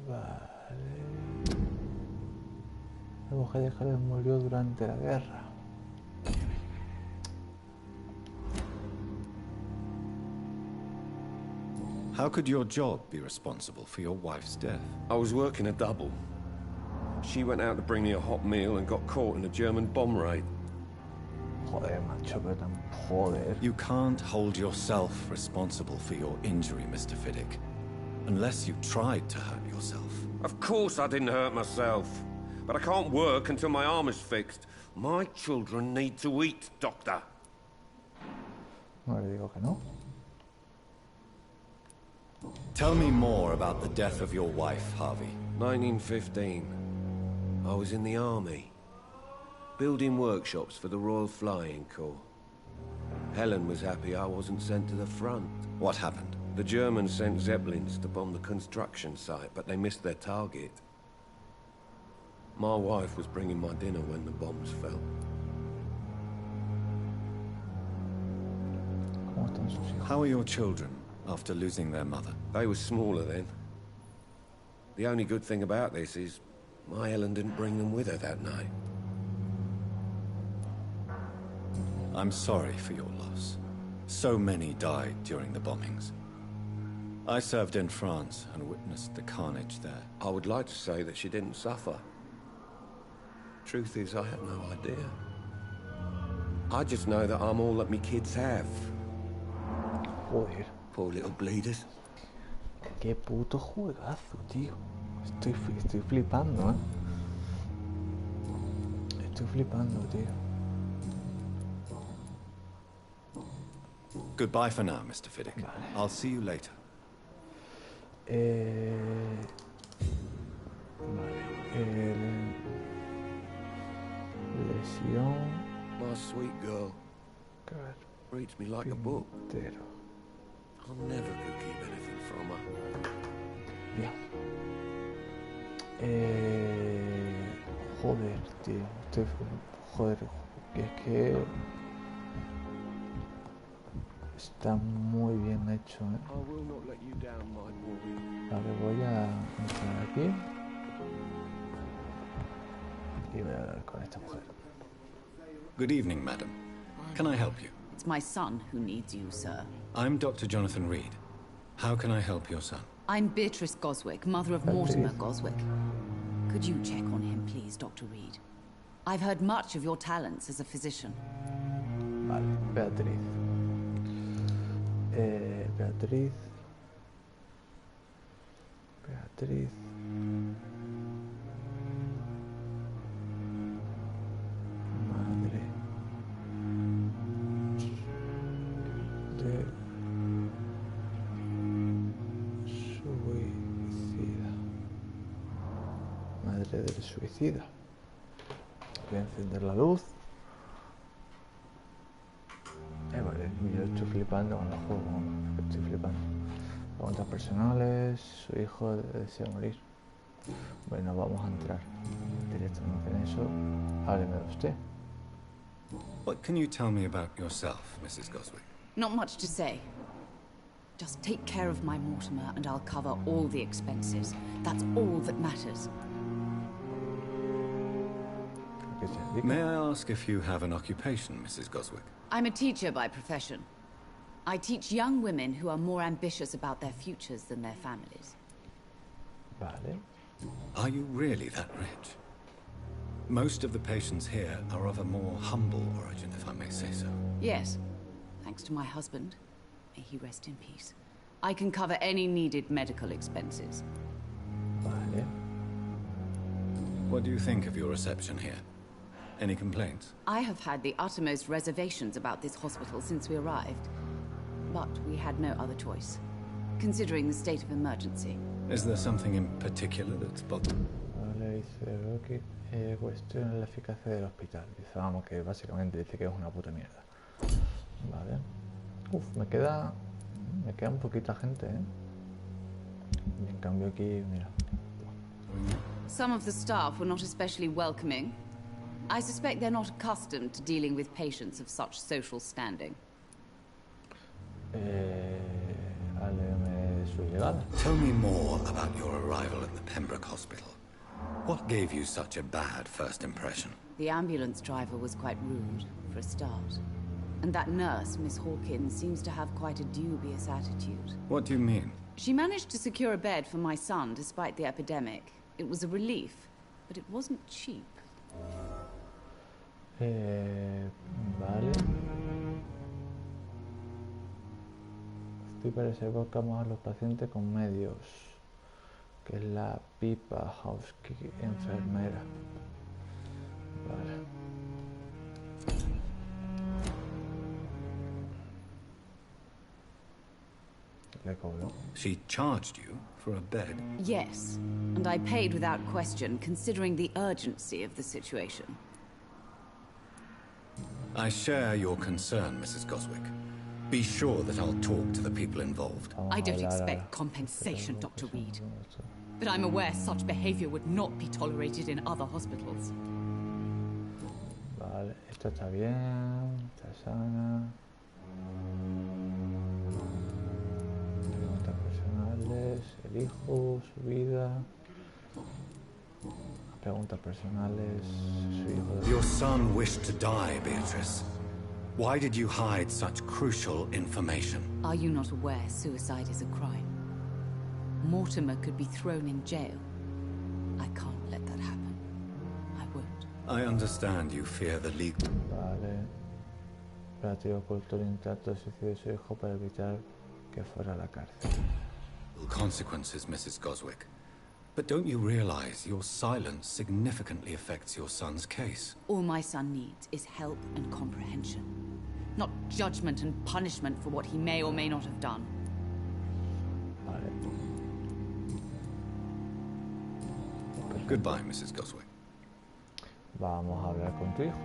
Vale. La mujer de Jared murió durante la guerra. How could your job be responsible for your wife's death? I was working a double. She went out to bring me a hot meal and got caught in a German bomb raid. Joder, macho, pero tan joder. You can't hold yourself responsible for your injury, Mr. Fiddick. Unless you tried to hurt yourself. Of course I didn't hurt myself. But I can't work until my arm is fixed. My children need to eat, Doctor. No le digo que no. Tell me more about the death of your wife, Harvey. 1915. I was in the army. Building workshops for the Royal Flying Corps. Helen was happy I wasn't sent to the front. What happened? The Germans sent Zeppelins to bomb the construction site, but they missed their target. My wife was bringing my dinner when the bombs fell. How are your children after losing their mother? They were smaller then. The only good thing about this is my Helen didn't bring them with her that night. I'm sorry for your loss. So many died during the bombings. I served in France and witnessed the carnage there. I would like to say that she didn't suffer. Truth is, I have no idea. I just know that I'm all that me kids have. Joder. Poor little bleeders. Qué puto juegazo, tío. Estoy flipando, ¿eh? Estoy flipando, tío. Goodbye for now, Mr. Fiddick. Vale. I'll see you later. Vale. Lesión. My sweet girl. Reads me like a book. I never could keep anything from her. Bien. Joder, tío. Joder. Es que... Está muy bien hecho, ¿eh? Vale, voy a entrar aquí. Y voy a hablar con esta mujer. Good evening, madam. Can I help you? It's my son who needs you, sir. I'm Dr. Jonathan Reed. How can I help your son? I'm Beatrice Goswick, mother of Mortimer Goswick. Could you check on him, please, Dr. Reed? I've heard much of your talents as a physician. Vale, Beatriz. Beatriz. Madre de suicida. Madre del suicida. Voy a encender la luz. Vale, yo estoy flipando con el juego, estoy flipando. Preguntas personales, su hijo desea morir. Bueno, vamos a entrar directamente en eso. Hábleme de usted. What can you tell me about yourself, Mrs. Goswick? Not much to say. Just take care of my Mortimer and I'll cover all the expenses. That's all that matters. May I ask if you have an occupation, Mrs. Goswick? I'm a teacher by profession. I teach young women who are more ambitious about their futures than their families. Vale. Are you really that rich? Most of the patients here are of a more humble origin, if I may say so. Yes. Thanks to my husband. May he rest in peace. I can cover any needed medical expenses. Vale. What do you think of your reception here? Any complaints? I have had the uttermost reservations about this hospital since we arrived. But we had no other choice, considering the state of emergency. Is there something in particular that's bothering? Vale, dice Rocky, cuestiona la eficacia del hospital. Dice, vamos, que básicamente dice que es una puta mierda. Vale. Uf, me queda un poquita gente, ¿eh? Y en cambio aquí, mira. Some of the staff were not especially welcoming. I suspect they're not accustomed to dealing with patients of such social standing. Tell me more about your arrival at the Pembroke Hospital. What gave you such a bad first impression? The ambulance driver was quite rude, for a start. And that nurse, Miss Hawkins, seems to have quite a dubious attitude. What do you mean? She managed to secure a bed for my son despite the epidemic. It was a relief, but it wasn't cheap. Vale. Estoy para que evocamos a los pacientes con medios, que es la pipa housekeeper enfermera. Vale. Le cobró. She charged you for a bed? Yes, and I paid without question, considering the urgency of the situation. I share your concern, Mrs. Goswick. Be sure that I'll talk to the people involved. I don't expect compensation, Dr. Reed. But I'm aware such behavior would not be tolerated in other hospitals. Vale, esto está bien, está sana. Preguntas personales, el hijo, su vida. Preguntas personales, su hijo. Your son wished to die, Beatrice. Why did you hide such crucial information? Are you not aware suicide is a crime? Mortimer could be thrown in jail. I can't let that happen. I won't. I understand you fear the legal... Vale. Práctico ocultó el intento de suicidio de su hijo para evitar que fuera a la cárcel. Consequences, Mrs. Goswick. But don't you realize your silence significantly affects your son's case? All my son needs is help and comprehension. Not judgment and punishment for what he may or may not have done. Vale. Goodbye, Mrs. Goswick. Vamos a hablar con tu hijo.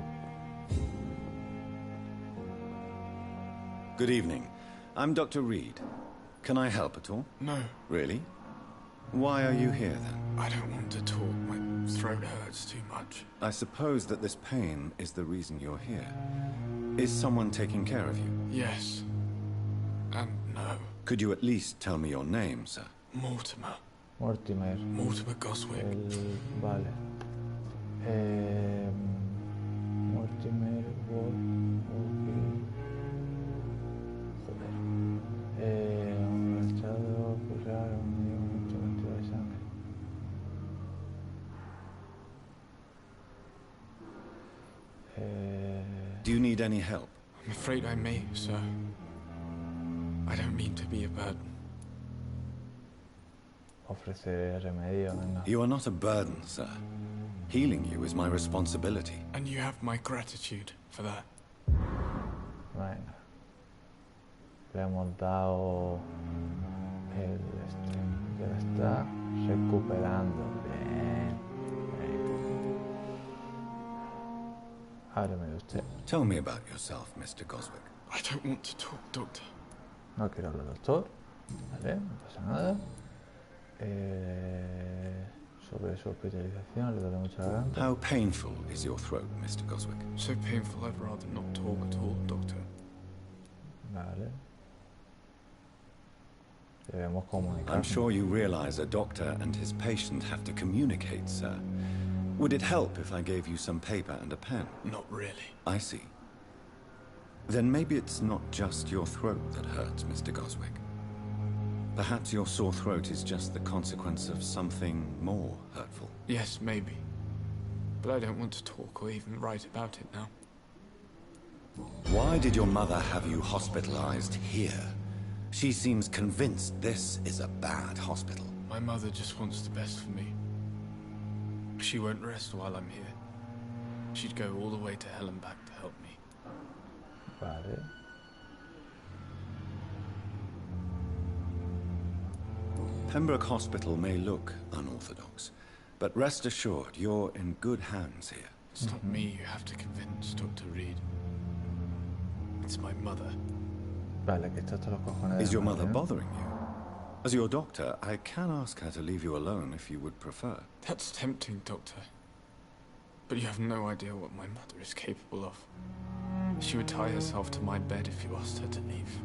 Good evening. I'm Dr. Reed. Can I help at all? No. Really? Why are you here, then? I don't want to talk. My throat hurts too much. I suppose that this pain is the reason you're here. Is someone taking care of you? Yes. And no. Could you at least tell me your name, sir? Mortimer. Mortimer. Mortimer Goswick. Vale. Mortimer un estado pulsar un cantidad de sangre. Do you need any help? I'm afraid I may, sir. I don't mean to be a burden. Ofreceré remedio, venga. You are not a burden, sir. Healing you is my responsibility. And you have my gratitude for that. Venga. Le hemos dado el ya está recuperando. Bien. Hábleme de usted. Tell me about yourself, Mr. Goswick. I don't want to talk, Doctor. No quiero hablar, doctor. Vale, no pasa nada. Sobre su hospitalización, le daré mucha garganta. How painful is your throat, Mr. Goswick? So painful I'd rather not talk at all, Doctor. Vale. Debemos comunicar. I'm sure you realize a doctor and his patient have to communicate, sir. Would it help if I gave you some paper and a pen? Not really. I see. Then maybe it's not just your throat that hurts, Mr. Goswick. Perhaps your sore throat is just the consequence of something more hurtful. Yes, maybe. But I don't want to talk or even write about it now. Why did your mother have you hospitalized here? She seems convinced this is a bad hospital. My mother just wants the best for me. She won't rest while I'm here. She'd go all the way to hell and back to help me. Vale. Pembroke Hospital may look unorthodox, but rest assured you're in good hands here. It's not me you have to convince, Dr. Reed. It's my mother. Vale, que está hasta los cojones. Is your mother bothering you? As your doctor, I can ask her to leave you alone if you would prefer. That's tempting, Doctor. But you have no idea what my mother is capable of. She would tie herself to my bed if you asked her to leave.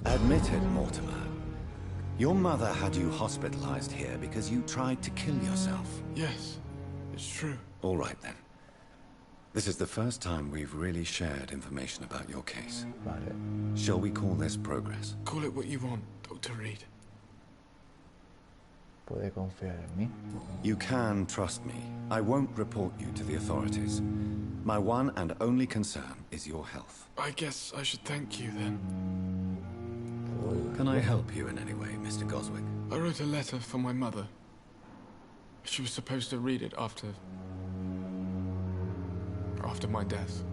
Admit it, Mortimer. Your mother had you hospitalized here because you tried to kill yourself. Yes, it's true. All right, then. This is the first time we've really shared information about your case. Vale. Shall we call this progress? Call it what you want, Dr. Reed. Puede confiar en mí. You can trust me. I won't report you to the authorities. My one and only concern is your health. I guess I should thank you then. Can I help you in any way, Mr. Goswick? I wrote a letter for my mother. She was supposed to read it after my death.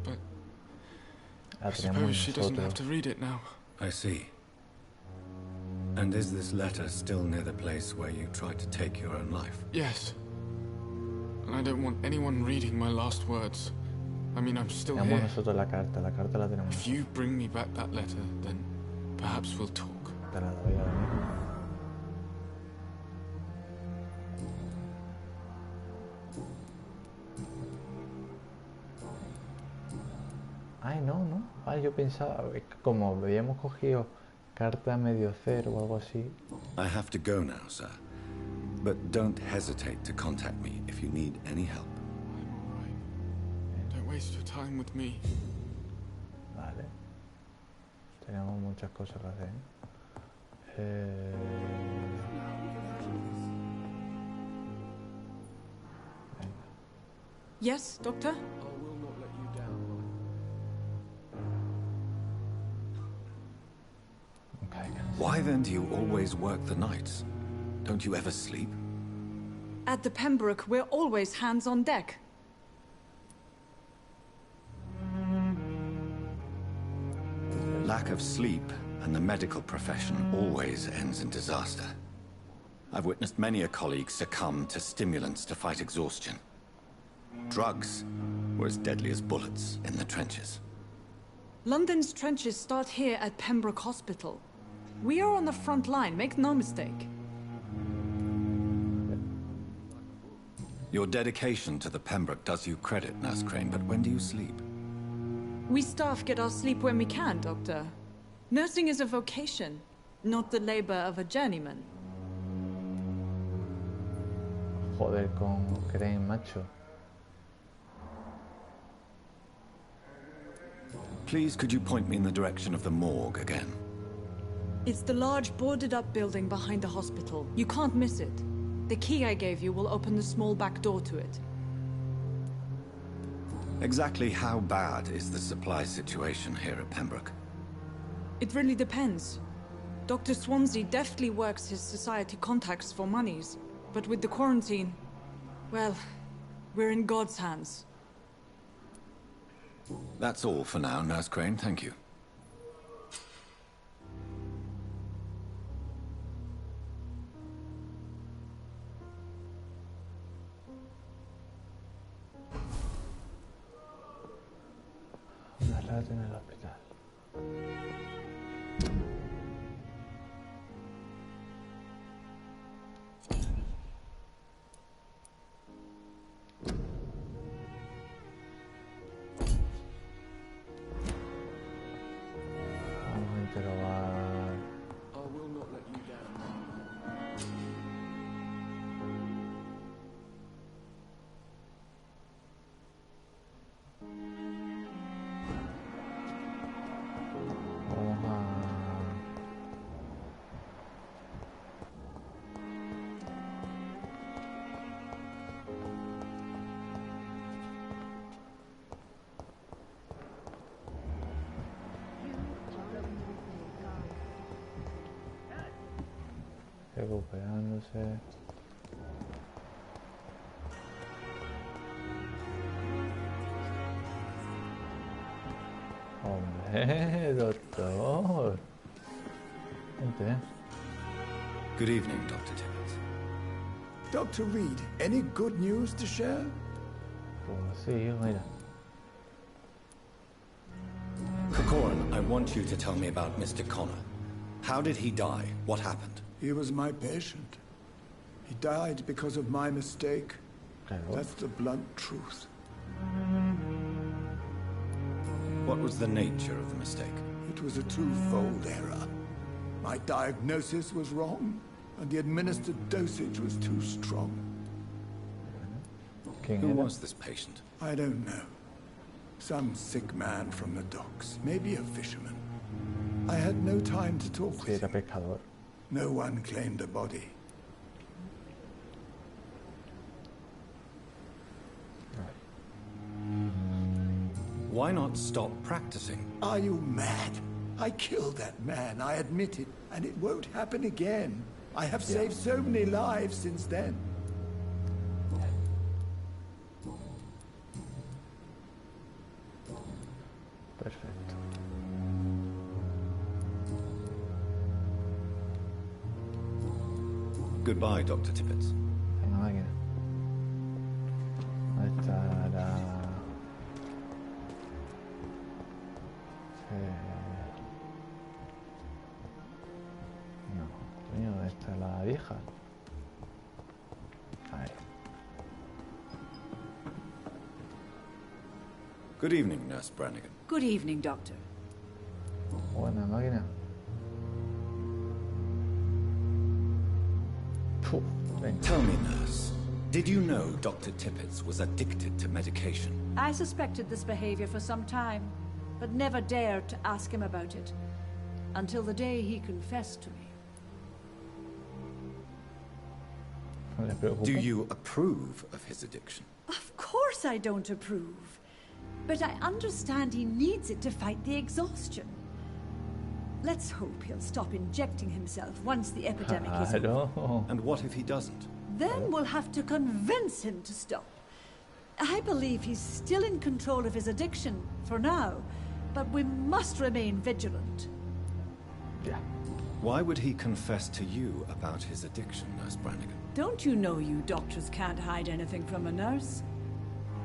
But I suppose she doesn't have to read it now. I see. And is this letter still near the place where you tried to take your own life? Yes. And I don't want anyone reading my last words. I mean, I'm still here. Nosotros la carta la tenemos. If you bring me back that letter, then perhaps we'll talk. Te la doy ahora mismo. Ay, no. Ay, yo pensaba que como habíamos cogido carta medio cero o algo así. I have to go now, sir. But don't hesitate to contact me if you need any help. I'm all right. Don't waste your time with me. Vale. Tenemos muchas cosas que hacer. Yes, Doctor? Why then do you always work the nights? Don't you ever sleep? At the Pembroke, we're always hands on deck. Lack of sleep and the medical profession always ends in disaster. I've witnessed many a colleague succumb to stimulants to fight exhaustion. Drugs were as deadly as bullets in the trenches. London's trenches start here at Pembroke Hospital. We are on the front line, make no mistake. Your dedication to the Pembroke does you credit, Nurse Crane, but when do you sleep? We staff get our sleep when we can, Doctor. Nursing is a vocation, not the labor of a journeyman. Joder con Crane, macho. Please, could you point me in the direction of the morgue again? It's the large boarded-up building behind the hospital. You can't miss it. The key I gave you will open the small back door to it. Exactly how bad is the supply situation here at Pembroke? It really depends. Dr. Swansea deftly works his society contacts for monies, but with the quarantine, well, we're in God's hands. That's all for now, Nurse Crane, thank you. En el hospital. Vamos a interrogar. I will not let you down. Recuperándose. Hombre, doctor. Gente. Good evening, Dr. Tibbets. Dr. Reed, any good news to share? Pues sí, mira. Corcoran, I want you to tell me about Mr. Connor. How did he die? What happened? He was my patient. He died because of my mistake. That's the blunt truth. What was the nature of the mistake? It was a twofold error. My diagnosis was wrong, and the administered dosage was too strong. Who was this patient? I don't know. Some sick man from the docks, maybe a fisherman. I had no time to talk with him. No one claimed a body. Why not stop practicing? Are you mad? I killed that man, I admit it, and it won't happen again. I have saved so many lives since then. Perfecto. Goodbye, Dr. Tibbets. En la máquina. ¿Dónde está la...? No, coño, ¿dónde está la vieja? Ahí. Good evening, Nurse Brannigan. Good evening, Doctor. Buena máquina. Tell me, nurse, did you know Dr. Tibbets was addicted to medication? I suspected this behavior for some time. but never dared to ask him about it, until the day he confessed to me. Do you approve of his addiction? Of course I don't approve. But I understand he needs it to fight the exhaustion. Let's hope he'll stop injecting himself once the epidemic is over. And what if he doesn't? Then we'll have to convince him to stop. I believe he's still in control of his addiction, for now, but we must remain vigilant. Yeah. Why would he confess to you about his addiction, Nurse Brannigan? Don't you know you doctors can't hide anything from a nurse?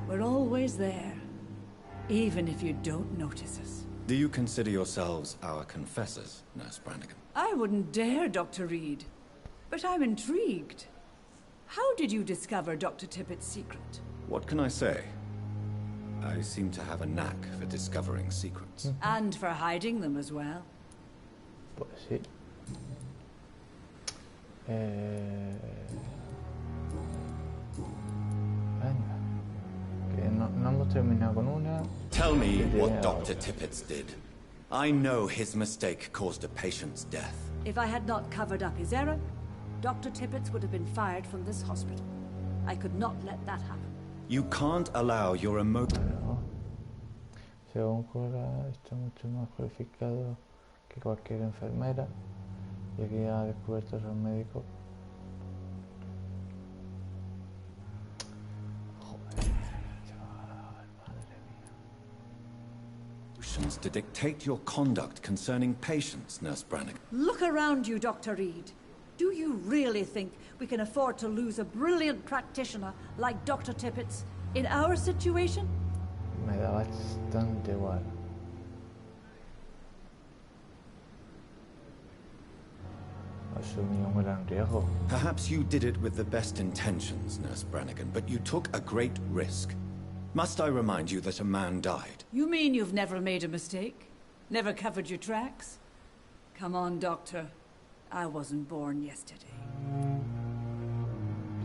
We're always there, even if you don't notice us. Do you consider yourselves our confessors, Nurse Brannigan? I wouldn't dare, Dr. Reed. But I'm intrigued. How did you discover Dr. Tippett's secret? What can I say? I seem to have a knack for discovering secrets. And for hiding them as well. Pues sí. Venga. Que no hemos terminado con una. Tell me what Dr. Tippett did. I know his mistake caused a patient's death. If I had not covered up his error, Dr. Tippett would have been fired from this hospital. I could not let that happen. You can't allow your emotion. Según Cora, está mucho más cualificado que cualquier enfermera. Y aquí ha descubierto a un médico. To dictate your conduct concerning patients, Nurse Brannigan. Look around you, Dr. Reed. Do you really think we can afford to lose a brilliant practitioner like Dr. Tippett's in our situation? Me da bastante igual. Asumí un gran riesgo. Perhaps you did it with the best intentions, Nurse Brannigan, but you took a great risk. Must I remind you that a man died? You mean you've never made a mistake? Never covered your tracks? Come on, Doctor. I wasn't born yesterday.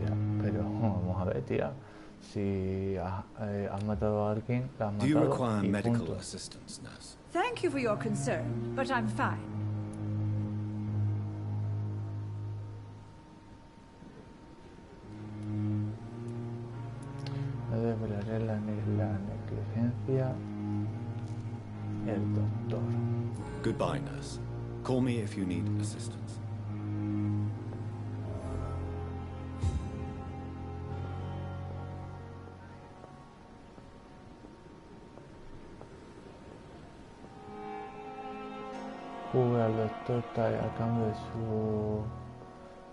Ya, pero vamos a ver, tía. Si has matado a alguien, la has matado. Do you require y medical punto. assistance, nurse? Thank you for your concern, but I'm fine. Desvelaré la negligencia. El doctor. Goodbye, nurse. Call me if you need assistance. Jugue al doctor Tai a cambio de su...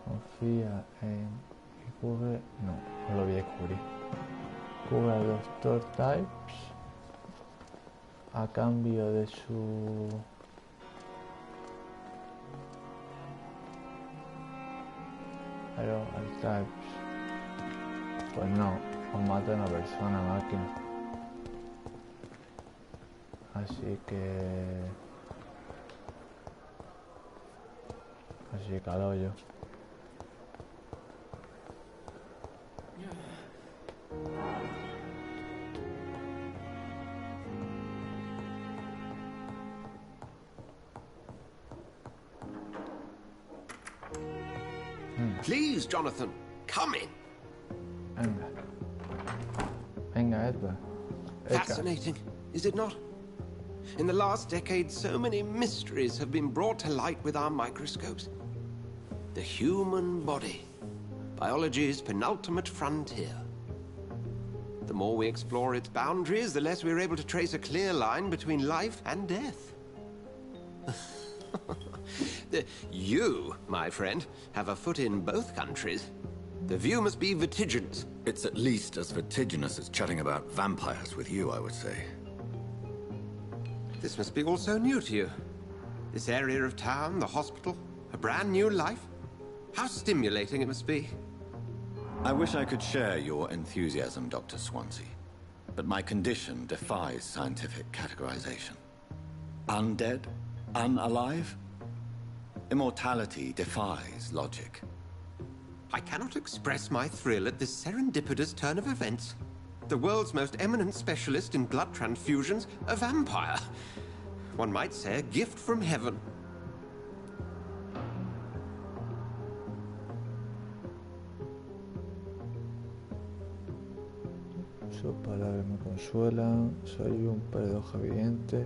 Confía en... Y cubre... No, no lo voy a descubrir. Jugue al doctor Types a cambio de su... Pero al Types... Pues no, os mata a una persona, máquina. Así que... Así que al hoyo. Please, Jonathan, come in. Venga. Venga, Edward. Fascinating, is it not? In the last decade, so many mysteries have been brought to light with our microscopes. The human body, biology's penultimate frontier. The more we explore its boundaries, the less we're able to trace a clear line between life and death. You, my friend, have a foot in both countries. The view must be vertiginous. It's at least as vertiginous as chatting about vampires with you, I would say. This must be all so new to you. This area of town, the hospital, a brand new life. How stimulating it must be. I wish I could share your enthusiasm, Dr. Swansea. But my condition defies scientific categorization. Undead? Unalive? Immortality defies logic. I cannot express my thrill at this serendipitous turn of events. The world's most eminent specialist in blood transfusions, a vampire. One might say a gift from heaven. Sus palabras me consuelan, soy un paradoja evidente.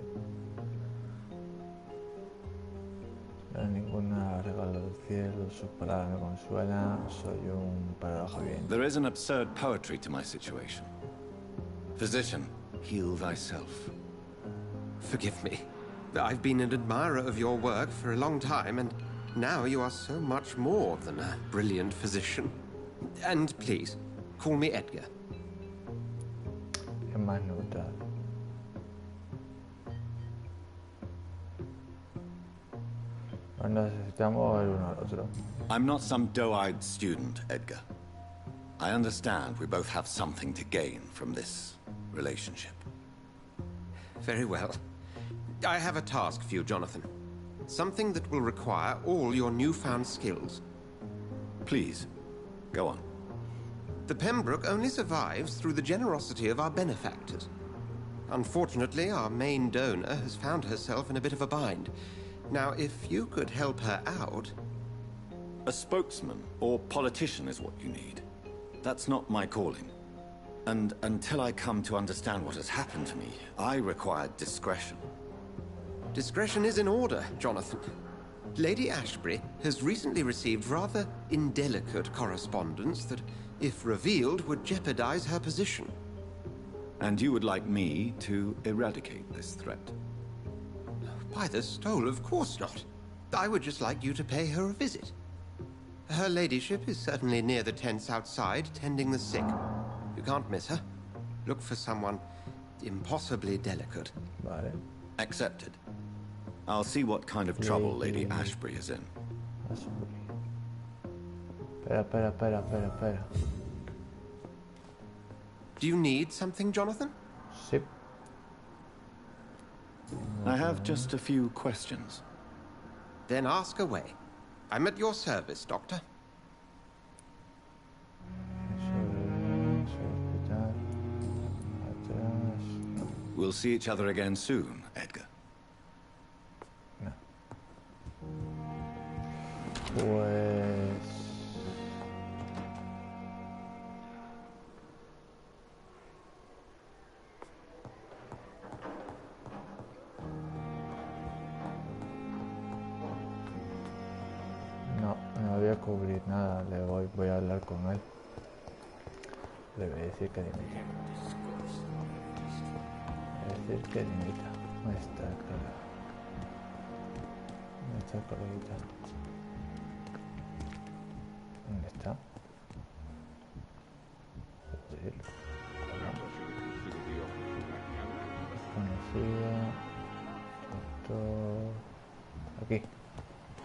No hay ninguna regalo del cielo, sus palabras me consuelan, soy un paradoja evidente. There is an absurd poetry to my situation. Physician, heal thyself. Forgive me. I've been an admirer of your work for a long time, and now you are so much more than a brilliant physician. And please, call me Edgar. Es más neutral. Necesitamos el uno al otro. I'm not some doe-eyed student, Edgar. I understand we both have something to gain from this relationship. Very well. I have a task for you, Jonathan. Something that will require all your newfound skills. Please, go on. The Pembroke only survives through the generosity of our benefactors. Unfortunately, our main donor has found herself in a bit of a bind. Now, if you could help her out... A spokesman or politician is what you need. That's not my calling. And until I come to understand what has happened to me, I require discretion. Discretion is in order, Jonathan. Lady Ashbury has recently received rather indelicate correspondence that, if revealed, would jeopardize her position. And you would like me to eradicate this threat? By the stole, of course not. I would just like you to pay her a visit. Her ladyship is certainly near the tents outside, tending the sick. You can't miss her. Look for someone impossibly delicate. Vale. Accepted. I'll see what kind of trouble Lady Ashbury is in. Espera. Do you need something, Jonathan? Sí. I have just a few questions. Then ask away. I'm at your service, Doctor. We'll see each other again soon, Edgar. No. Pues... No voy a cubrir nada, voy a hablar con él. Le voy a decir que dimita. ¿Dónde está el colega? ¿Dónde está el coleguita? ¿Dónde está? Joder. Conocido. Doctor. Aquí.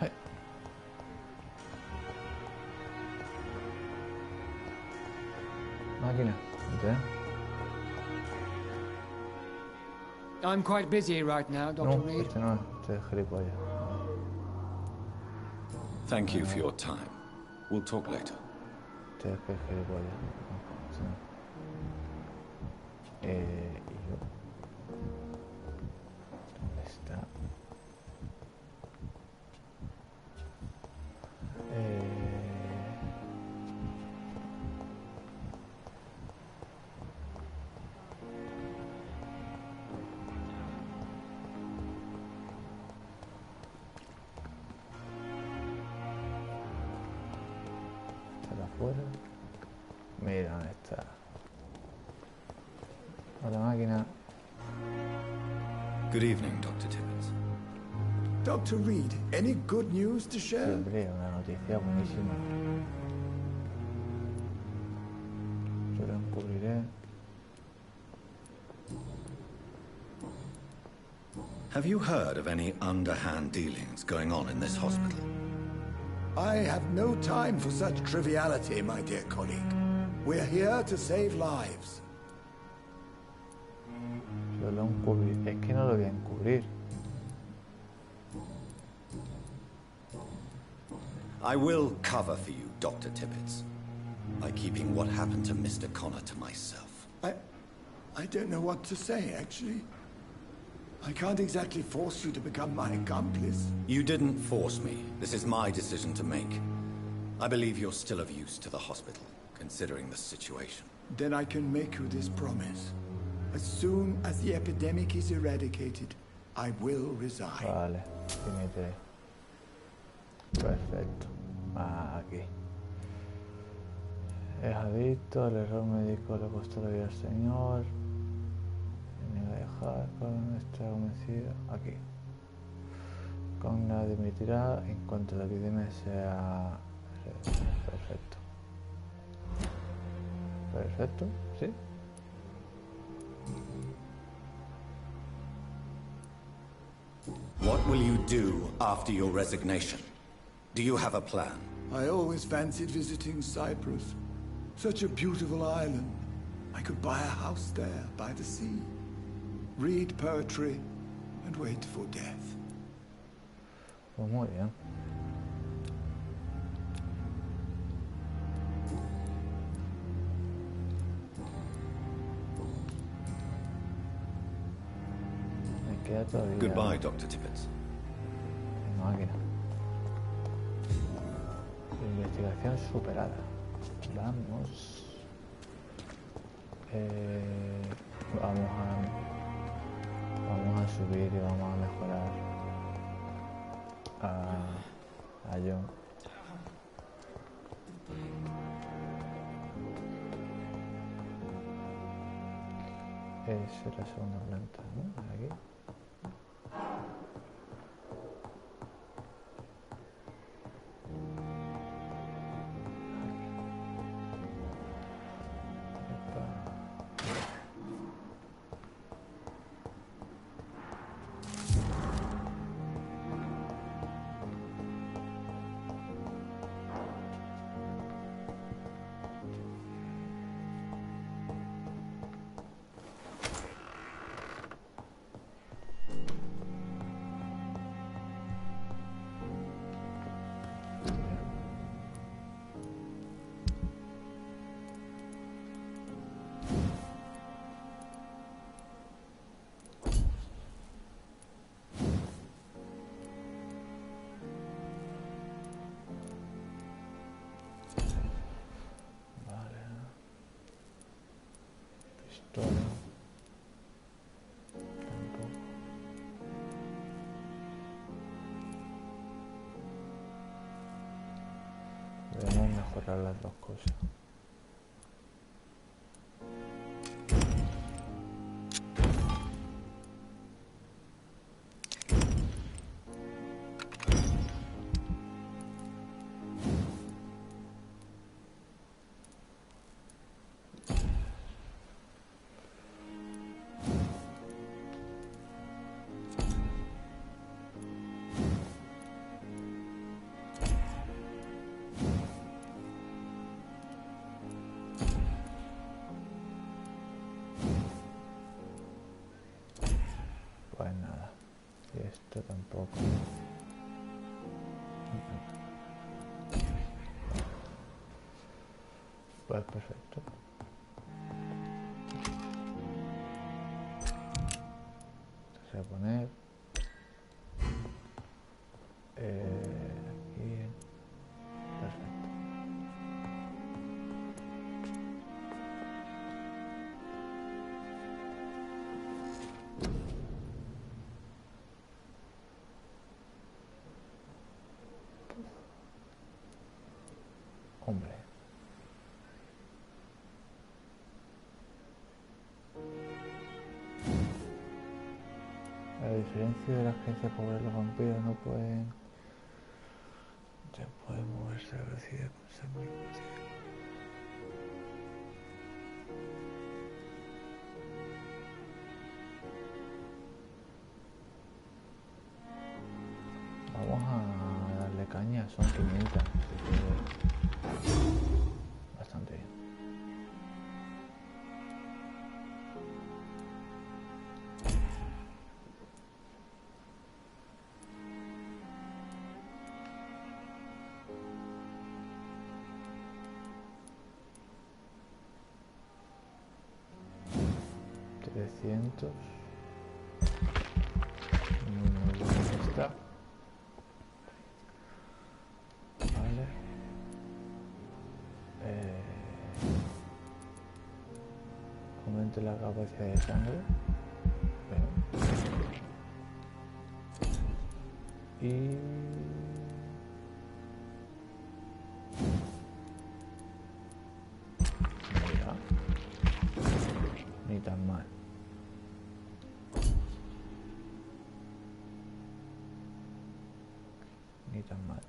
¡Ay! Máquina. ¿Dónde? I'm quite busy right now, Dr. Reed. No, este es gilipollas. Thank you for your time. We'll talk later. Este es gilipollas. ¿Y yo? ¿Dónde está? Afuera. Mira dónde está. Hola, máquina. Good evening, Dr. Tibbets. Dr. Reed, any good news to share? Sí, hombre, una noticia buenísima. Yo lo encubriré. Have you heard of any underhand dealings going on in this hospital? I have no time for such triviality, my dear colleague. We're here to save lives. Yo lo encubriré. Es que no lo voy a encubrir. I will cover for you, Dr. Tibbets, by keeping what happened to Mr. Connor to myself. I don't know what to say, actually. I can't exactly force you to become my accomplice. You didn't force me. This is my decision to make. I believe you're still of use to the hospital, considering the situation. Then I can make you this promise. As soon as the epidemic is eradicated, I will resign. Vale, dimite. Perfecto. Aquí. Es adicto, el error médico le costó la vida al señor. Se niega a dejar, con está convencido. Aquí. Cogna dimitirá en cuanto la epidemia sea... Perfecto. Perfecto, sí. What will you do after your resignation? Do you have a plan? I always fancied visiting Cyprus. Such a beautiful island. I could buy a house there by the sea, read poetry, and wait for death. Pues muy bien. Me queda todavía... Goodbye, Dr. Tippett. Máquina. Investigación superada. Vamos. Vamos a subir y vamos a mejorar a John. Es la segunda planta, ¿no? Aquí. Debemos mejorar las dos cosas. Pues nada, y esto tampoco. Pues perfecto. Reponer. Aquí. Perfecto. Hombre. A diferencia de las creencias pobres, los vampiros no pueden... Ya pueden moverse a la velocidad con ser muy rápido. Vamos a darle caña, son 500. Bastante bien. 300. Muy bien está. Vale. Aumente la capacidad de sangre. Y mira, ni tan mal. Ni tan mal.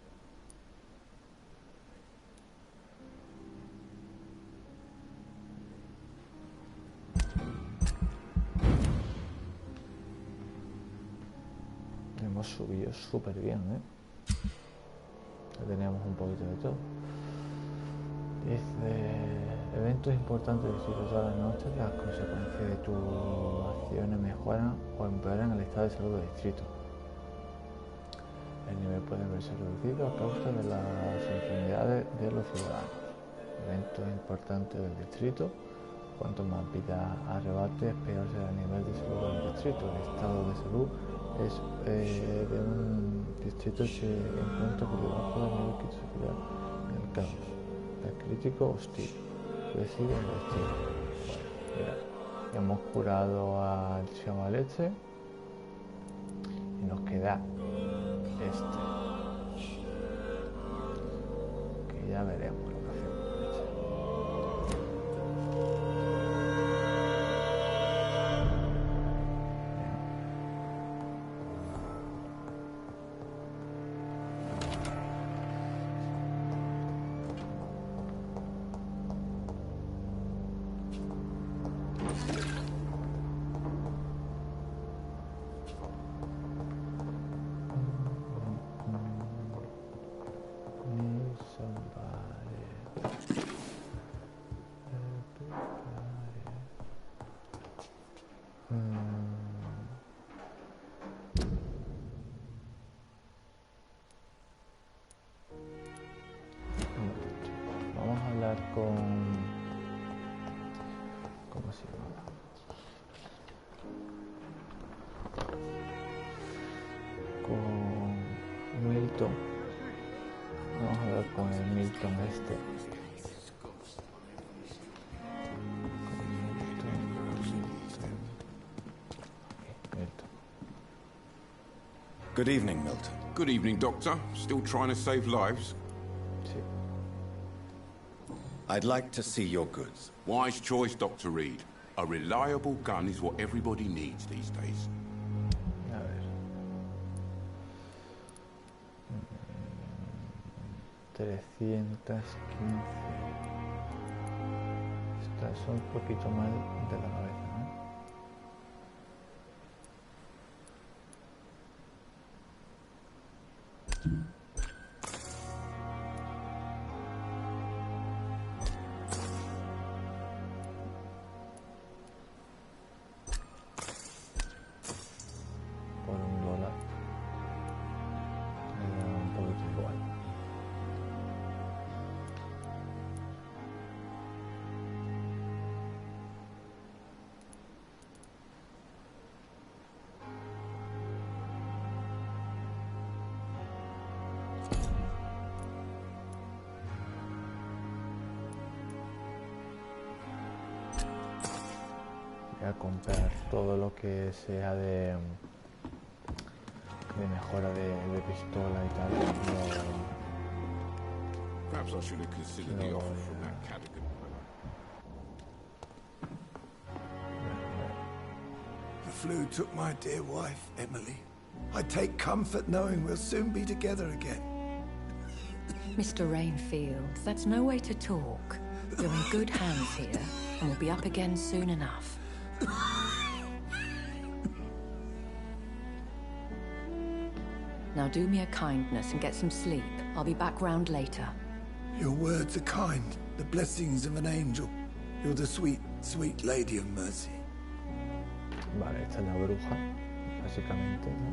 Hemos subido súper bien, Ya teníamos un poquito de todo. Dice: eventos importantes de Dificil todas las noches, las consecuencias de tus acciones mejoran o empeoran el estado de salud del distrito. El nivel puede verse reducido a causa de las enfermedades de los ciudadanos. Eventos importantes del distrito: cuanto más vida arrebates, peor será el nivel de salud del distrito. El estado de salud de un distrito se encuentra por debajo del nivel que sufrirá el caos. El crítico hostil. Decide el destino. Bueno, mira, hemos curado al chaval este y nos queda este, que ya veremos lo que hacemos con este. Vamos a hablar con... ¿Cómo se llama? Con Milton. Vamos a hablar con el Milton este. Good evening, Milton. Good evening, Doctor. Still trying to save lives? I'd like to see your goods. Wise choice, Dr. Reed. A reliable gun is what everybody needs these days. A ver. 315. Estas son un poquito mal de la cabeza, ¿no? Por $1 me da un poquito igual. Voy a comprar todo lo que sea de mejora de pistola y tal. Perhaps I should have considered the offer from that category. The flu took my dear wife, Emily. I take comfort knowing we'll soon be together again. Mr. Rainfield, that's no way to talk. You're in good hands here, and we'll be up again soon enough. Now do me a kindness and get some sleep. I'll be back round later. Your words are kind, the blessings of an angel. You're the sweet, sweet lady of mercy. Vale, esta es la bruja, básicamente, ¿no?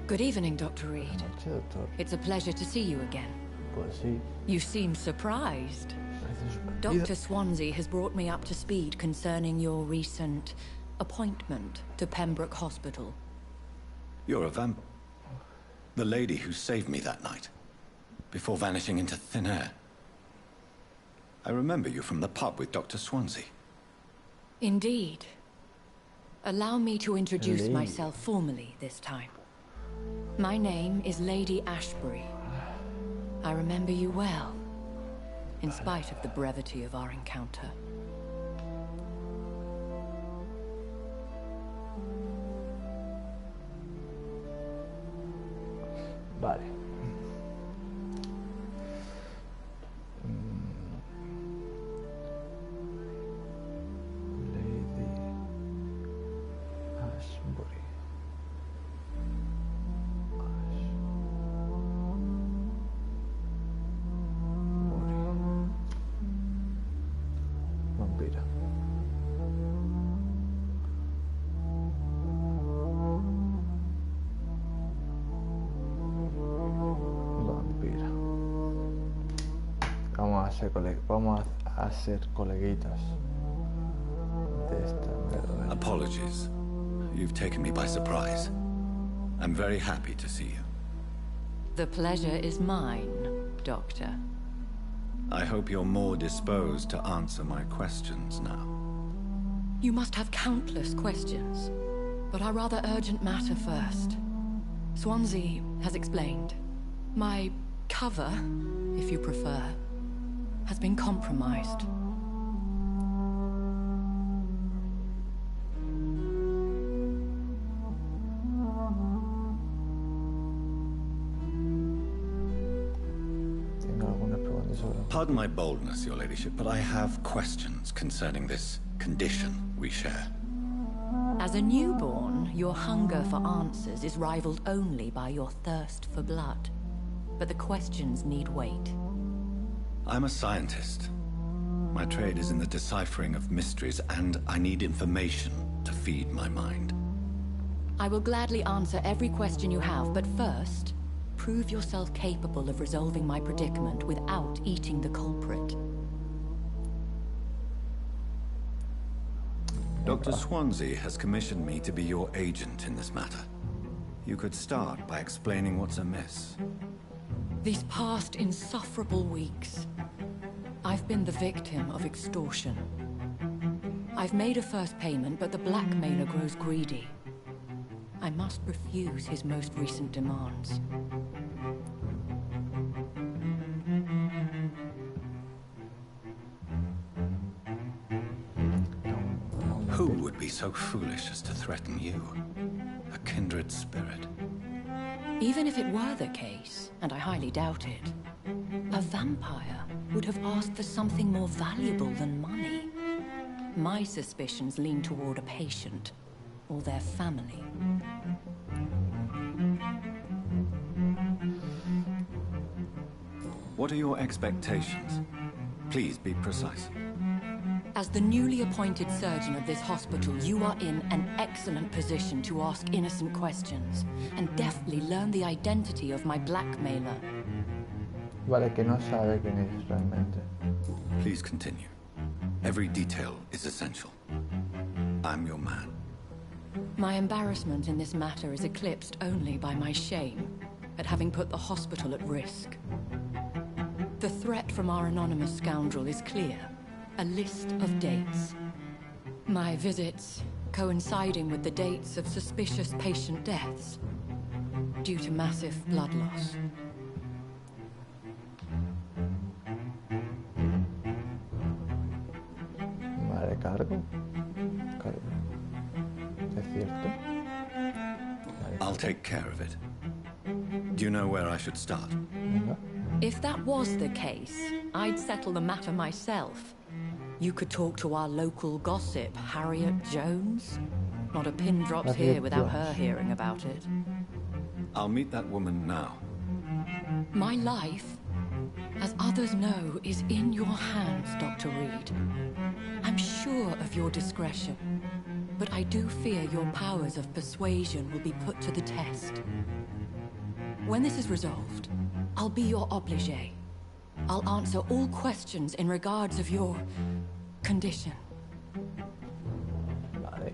Good evening, Dr. Reed. Noche, doctor. It's a pleasure to see you again. Pues sí. You seem surprised. Parece Dr. Swansea has brought me up to speed concerning your recent appointment to Pembroke Hospital. You're a vamp... The lady who saved me that night, before vanishing into thin air. I remember you from the pub with Dr. Swansea. Indeed. Allow me to introduce myself formally this time. My name is Lady Ashbury. I remember you well, in spite of the brevity of our encounter. Vale. Lady Ashbury. Vampira. Vampira. Vamos a ser coleguitas de esta mierda. Apologies. You've taken me by surprise. I'm very happy to see you. The pleasure is mine, Doctor. I hope you're more disposed to answer my questions now. You must have countless questions, but our rather urgent matter first. Swansea has explained. My cover, if you prefer, has been compromised. Pardon my boldness, Your Ladyship, but I have questions concerning this condition we share. As a newborn, your hunger for answers is rivaled only by your thirst for blood. But the questions need wait. I'm a scientist. My trade is in the deciphering of mysteries, and I need information to feed my mind. I will gladly answer every question you have, but first, prove yourself capable of resolving my predicament without eating the culprit. Dr. Swansea has commissioned me to be your agent in this matter. You could start by explaining what's amiss. These past insufferable weeks, I've been the victim of extortion. I've made a first payment, but the blackmailer grows greedy. I must refuse his most recent demands. Who would be so foolish as to threaten you? A kindred spirit. Even if it were the case, and I highly doubt it, a vampire would have asked for something more valuable than money. My suspicions lean toward a patient, or their family. What are your expectations? Please be precise. As the newly appointed surgeon of this hospital, you are in an excellent position to ask innocent questions and deftly learn the identity of my blackmailer. Vale, que no sabe quién es realmente. Please continue. Every detail is essential. I'm your man. My embarrassment in this matter is eclipsed only by my shame at having put the hospital at risk. The threat from our anonymous scoundrel is clear. A list of dates. My visits coinciding with the dates of suspicious patient deaths due to massive blood loss. Vale, cargo. ¿Es cierto? I'll take care of it. Do you know where I should start? If that was the case, I'd settle the matter myself. You could talk to our local gossip, Harriet Jones. Not a pin drops here without her hearing about it. I'll meet that woman now. My life, as others know, is in your hands, Dr. Reed. I'm sure of your discretion, but I do fear your powers of persuasion will be put to the test. When this is resolved, I'll be your obligé. I'll answer all questions in regards of your condition. Vale.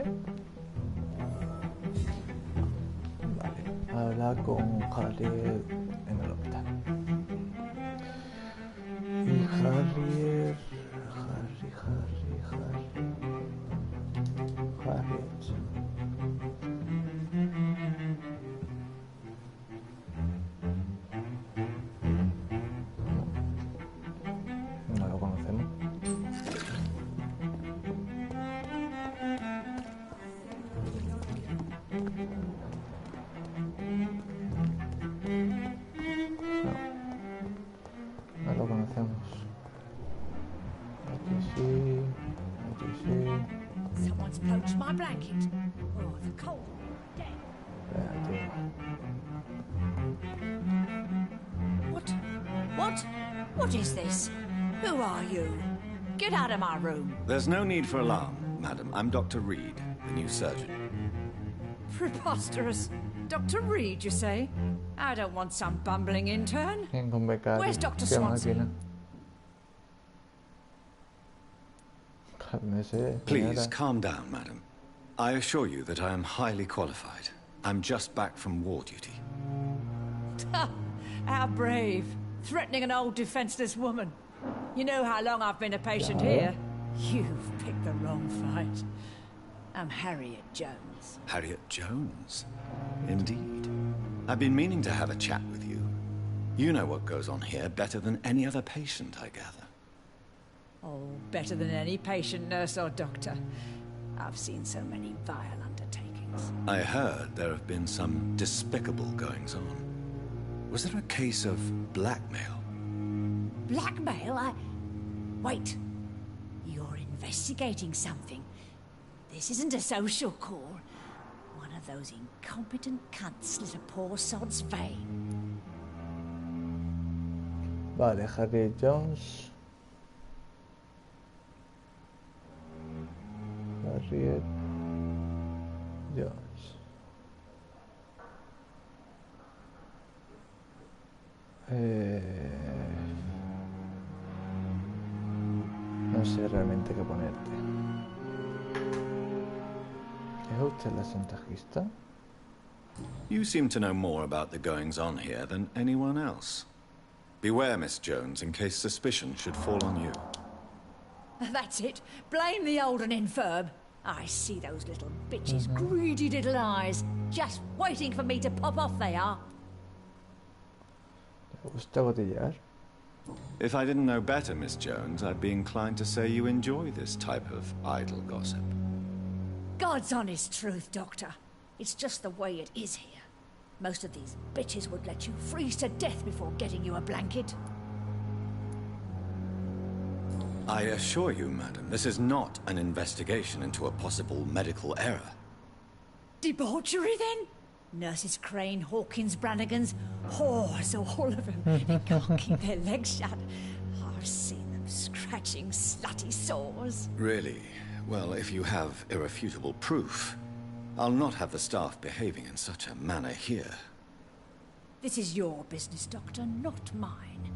Habla con Harriet en el hospital. Y Harriet. No lo conocemos. No lo conocemos. Aquí sí, aquí sí. Someone's poached my blanket. Oh, the cold. What is this? Who are you? Get out of my room. There's no need for alarm, madam. I'm Dr. Reed, the new surgeon. Preposterous. Dr. Reed, you say? I don't want some bumbling intern. Where's Dr. Swansea? Please, calm down, madam. I assure you that I am highly qualified. I'm just back from war duty. How brave. Threatening an old defenseless woman. You know how long I've been a patient here? You've picked the wrong fight. I'm Harriet Jones. Harriet Jones? Indeed. I've been meaning to have a chat with you. You know what goes on here better than any other patient, I gather. Oh, better than any patient, nurse or doctor. I've seen so many vile undertakings. I heard there have been some despicable goings-on. Was there a case of blackmail? Blackmail? Wait. You're investigating something. This isn't a social call. One of those incompetent cunts slit a poor sod's vein. Vale, Harriet Jones. Harriet Jones. No sé realmente qué ponerte. ¿Es usted la chantajista? You seem to know more about the goings-on here than anyone else. Beware, Miss Jones, in case suspicion should fall on you. That's it. Blame the old and infirm. I see those little bitches' greedy little eyes. Just waiting for me to pop off they are. ¿Te gusta botellar? If I didn't know better, Miss Jones, I'd be inclined to say you enjoy this type of idle gossip. God's honest truth, Doctor. It's just the way it is here. Most of these bitches would let you freeze to death before getting you a blanket. I assure you, madam, this is not an investigation into a possible medical error. Debauchery, then? Nurses Crane, Hawkins, Brannigans, whores, all of them. They can't keep their legs shut. I've seen them scratching slutty sores. Really? Well, if you have irrefutable proof, I'll not have the staff behaving in such a manner here. This is your business, Doctor, not mine.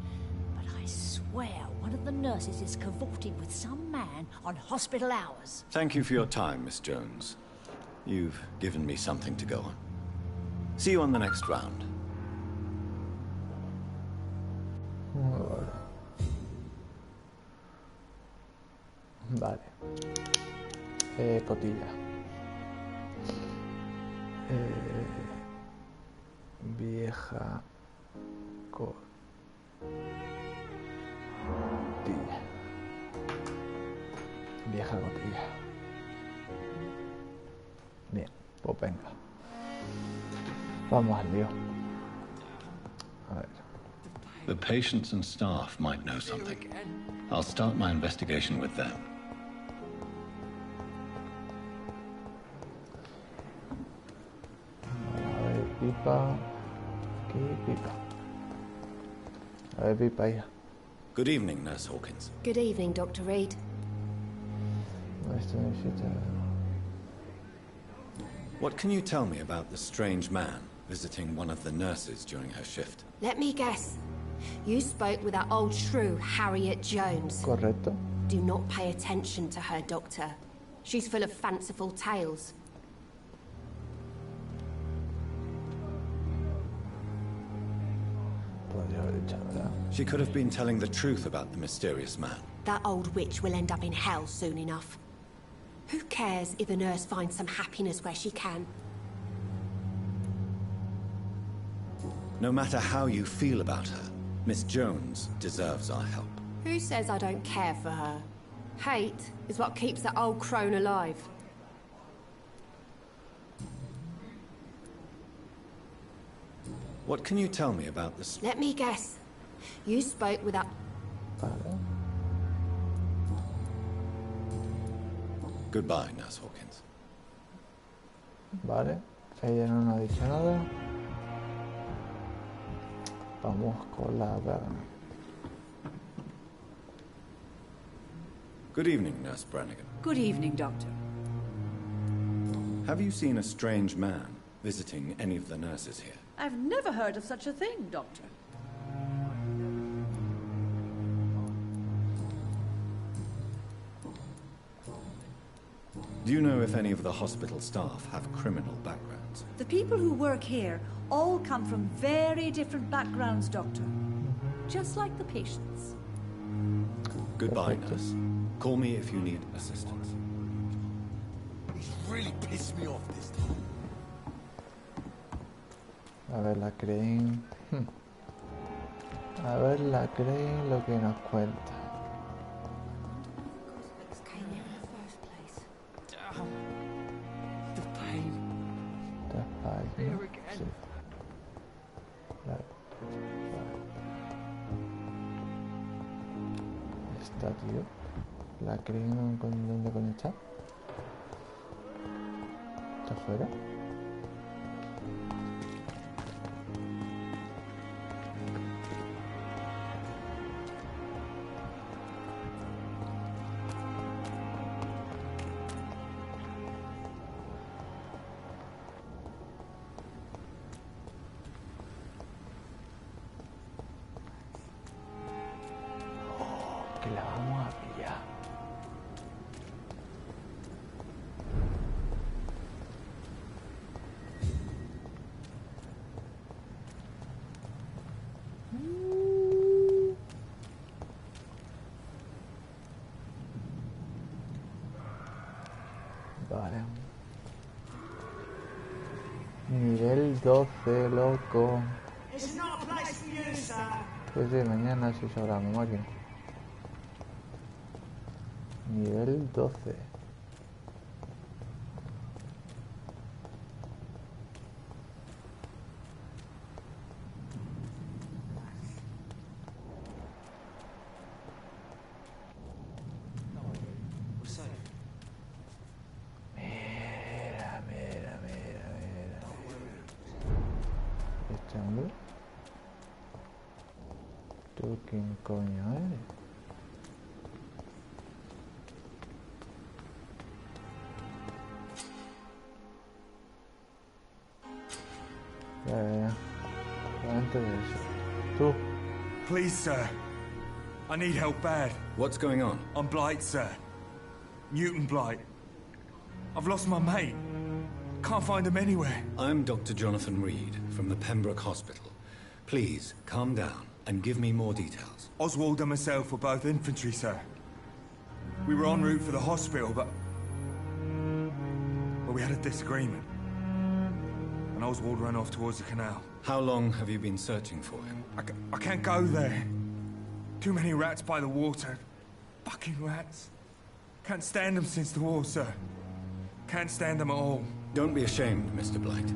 But I swear one of the nurses is cavorting with some man on hospital hours. Thank you for your time, Miss Jones. You've given me something to go on. See you on the next round. Vale. Cotilla. Vieja cotilla. Vieja cotilla. Bien, pues venga. Vamos al lío. A ver. The patients and staff might know something. I'll start my investigation with them. A ver, pipa. Aquí, pipa. A ver, pipa ya. Good evening, Nurse Hawkins. Good evening, Dr. Reed. Esto necesita... What can you tell me about the strange man visiting one of the nurses during her shift? Let me guess. You spoke with that old shrew, Harriet Jones. Correcto. Do not pay attention to her, Doctor. She's full of fanciful tales. She could have been telling the truth about the mysterious man. That old witch will end up in hell soon enough. Who cares if a nurse finds some happiness where she can? No matter how you feel about her, Miss Jones deserves our help. Who says I don't care for her? Hate is what keeps that old crone alive. What can you tell me about this? Let me guess. You spoke with that... Goodbye, Nurse Hawkins. Vale, ella no nos ha dicho nada. Vamos con la daga. Good evening, Nurse Brannigan. Good evening, Doctor. Have you seen a strange man visiting any of the nurses here? I've never heard of such a thing, Doctor. Do you know if any of the hospital staff have criminal backgrounds? The people who work here all come from very different backgrounds, Doctor. Just like the patients. Goodbye, nurse. Call me if you need assistance. He's really pissed me off this time. A ver la Crane. A ver la Crane lo que nos cuenta. Sí. Claro. Está, tío. La Crane ¿dónde coño está? ¿Está afuera? Que la vamos a pillar. Vale. Nivel 12, loco. Pues de mañana si sobra mi máquina. Nivel 12. Mira. Este hombre. ¿Tú quién coño eres? Please, sir. I need help bad. What's going on? I'm Blight, sir. Newton Blight. I've lost my mate. Can't find him anywhere. I'm Dr. Jonathan Reed from the Pembroke Hospital. Please, calm down and give me more details. Oswald and myself were both infantry, sir. We were en route for the hospital, but we had a disagreement. And Oswald ran off towards the canal. How long have you been searching for him? I can't go there. Too many rats by the water. Fucking rats. Can't stand them since the war, sir. Can't stand them at all. Don't be ashamed, Mr. Blight.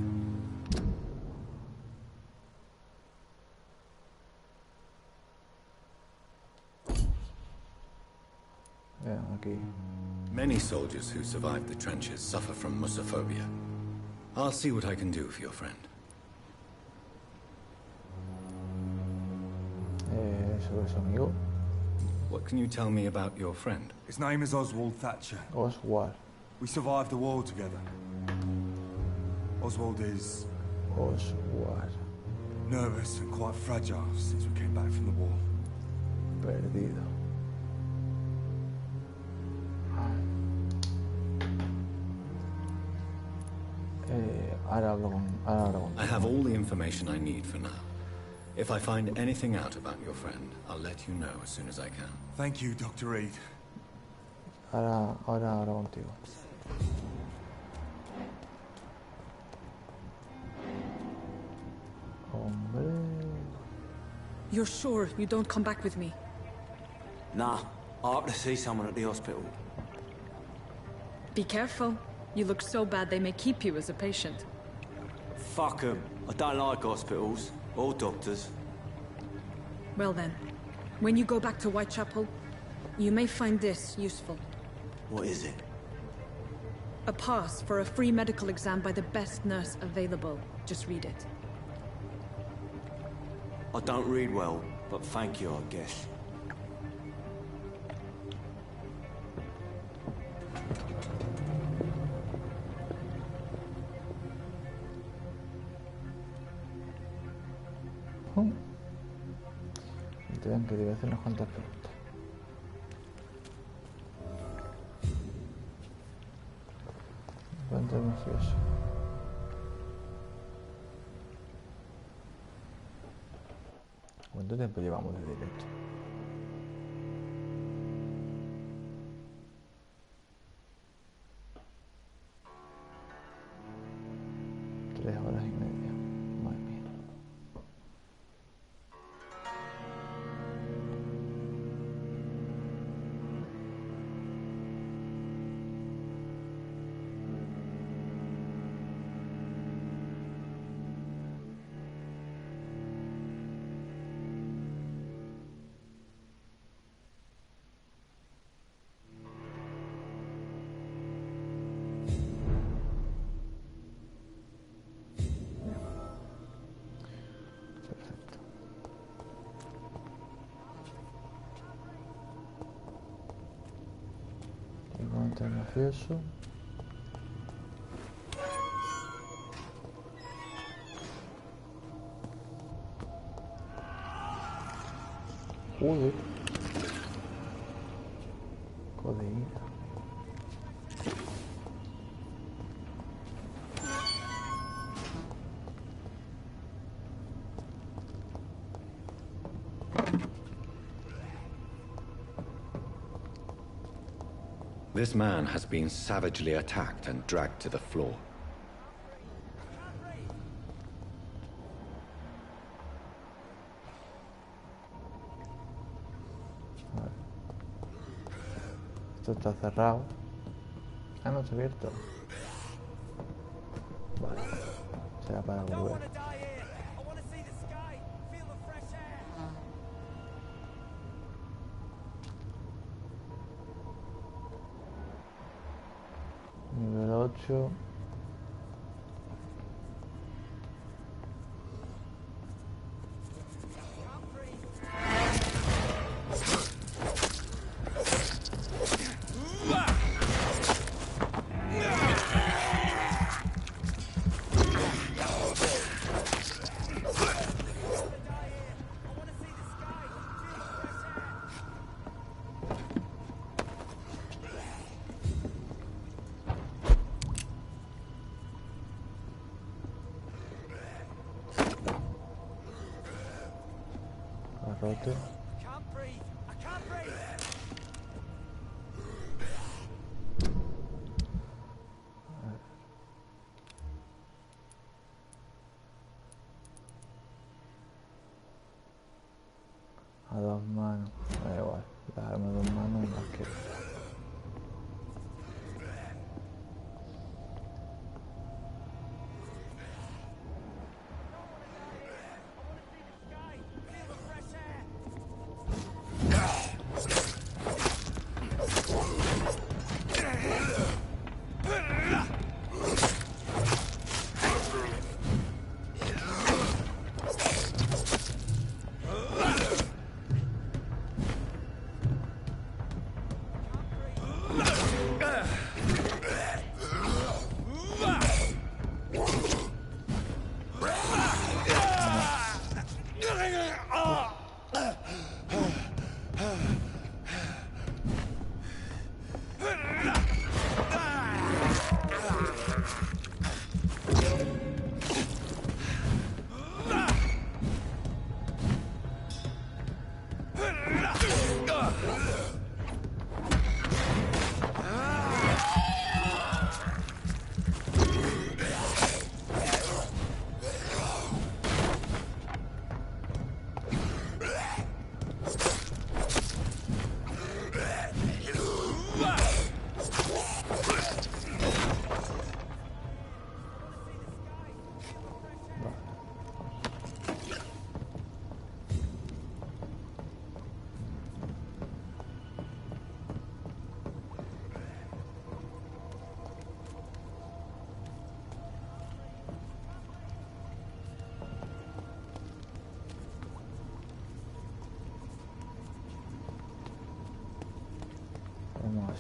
Yeah, okay. Many soldiers who survived the trenches suffer from musophobia. I'll see what I can do for your friend. Sobre su amigo. What can you tell me about your friend? His name is Oswald Thatcher. Oswald. We survived the war together. Oswald is... Oswald. Nervous and quite fragile since we came back from the war. Perdido. I have all the information I need for now. If I find anything out about your friend, I'll let you know as soon as I can. Thank you, Dr. Reed. Ahora contigo. Hombre. You're sure you don't come back with me? Nah, I have to see someone at the hospital. Be careful. You look so bad they may keep you as a patient. Fuck 'em. I don't like hospitals. Or doctors. Well then, when you go back to Whitechapel, you may find this useful. What is it? A pass for a free medical exam by the best nurse available. Just read it. I don't read well, but thank you, I guess. Tengo que debe hacer unas cuantas preguntas. ¿Cuánto hemos hecho eso? ¿Cuánto tiempo llevamos de directo? Tres horas y media. Madre mía. Mafioso. Joder. Codeína. This man has been savagely attacked and dragged to the floor. Esto está cerrado. Ah, no, está abierto. Vale. Será para volver. Nivel 8. Roto. A dos manos, da igual, las armas a dos manos más que...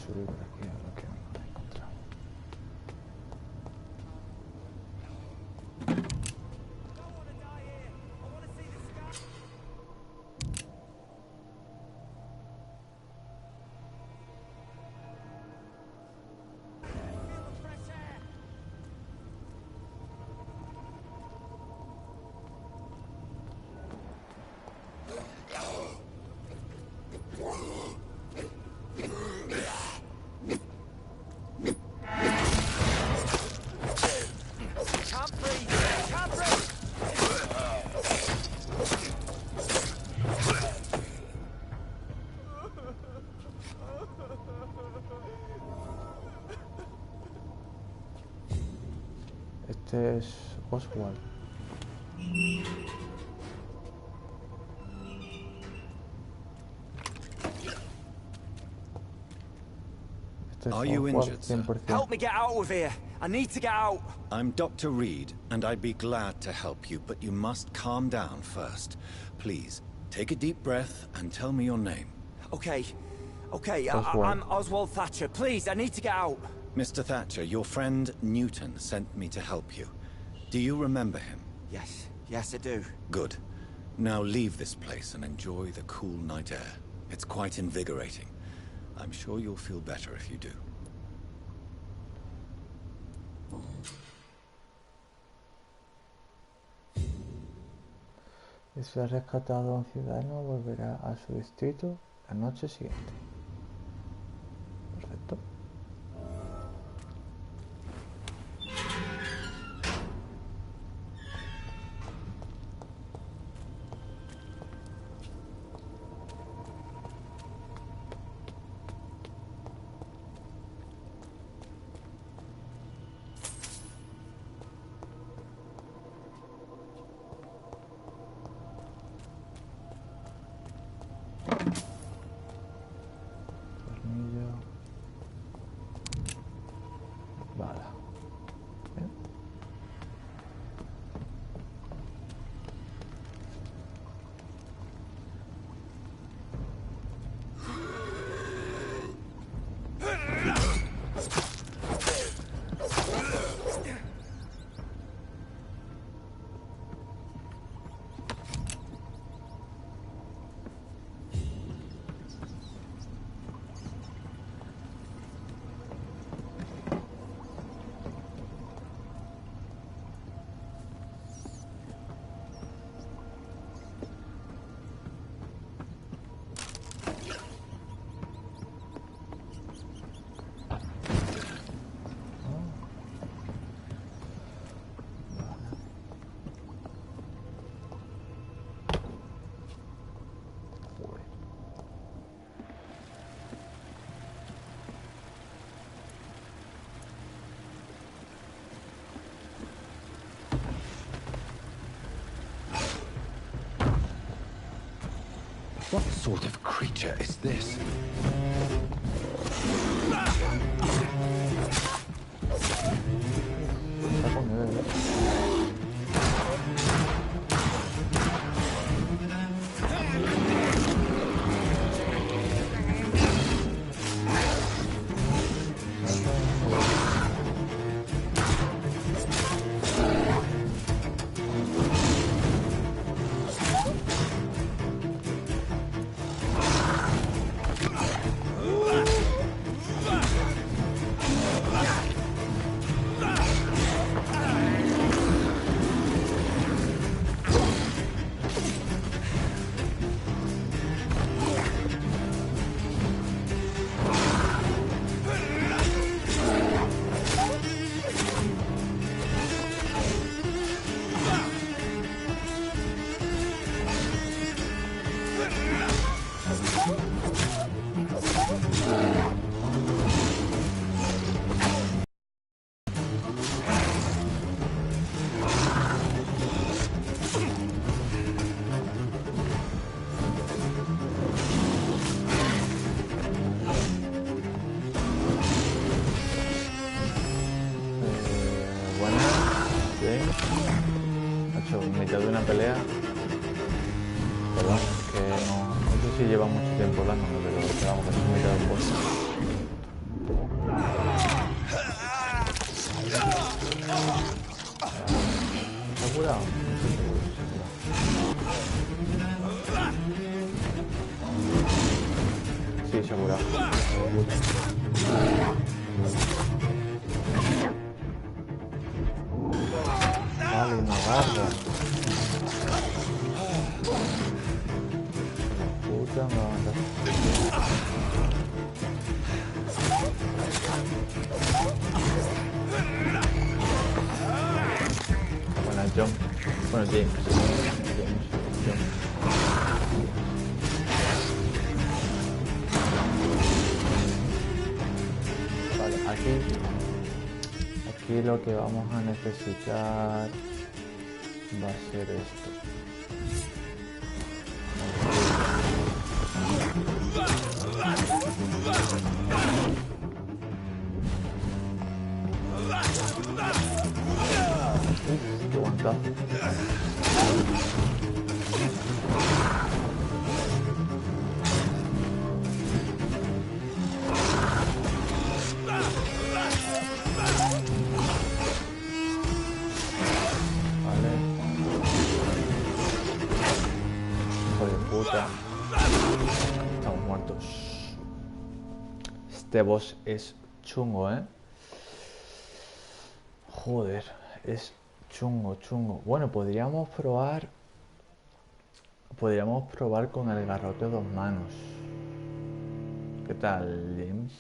subir por aquí a lo que me he encontrado. Este es Oswald. Are you injured, sir? Help me get out of here. I need to get out. I'm Dr. Reed, and I'd be glad to help you, but you must calm down first. Please, take a deep breath and tell me your name. Okay. I'm Oswald Thatcher. Please, I need to get out. Mr. Thatcher, your friend Newton sent me to help you. Do you remember him? Yes, I do. Good. Now leave this place and enjoy the cool night air. It's quite invigorating. I'm sure you'll feel better if you do. Si ha rescatado a un ciudadano, volverá a su distrito la noche siguiente. Perfecto. What sort of creature is this? En mitad de una pelea. Perdón, que no sé si lleva mucho tiempo hablándome, pero vamos a hacer mitad del boss. ¿Se ha curado? Sí, se ha curado. Vale, me agarra. Puta, me agarra. Buena, John. Bueno, James. Vale, aquí lo que vamos a necesitar va a ser esto. Qué guantazo. Estamos muertos. Este boss es chungo, ¿eh? Joder, es chungo. Bueno, podríamos probar con el garrote de 2 manos. ¿Qué tal, James?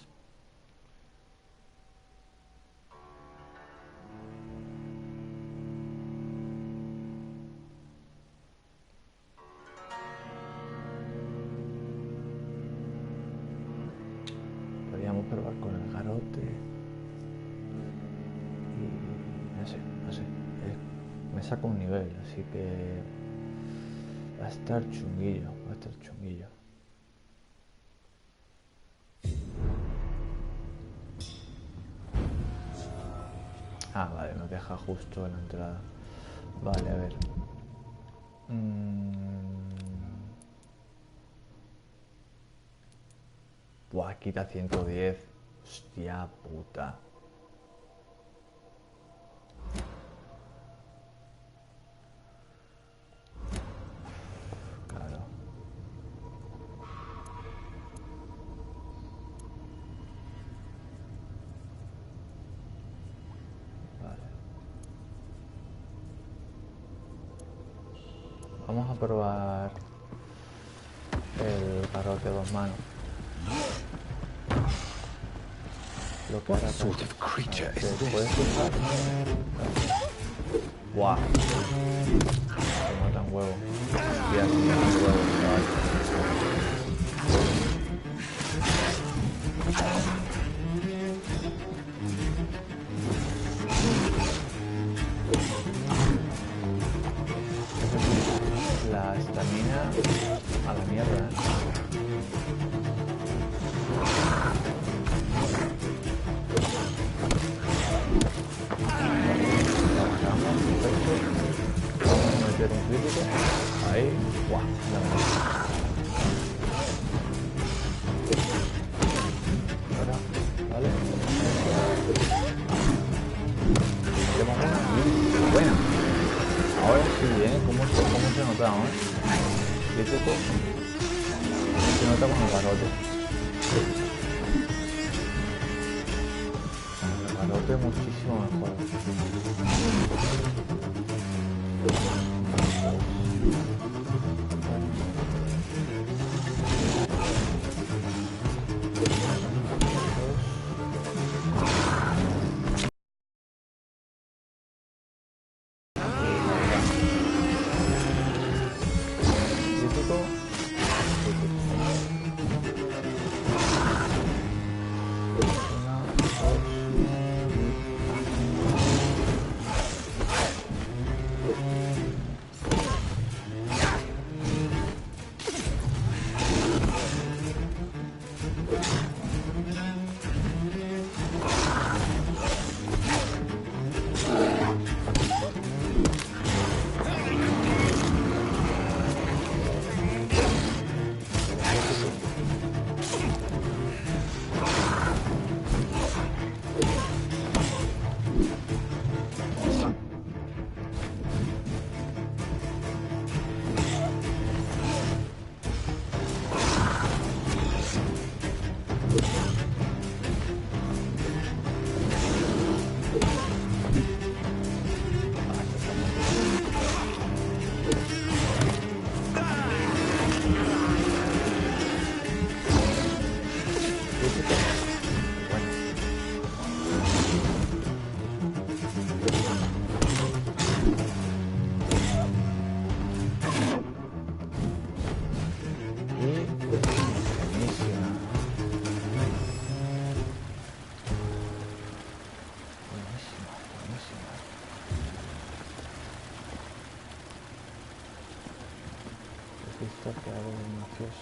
Podríamos probar con el garrote. Y no sé. Me saca un nivel, así que va a estar chunguillo. Ah, vale, nos deja justo en la entrada. Vale, a ver. Buah, quita 110. Hostia puta. Claro. Vale. Vamos a probar el garrote de 2 manos. What sort of creature is this? Wow. Se matan huevo. Ya, se matan huevo, chaval. La estamina a la mierda, ¿eh? Vamos a meter un crítico. Ahí. ¡Guau! Ahora, vale. Metemos una. Buena. Ahora sí, ¿eh? ¿Cómo se nota, eh? Crítico. Se nota con el garrote. El garrote muchísimo mejor.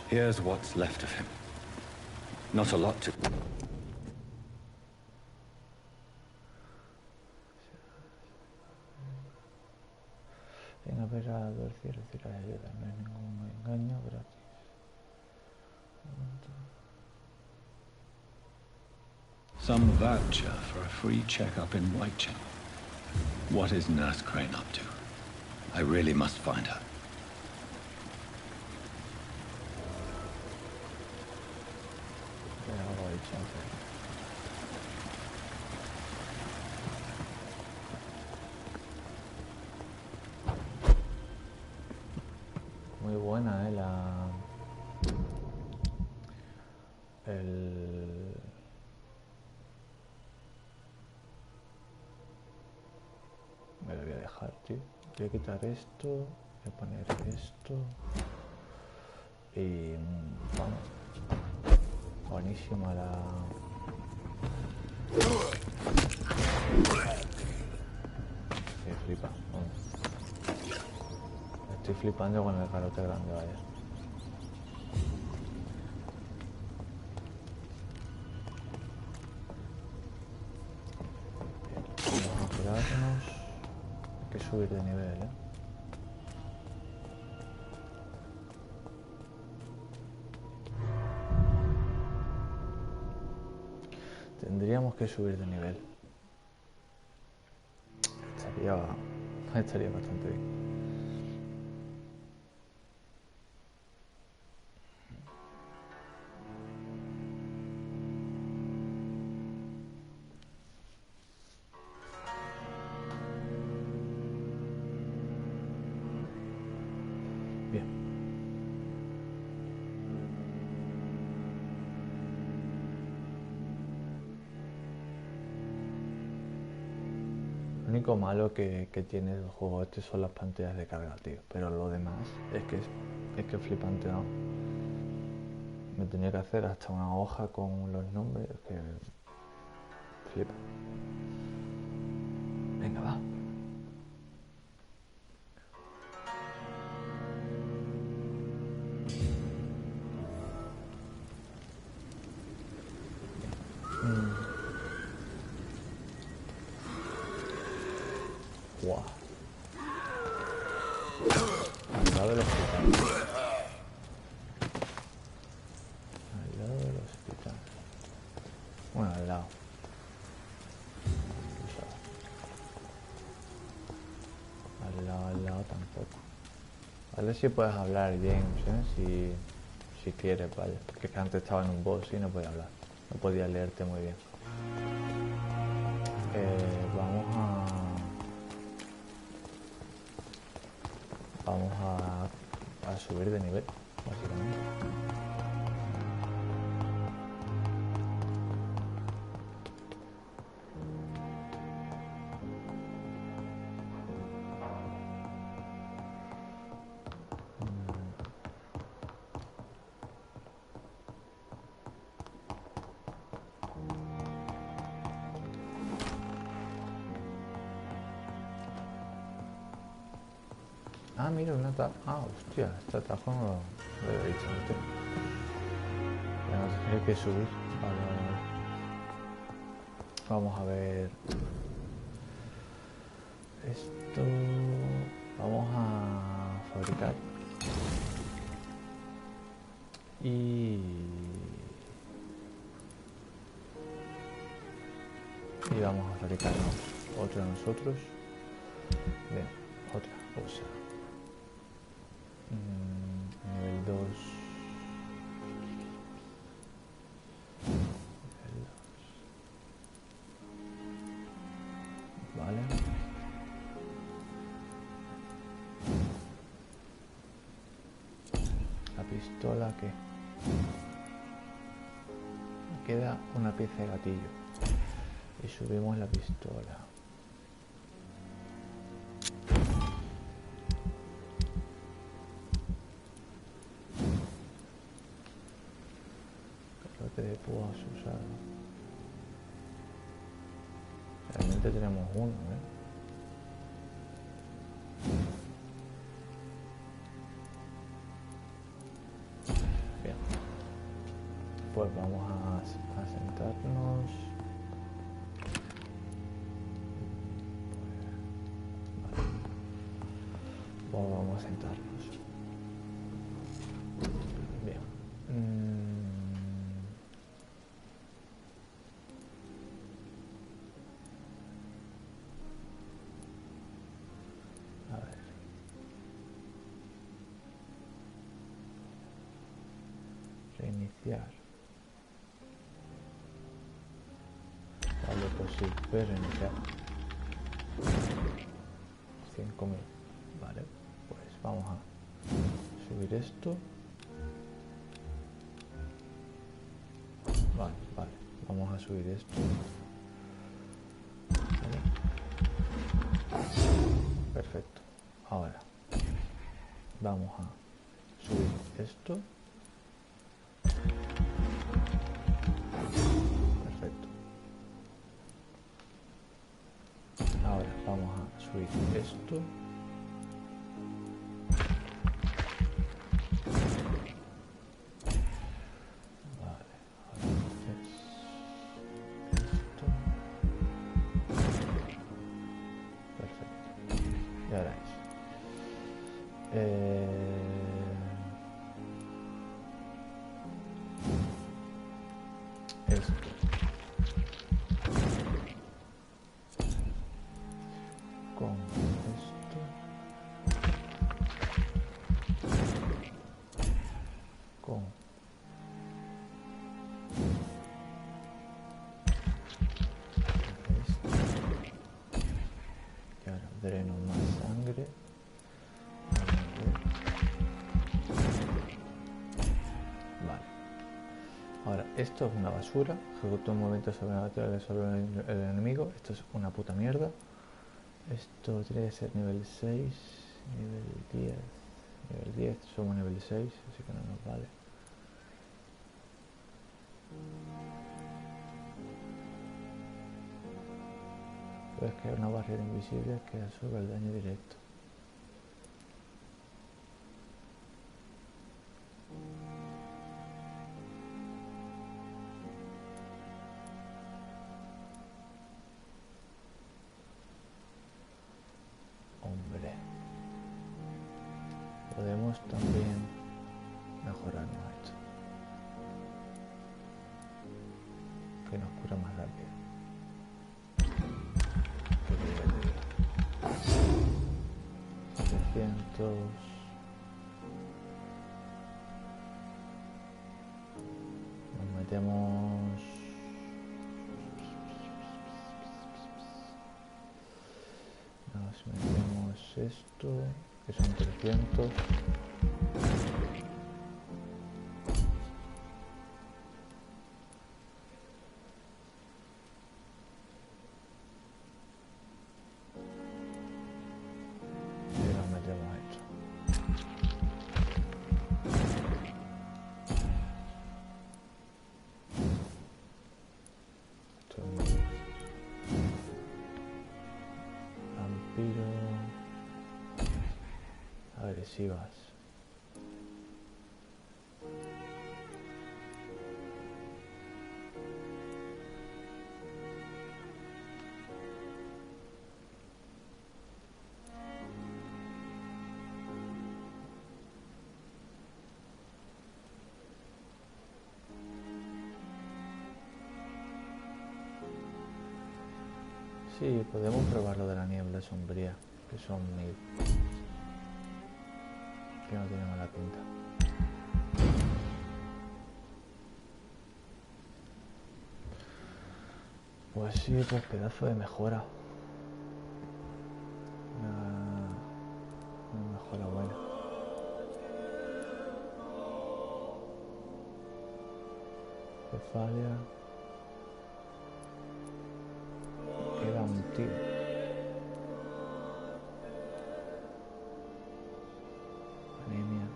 Here's what's left of him. Not a lot to... En haber advertido y recibir ayuda, no hay ningún engaño gratis. Some voucher for a free checkup in Whitechapel. What is Nurse Crane up to? I really must find her. Muy buena, me lo voy a dejar, tío. Voy a quitar esto, voy a poner esto y vamos. Buenísima la... Me flipa, vamos. Estoy flipando con el carote grande, vaya. Vamos a curarnos. Hay que subir de nivel, Tendríamos que subir de nivel. Estaría bastante bien. Lo único malo que tiene el juego este son las pantallas de carga, tío. Pero lo demás es que es flipante, ¿no? Me tenía que hacer hasta una hoja con los nombres, que flipa. Venga, va. Guau. Al lado del hospital. Al lado del hospital. Bueno, al lado. Al lado tampoco. A ver si puedes hablar, James, si quieres, vale. Porque es que antes estaba en un boss y no podía hablar. No podía leerte muy bien. Vamos a subir de nivel, básicamente. Ah, mira, una tabla. Ah, hostia, esta tabla no lo he dicho antes. Vamos a tener que subir. Vale. Vamos a ver. Esto. Vamos a fabricar. Y vamos a fabricarnos otro de nosotros. Bien, otra cosa. Nivel 2. Nivel 2. Vale. La pistola que... Me queda una pieza de gatillo. Y subimos la pistola. De púas usado. Realmente tenemos uno, Pues vamos a sentarnos. Vale. Pues vamos a sentarnos. Bien. A ver. Reiniciar. Vale, pues sí, voy a reiniciar. 5.000. Vale, pues vamos a subir esto. Vale, vamos a subir esto. Vale. Perfecto. Ahora vamos a subir esto. Perfecto. Ahora vamos a subir esto. Vale, ahora entonces esto. Perfecto. Y ahora es esto. Con esto. Con esto. Y ahora dreno más sangre. Vale. Ahora, esto es una basura. Ejecuta un movimiento sobrenatural sobre el enemigo. Esto es una puta mierda. Esto tiene que ser nivel 6, nivel 10. Nivel 10, somos nivel 6, así que no nos vale. Puedes crear una barrera invisible que absorbe el daño directo. Hombre, podemos también mejorarnos esto, que nos cura más rápido. 700. Nos metemos esto, que son 300. Y nos metemos esto. Esto es vampiro. Agresivas. Sí, podemos probar lo de la niebla sombría, que son 1000. Que no tiene mala pinta. Pues sí, pues pedazo de mejora. Una mejora buena. Cefalia. Queda un tío. Anemia.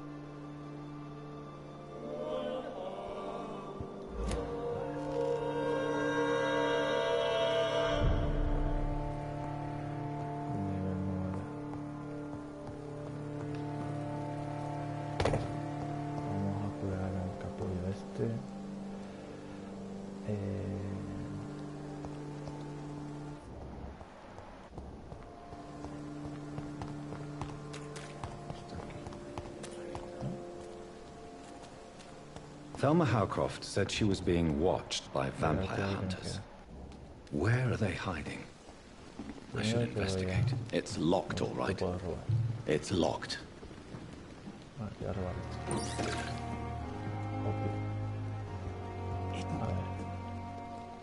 Vamos a curar al capullo este. Thelma Howcroft said she was being watched by vampire hunters. Where are they hiding? I should investigate. It's locked, all right. It's locked.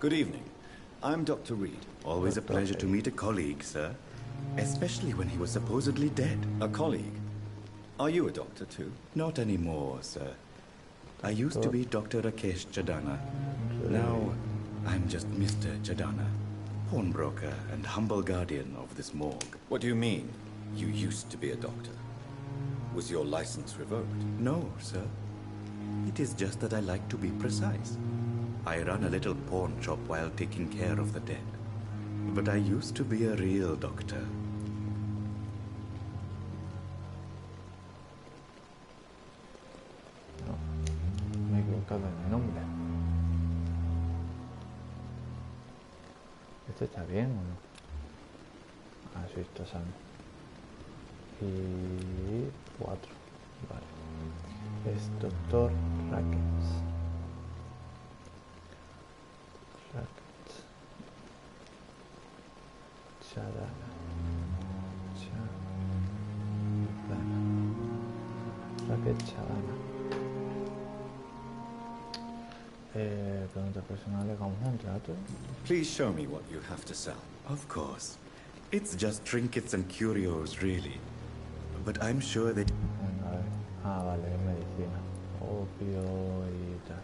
Good evening. I'm Dr. Reed. Always a pleasure to meet a colleague, sir. Especially when he was supposedly dead. A colleague? Are you a doctor, too? Not anymore, sir. I used to be Dr. Rakesh Chadana. Now, I'm just Mr. Chadana, pawnbroker and humble guardian of this morgue. What do you mean, you used to be a doctor? Was your license revoked? No, sir. It is just that I like to be precise. I run a little pawn shop while taking care of the dead. But I used to be a real doctor. Me he equivocado en el nombre. ¿Este está bien o no? Ah, sí, está sano. Y 4. Vale. Es Doctor Rackets. Chadana. Racket Chadana. Pregunta personal, ¿hagamos un trato? Please show me what you have to sell. Of course. It's just trinkets and curios, really. But I'm sure that... Venga, a ver. Ah, vale, es medicina. Opio y tal.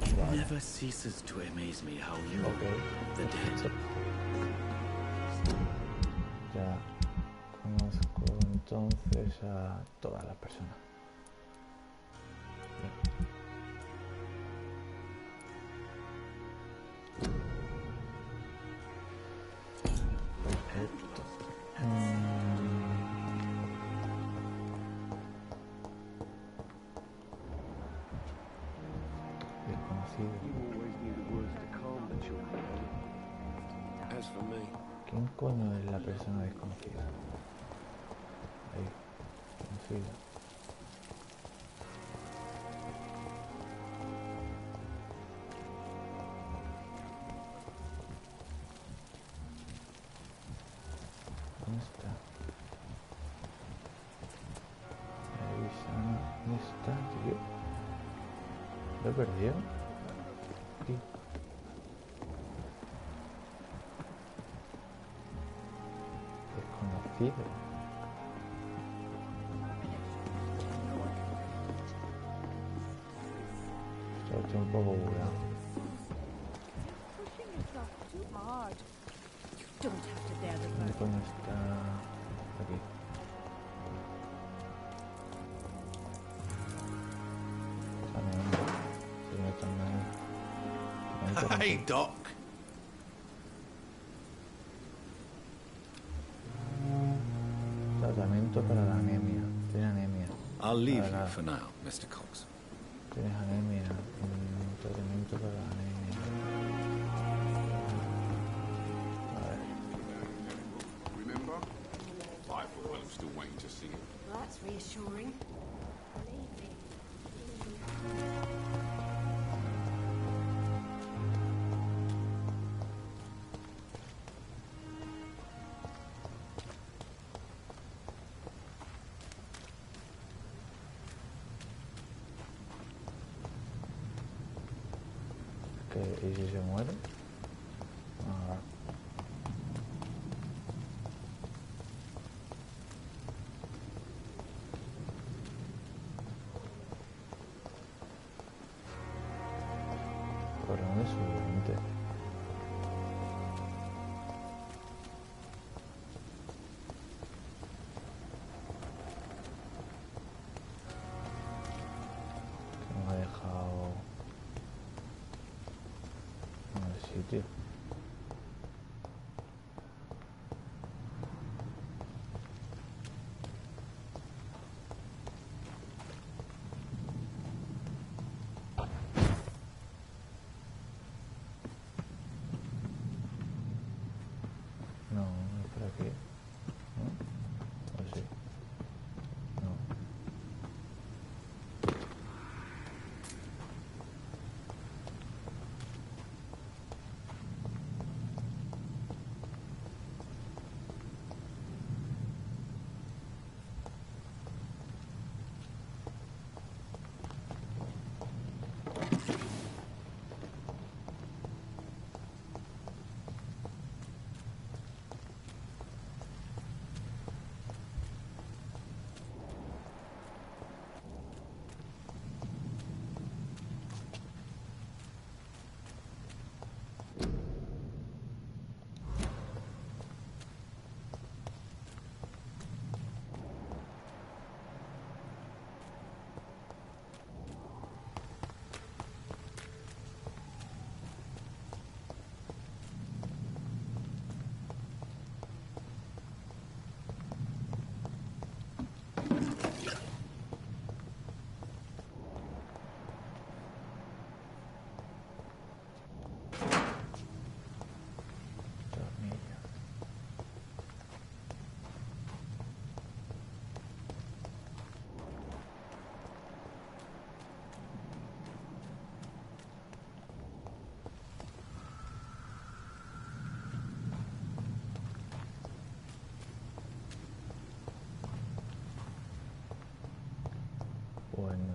It Vale. never ceases to amaze me how you, the dead... Ya conozco entonces a todas las personas. Bien. Perfecto. Desconocido. ¿Quién coño es la persona desconocida? Ahí, desconocida. ¿Dónde está? ¿Dónde está, tío? ¿Lo he perdido? Aquí. Desconocido. Estoy un poco bugueado. ¿Dónde coño está? Aquí. Hey, Doc. Tratamiento para la anemia. Tiene anemia. I'll leave you for now, Mr. Cox. Tienes anemia. Tratamiento para la anemia. A ver. Remember? I thought I was still waiting to see it. Well, that's reassuring. ¿Y si se muere? Ah. ¿Por dónde sube? Que me ha dejado en el sitio. No, no es por aquí. ¿No? ¿O sí? No.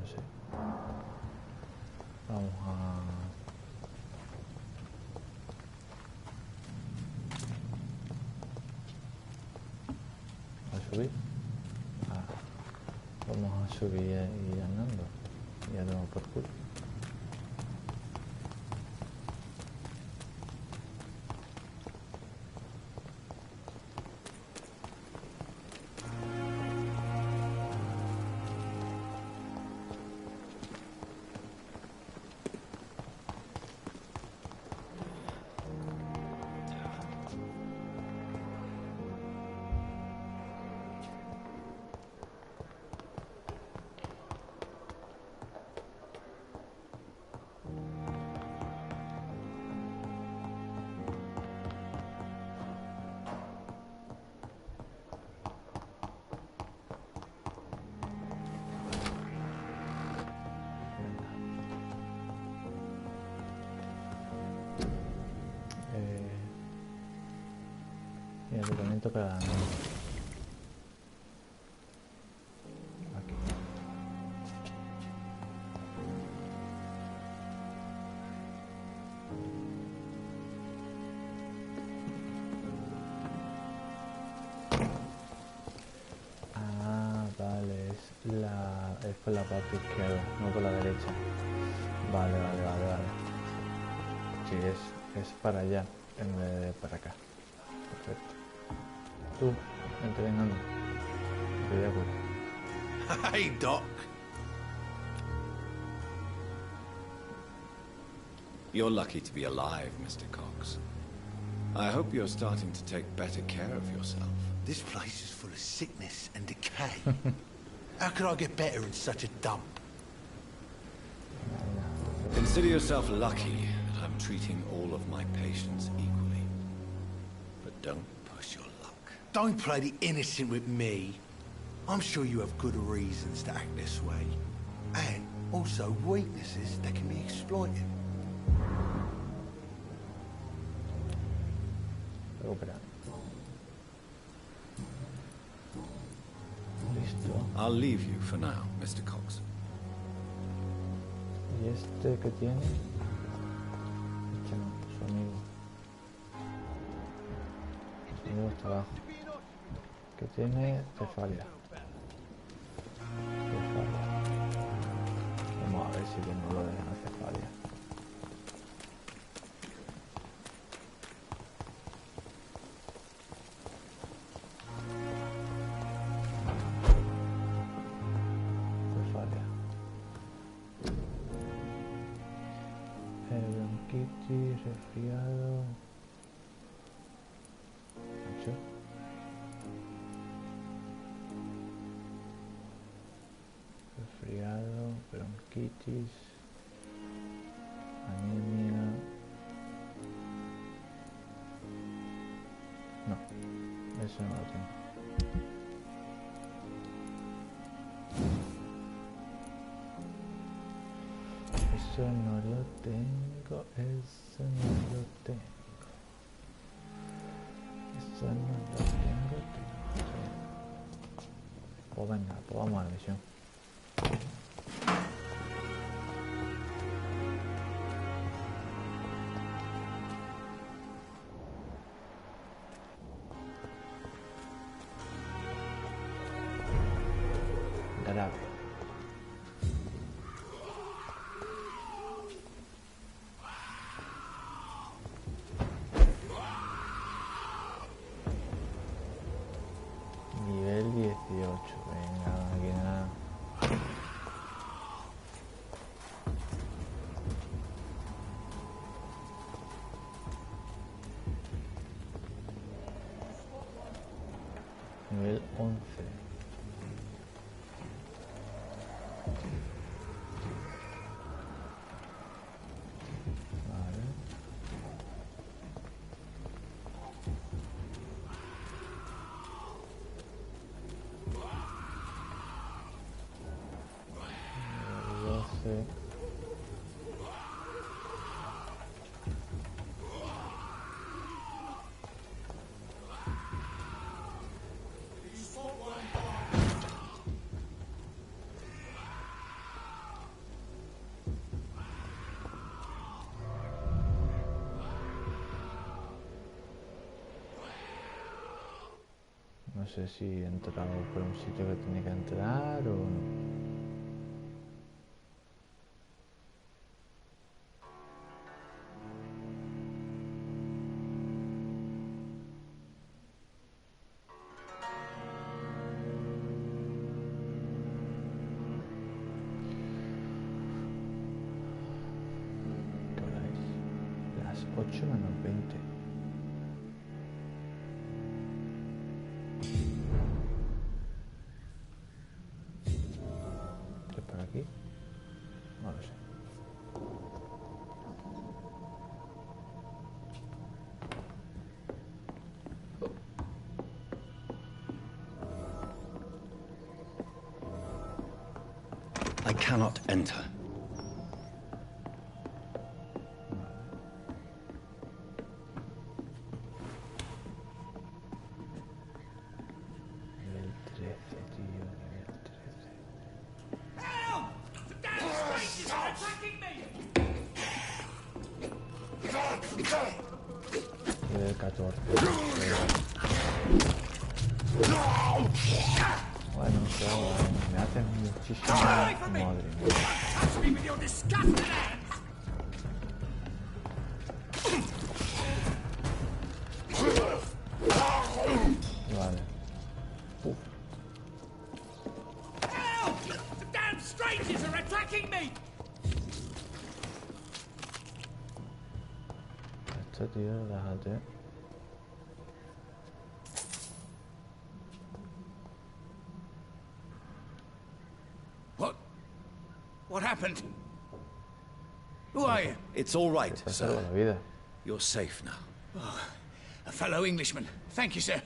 sé. Vamos a subir. Vamos a subir y andando. Ya tengo por culo. Mira, te comento para aquí. Ah, vale, es por la parte izquierda, no por la derecha. Vale. Sí, es para allá en vez de para acá. Perfecto. Tú, entrenando. Te voy a curar. Hey, Doc. You're lucky to be alive, Mr. Cox. I hope you're starting to take better care of yourself. This place is full of sickness and decay. How could I get better in such a dump? Consider yourself lucky that I'm treating all of my patients equally. But don't push your luck. Don't play the innocent with me. I'm sure you have good reasons to act this way. And also weaknesses that can be exploited. I'll leave you for now, Mr. Cox. ¿Y este que tiene? Este no, su amigo. Su amigo está abajo. Que tiene cefalia. Vamos a ver si tengo lo de la cefalia. Bronquitis, resfriado. Resfriado, bronquitis, anemia. No, eso no lo tengo. Eso no lo tengo, eso no lo tengo. Eso no lo tengo. Pues venga, pues vamos a la misión. Grave. Nivel 18, venga, aquí nada. Nivel 11. No sé si he entrado por un sitio que tenía que entrar o no. ¿Qué hora es? Las 8:20. ¿Qué por aquí? No lo sé. I cannot enter. Nivel 13, tío, nivel 13. Help! The damn strangers are attacking me! Nivel 14. Bueno, claro, me hacen muchísimo. Madre mía. Touch me with your disgusting hands! Vale. Uf. Help! The damn strangers are attacking me! Esto, tío, déjate. What happened? Who are you? It's all right, sir. La vida. You're safe now. Oh, a fellow Englishman. Thank you, sir.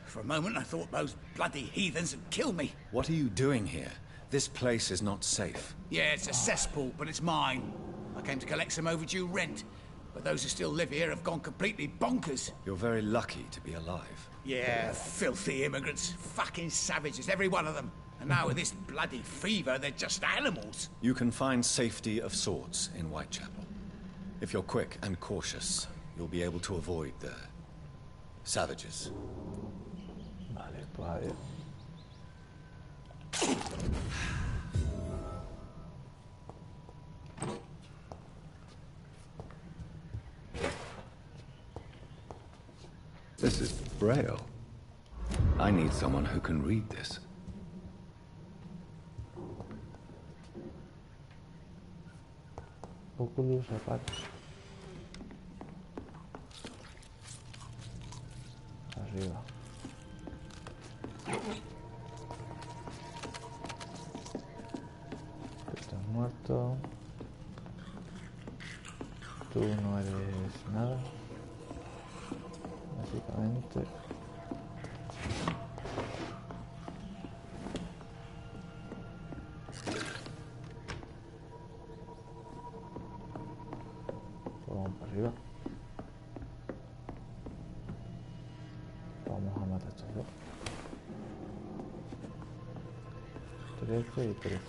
For a moment, I thought those bloody heathens had killed me. What are you doing here? This place is not safe. Yeah, it's a cesspool, but it's mine. I came to collect some overdue rent, but those who still live here have gone completely bonkers. You're very lucky to be alive. Yeah, filthy immigrants. Fucking savages, every one of them. And now with this bloody fever, they're just animals. You can find safety of sorts in Whitechapel. If you're quick and cautious, you'll be able to avoid the savages. Vale, pues adiós. This is Braille. I need someone who can read this. Oculus zapatos. Arriba. Tú estás muerto. Tú no eres nada. Básicamente. Vamos para arriba. Vamos a matar a estos dos. 13 y 13.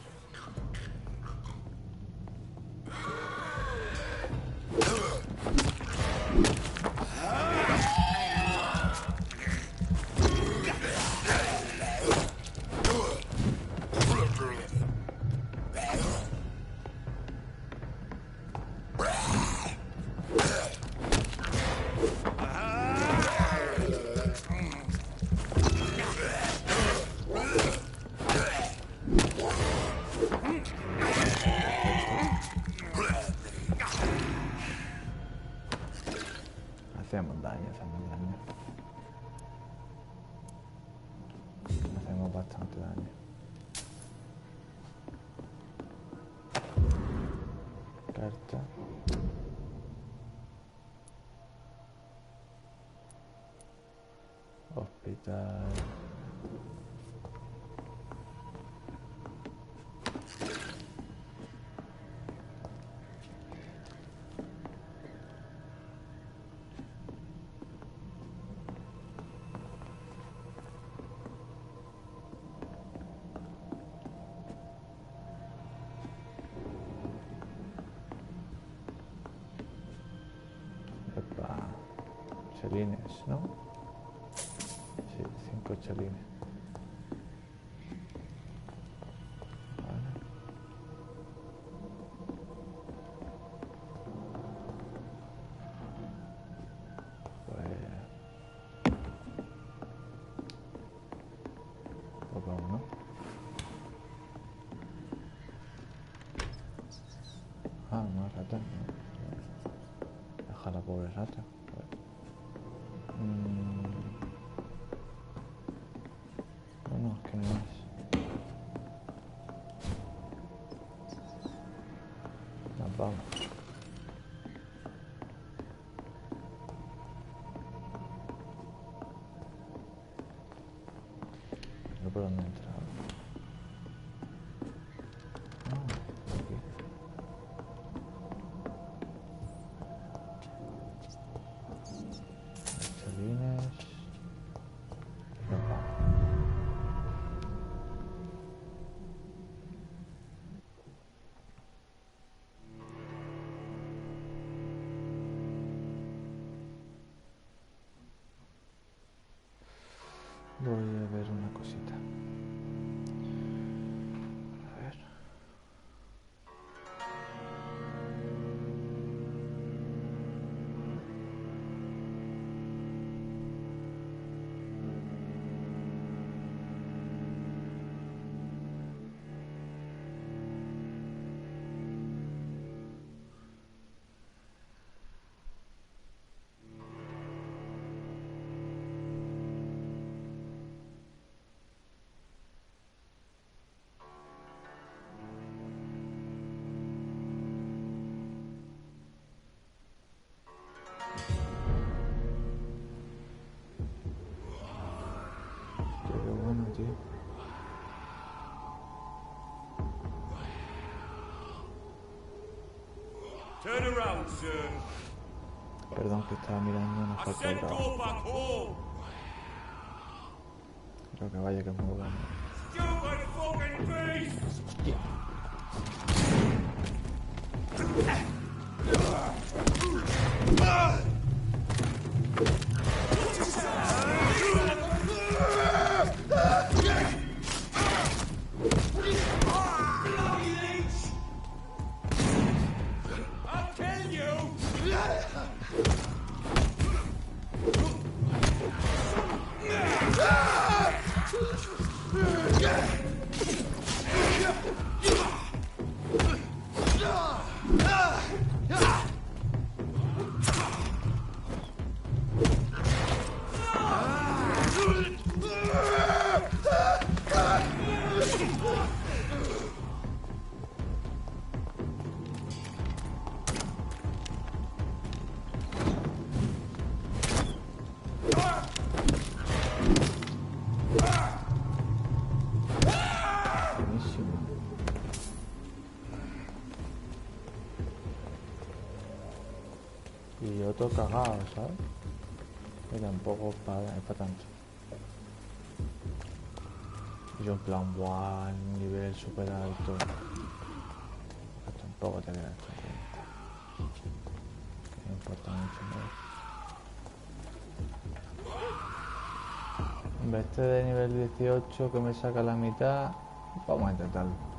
Hacemos daño. Hacemos bastante daño. Carta. Hospital. Epa. Selines, ¿no? Sí, 5 chelines. Deja la pobre rata. No, es que no es. Nos vamos. No por dónde entrar. Voy a ver una cosita. A ver. Tío. Turn around, sir. Perdón que estaba mirando una falta de trabajo. Creo que vaya que es muy bueno. Hostia. Y otro cagado, ¿sabes? Que tampoco es para tanto. Y yo en plan, ¡buah! Un nivel super alto. Pues tampoco te quedas tranquilo. Que no importa mucho más. En vez de nivel 18 que me saca la mitad, vamos a intentarlo.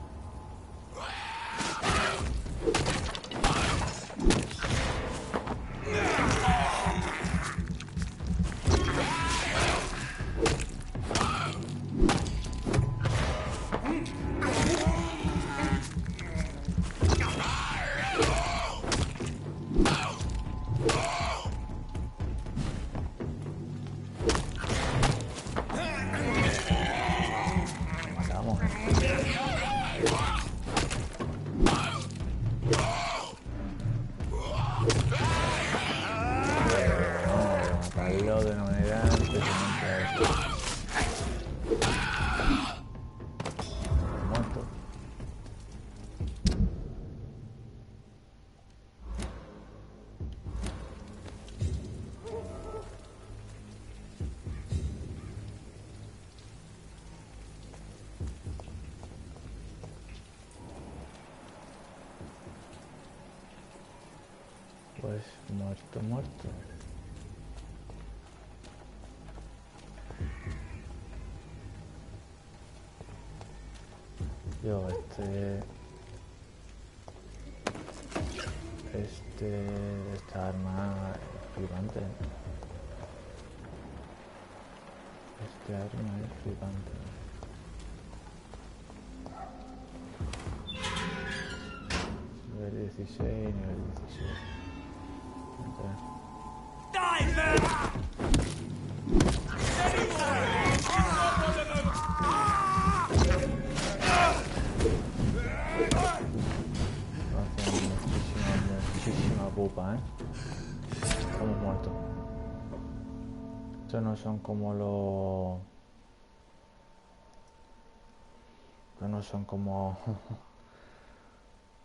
Pues muerto. Yo, esta arma es flipante. Este arma es flipante. Nivel 16, nivel 17. Muchísima pupa, Estamos muertos. Estos no son como los... Estos no son como...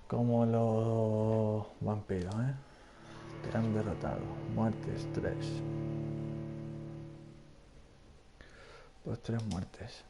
como los vampiros, Te han derrotado. Muertes 3. Pues 3 muertes.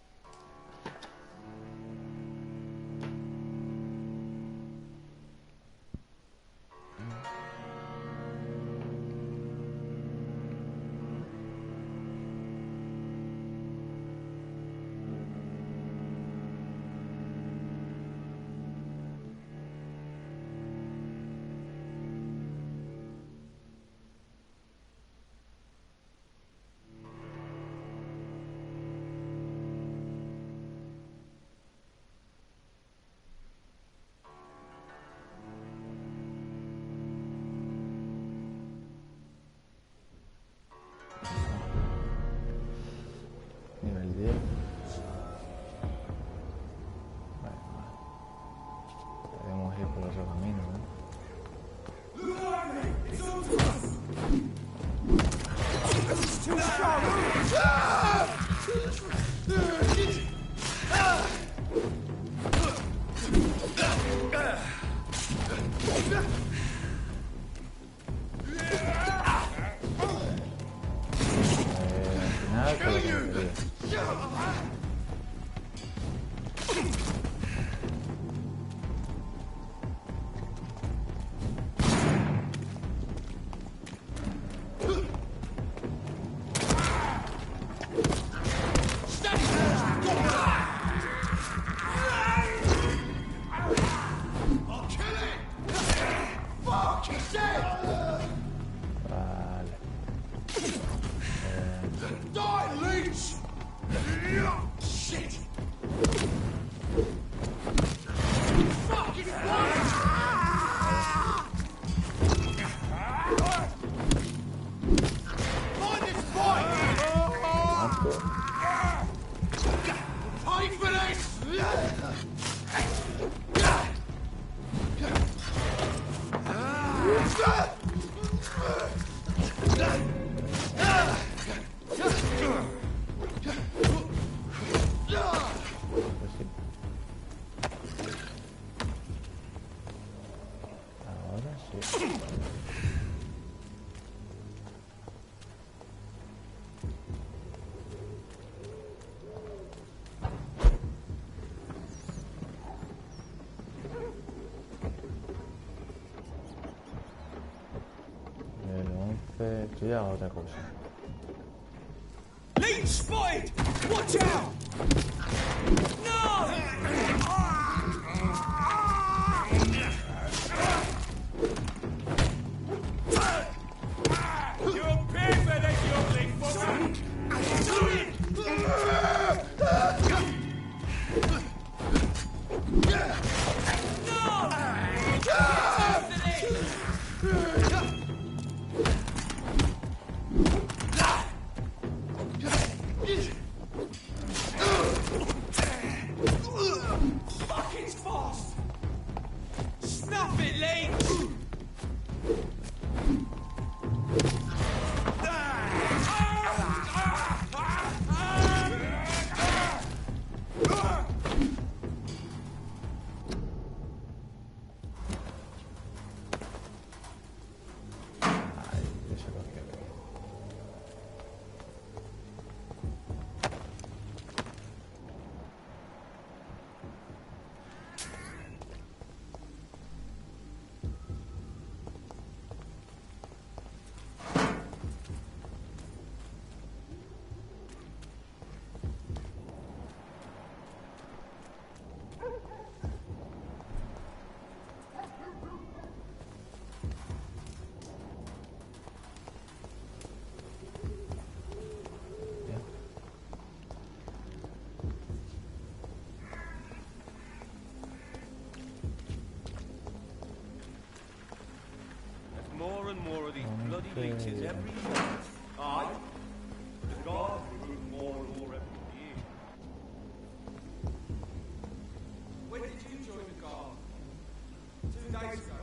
Nivel 10. Podemos ir por otro camino, al final, con lo que quería. Esto ya es otra cosa. Leech spotted! Watch out! No! You'll pay for this, you ugly fucker! que... When did you join the guard? 2 days ago.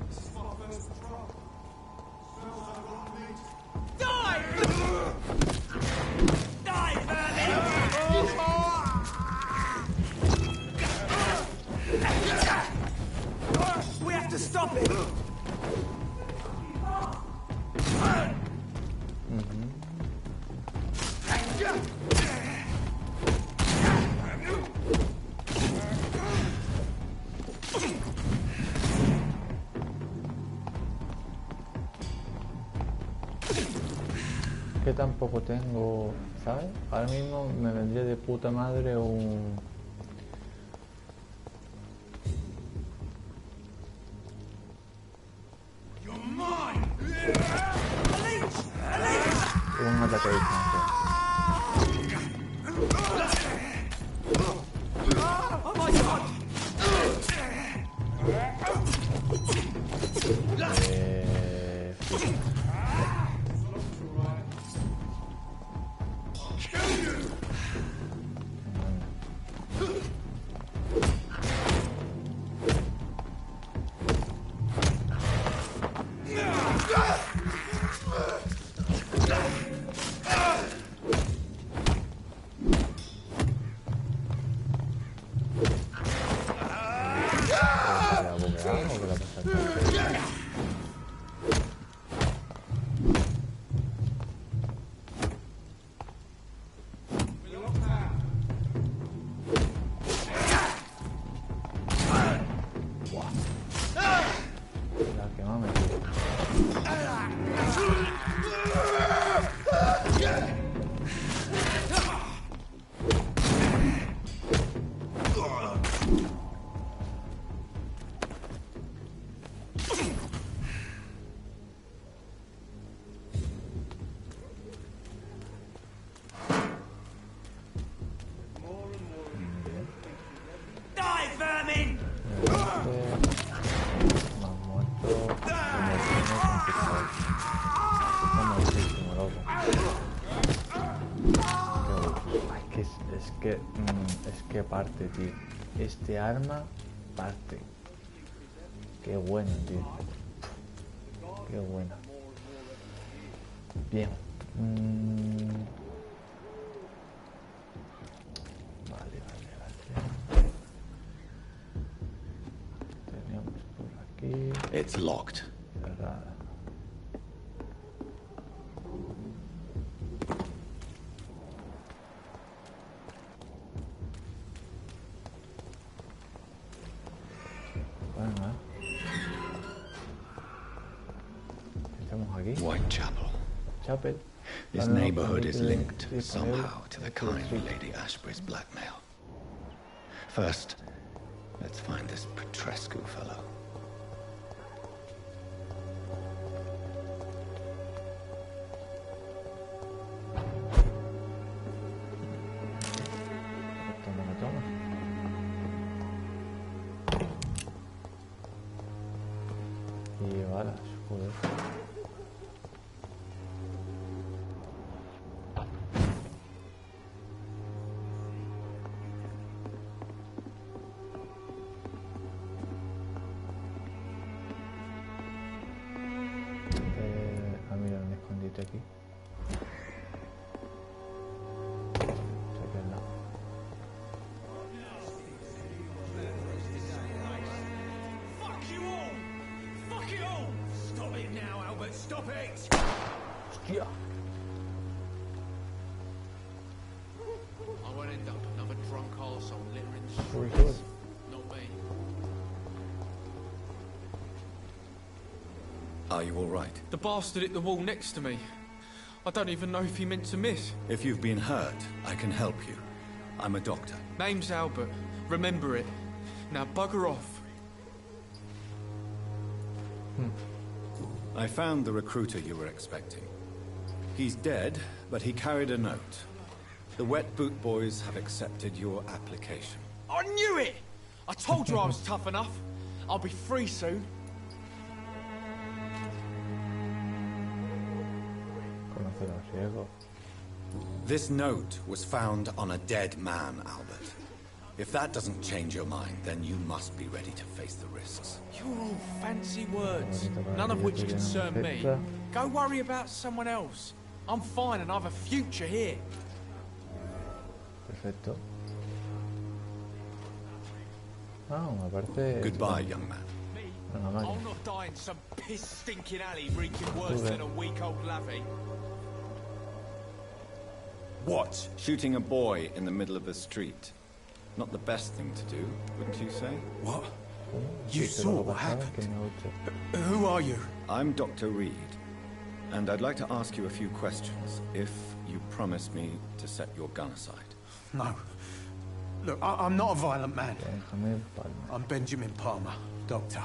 This is my first patrol. Smells like rotten meat. Die! Die, Vermin! We have to stop it! Que tampoco tengo, ¿sabes? Ahora mismo me vendría de puta madre un ataque de distancia. Es que parte, tío. Este arma parte. Qué bueno, tío. Qué buena. Bien. Vale. Teníamos por aquí. It's locked. Cerrada. Whitechapel. This neighborhood is linked somehow to the kindly Lady Ashbury's blackmail. First, let's find this Petrescu fellow. Y balas, joder. Mira un escondite aquí. Stop it! Hostia. I won't end up another drunk arsehole littering the Pretty streets. good. Not me. Are you all right? The bastard hit the wall next to me. I don't even know if he meant to miss. If you've been hurt, I can help you. I'm a doctor. Name's Albert. Remember it. Now bugger off. I found the recruiter you were expecting. He's dead, but he carried a note. The Wet Boot Boys have accepted your application. I knew it! I told you I was tough enough. I'll be free soon. This note was found on a dead man, Albert. If that doesn't change your mind, then you must be ready to face the risks. You're all fancy words, none of which concern me. Go worry about someone else. I'm fine and I have a future here. Perfecto. Ah, me parece... Goodbye, young man. I'll not die in some piss-stinking alley reeking worse than a week-old lavvy. What? Shooting a boy in the middle of a street. Not the best thing to do, wouldn't you say? What? You saw what happened? Who are you? I'm Dr. Reed, and I'd like to ask you a few questions, if you promise me to set your gun aside. No. Look, I'm not a violent man. I'm Benjamin Palmer, doctor.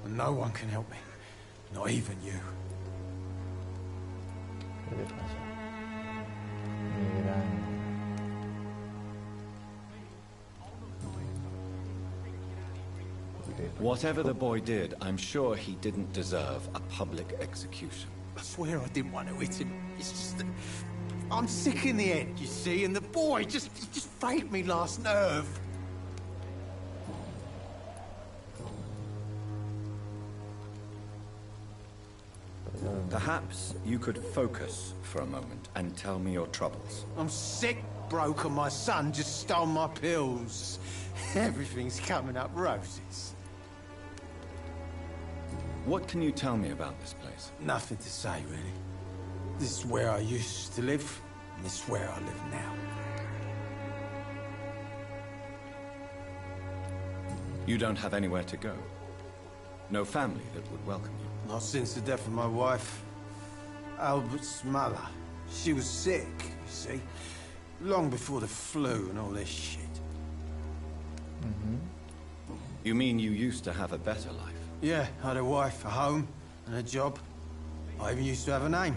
And no one can help me. Not even you. Whatever the boy did, I'm sure he didn't deserve a public execution. I swear I didn't want to hit him. It's just that I'm sick in the head, you see, and the boy just failed me last nerve. Perhaps you could focus for a moment and tell me your troubles. I'm sick, broke, and my son just stole my pills. Everything's coming up roses. What can you tell me about this place? Nothing to say, really. This is where I used to live, and this is where I live now. You don't have anywhere to go? No family that would welcome you? Not since the death of my wife, Albert's mother. She was sick, you see. Long before the flu and all this shit. You mean you used to have a better life? Yeah, I had a wife, a home, and a job. I even used to have a name.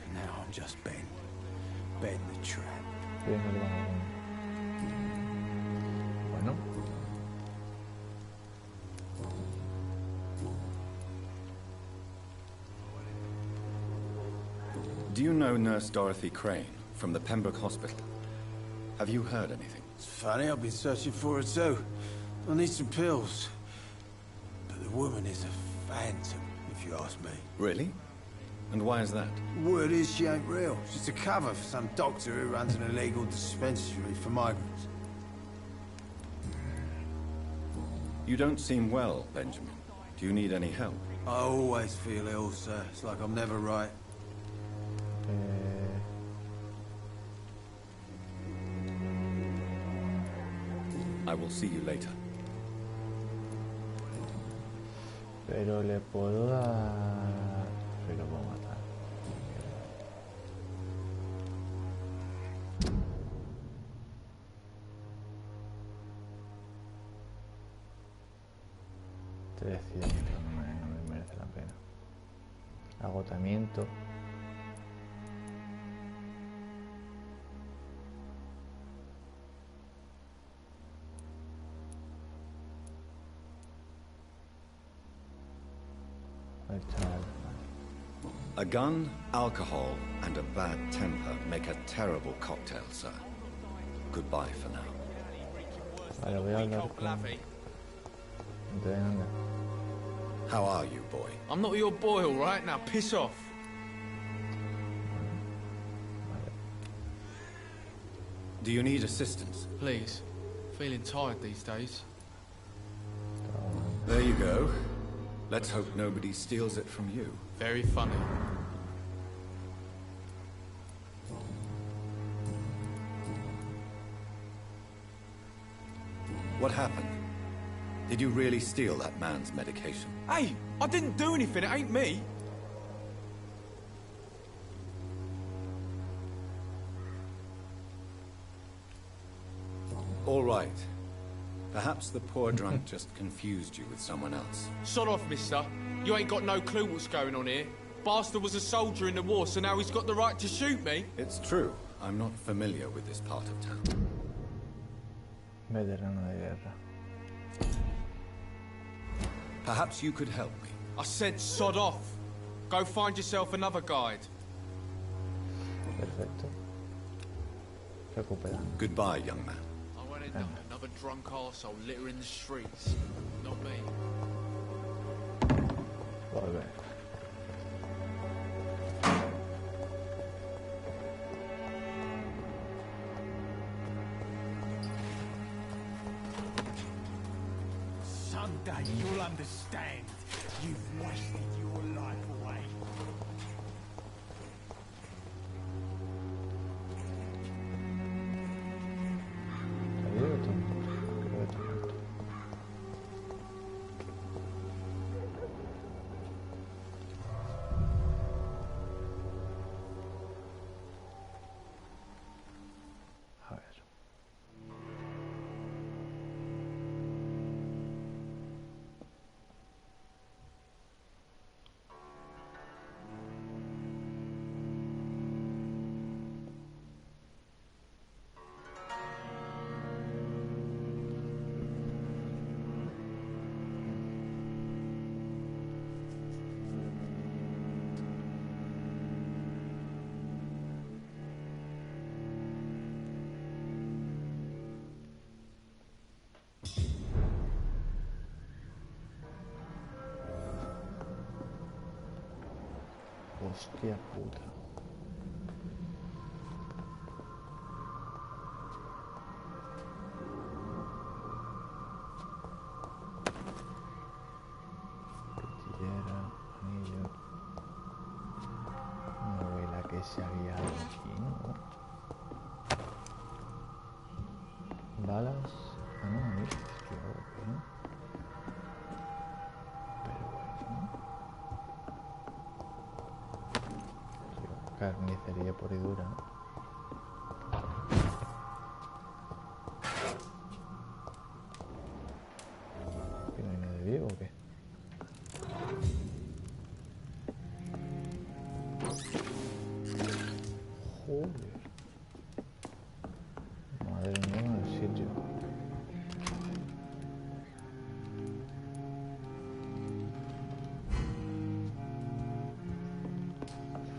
And now I'm just Ben. Ben the Tramp. Bueno. Do you know Nurse Dorothy Crane from the Pembroke Hospital? Have you heard anything? It's funny, I've been searching for her too. I need some pills. But the woman is a phantom, if you ask me. Really? And why is that? Word is she ain't real. She's a cover for some doctor who runs an illegal dispensary for migrants. You don't seem well, Benjamin. Do you need any help? I always feel ill, sir. It's like I'm never right. I will see you later. Pero le puedo dar... Pero puedo matar. Te decía que no me merece la pena. Agotamiento. A gun, alcohol, and a bad temper make a terrible cocktail, sir. Goodbye for now. Vale, voy a hablar con... Venga. How are you, boy? I'm not your boy, all right? Now piss off. Do you need assistance? Please. Feeling tired these days. There you go. Let's hope nobody steals it from you. Very funny. What happened? Did you really steal that man's medication? Hey, I didn't do anything. It ain't me. All right. Perhaps the poor drunk just confused you with someone else. Sod off, mister. You ain't got no clue what's going on here. Bastard was a soldier in the war, so now he's got the right to shoot me. It's true. I'm not familiar with this part of town. Veterano de guerra. Perhaps you could help me. I said sod off. Go find yourself another guide. Perfecto. Recupera. Goodbye, young man. I won't end up another drunk arsehole littering the streets. Not me. Volver. Someday you'll understand. You've wasted your life away. Hostia puta. Pitillera, anillo. Novela que se ha guiado aquí, ¿no? Balas. Ah, no, anillo. Claro, ¿no? Carnicería pura y dura. ¿Que no hay nadie vivo o qué? Joder. Madre mía, el sitio.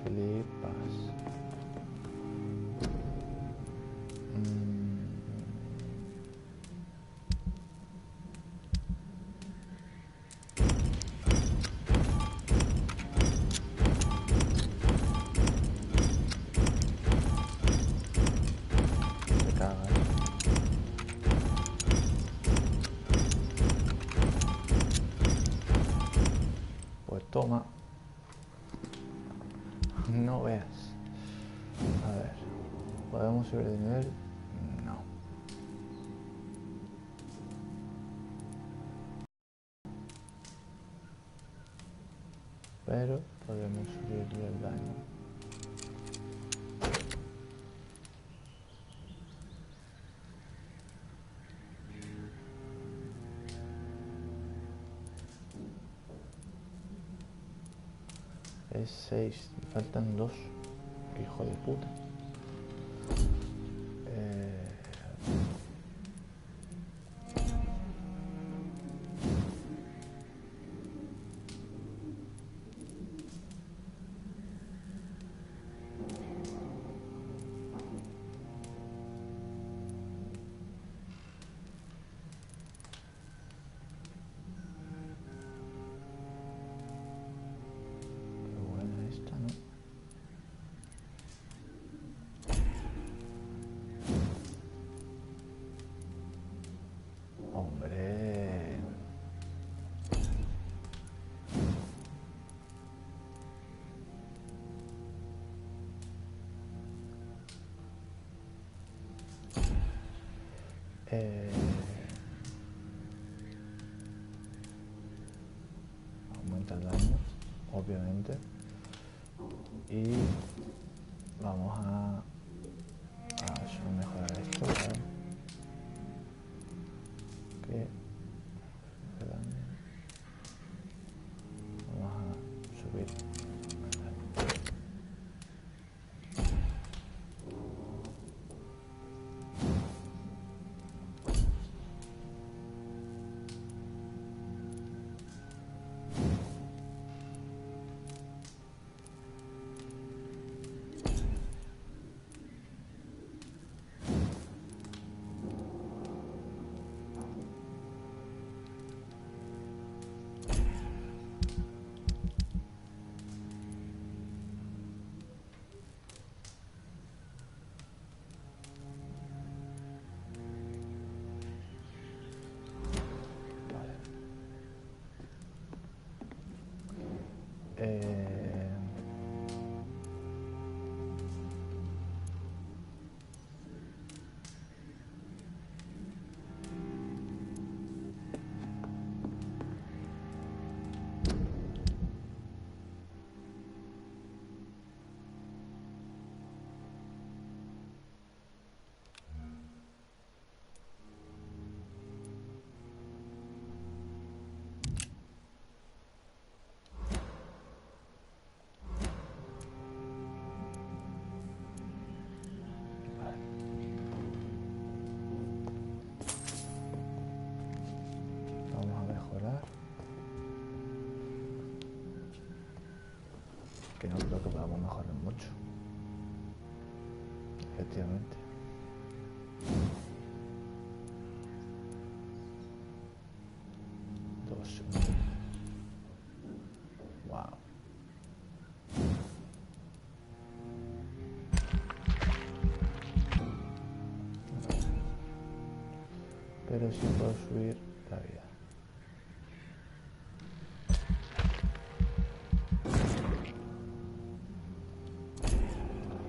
Flipas. Te cagas. Pues toma. No veas. A ver. ¿Podemos subir de nivel? No. Pero podemos subirle el daño. Es 6, faltan 2. Hijo de puta. Aumenta el daño, obviamente, y vamos a mejorar esto, ¿vale? Que el daño. Vamos a subir. que no creo que podamos mejorar mucho. Efectivamente. Wow. Pero sí puedo subir la vida.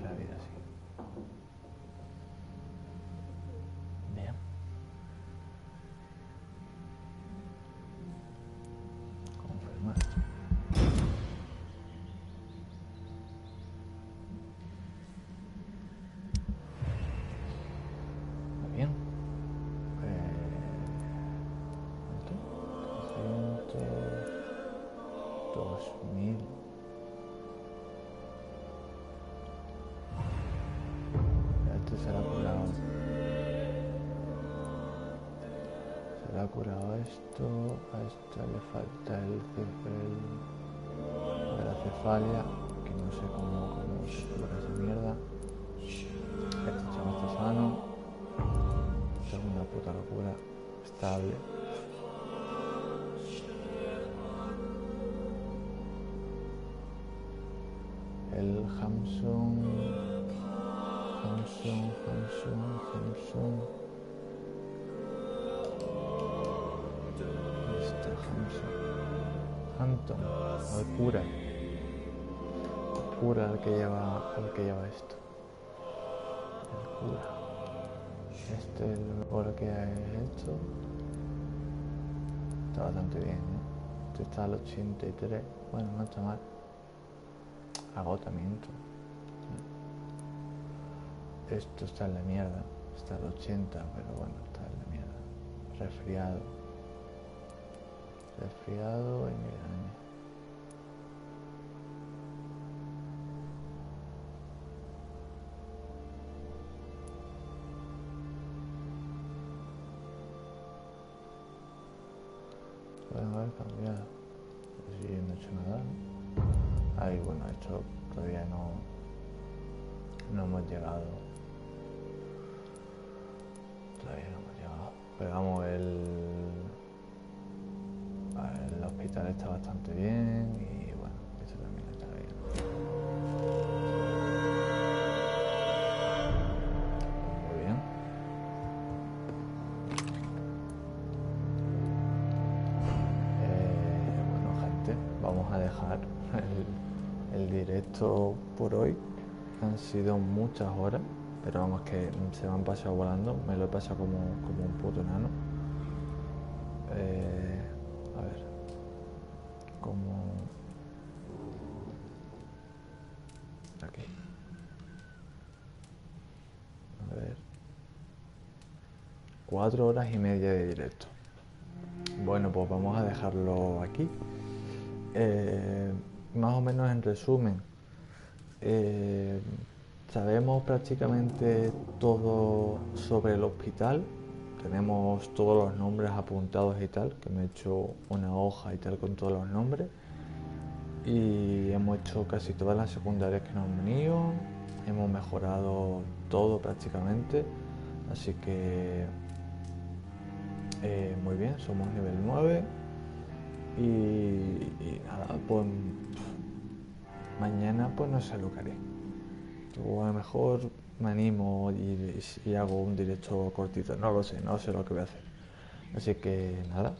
La vida sí. Bien. Confirmar. Muy bien. 2000. Este se le ha curado. Se le ha curado esto. A esto le falta la cefalia, que no sé cómo se cura esa mierda. Este chaval está sano. Esto es una puta locura. Estable. El Hamsun. Este Hampton, el cura. El cura el que lleva esto. El cura. Este es lo mejor que ha hecho. Está bastante bien, ¿eh? Este está al 83. Bueno, no está mal. Agotamiento. Esto está en la mierda. Está al 80, pero bueno, está en la mierda. Resfriado y migraña. Pueden haber cambiado. Si no he hecho nada, ¿no? Ahí, bueno, esto todavía no hemos llegado. Todavía no hemos llegado. Pero vamos, el hospital está bastante bien y bueno, esto también está bien. Muy bien. Bueno, gente, vamos a dejar el directo por hoy. Han sido muchas horas, pero vamos, que se me han pasado volando. Me lo he pasado como un puto enano. A ver, como aquí. A ver, 4 horas y media de directo. Bueno, pues vamos a dejarlo aquí. Más o menos en resumen, sabemos prácticamente todo sobre el hospital. Tenemos todos los nombres apuntados y tal, que me he hecho una hoja y tal con todos los nombres. Y hemos hecho casi todas las secundarias que nos han venido. Hemos mejorado todo prácticamente. Así que muy bien, somos nivel 9. Y nada, pues mañana pues no sé lo que haré. O a lo mejor me animo y hago un directo cortito. No lo sé, no sé lo que voy a hacer. Así que nada,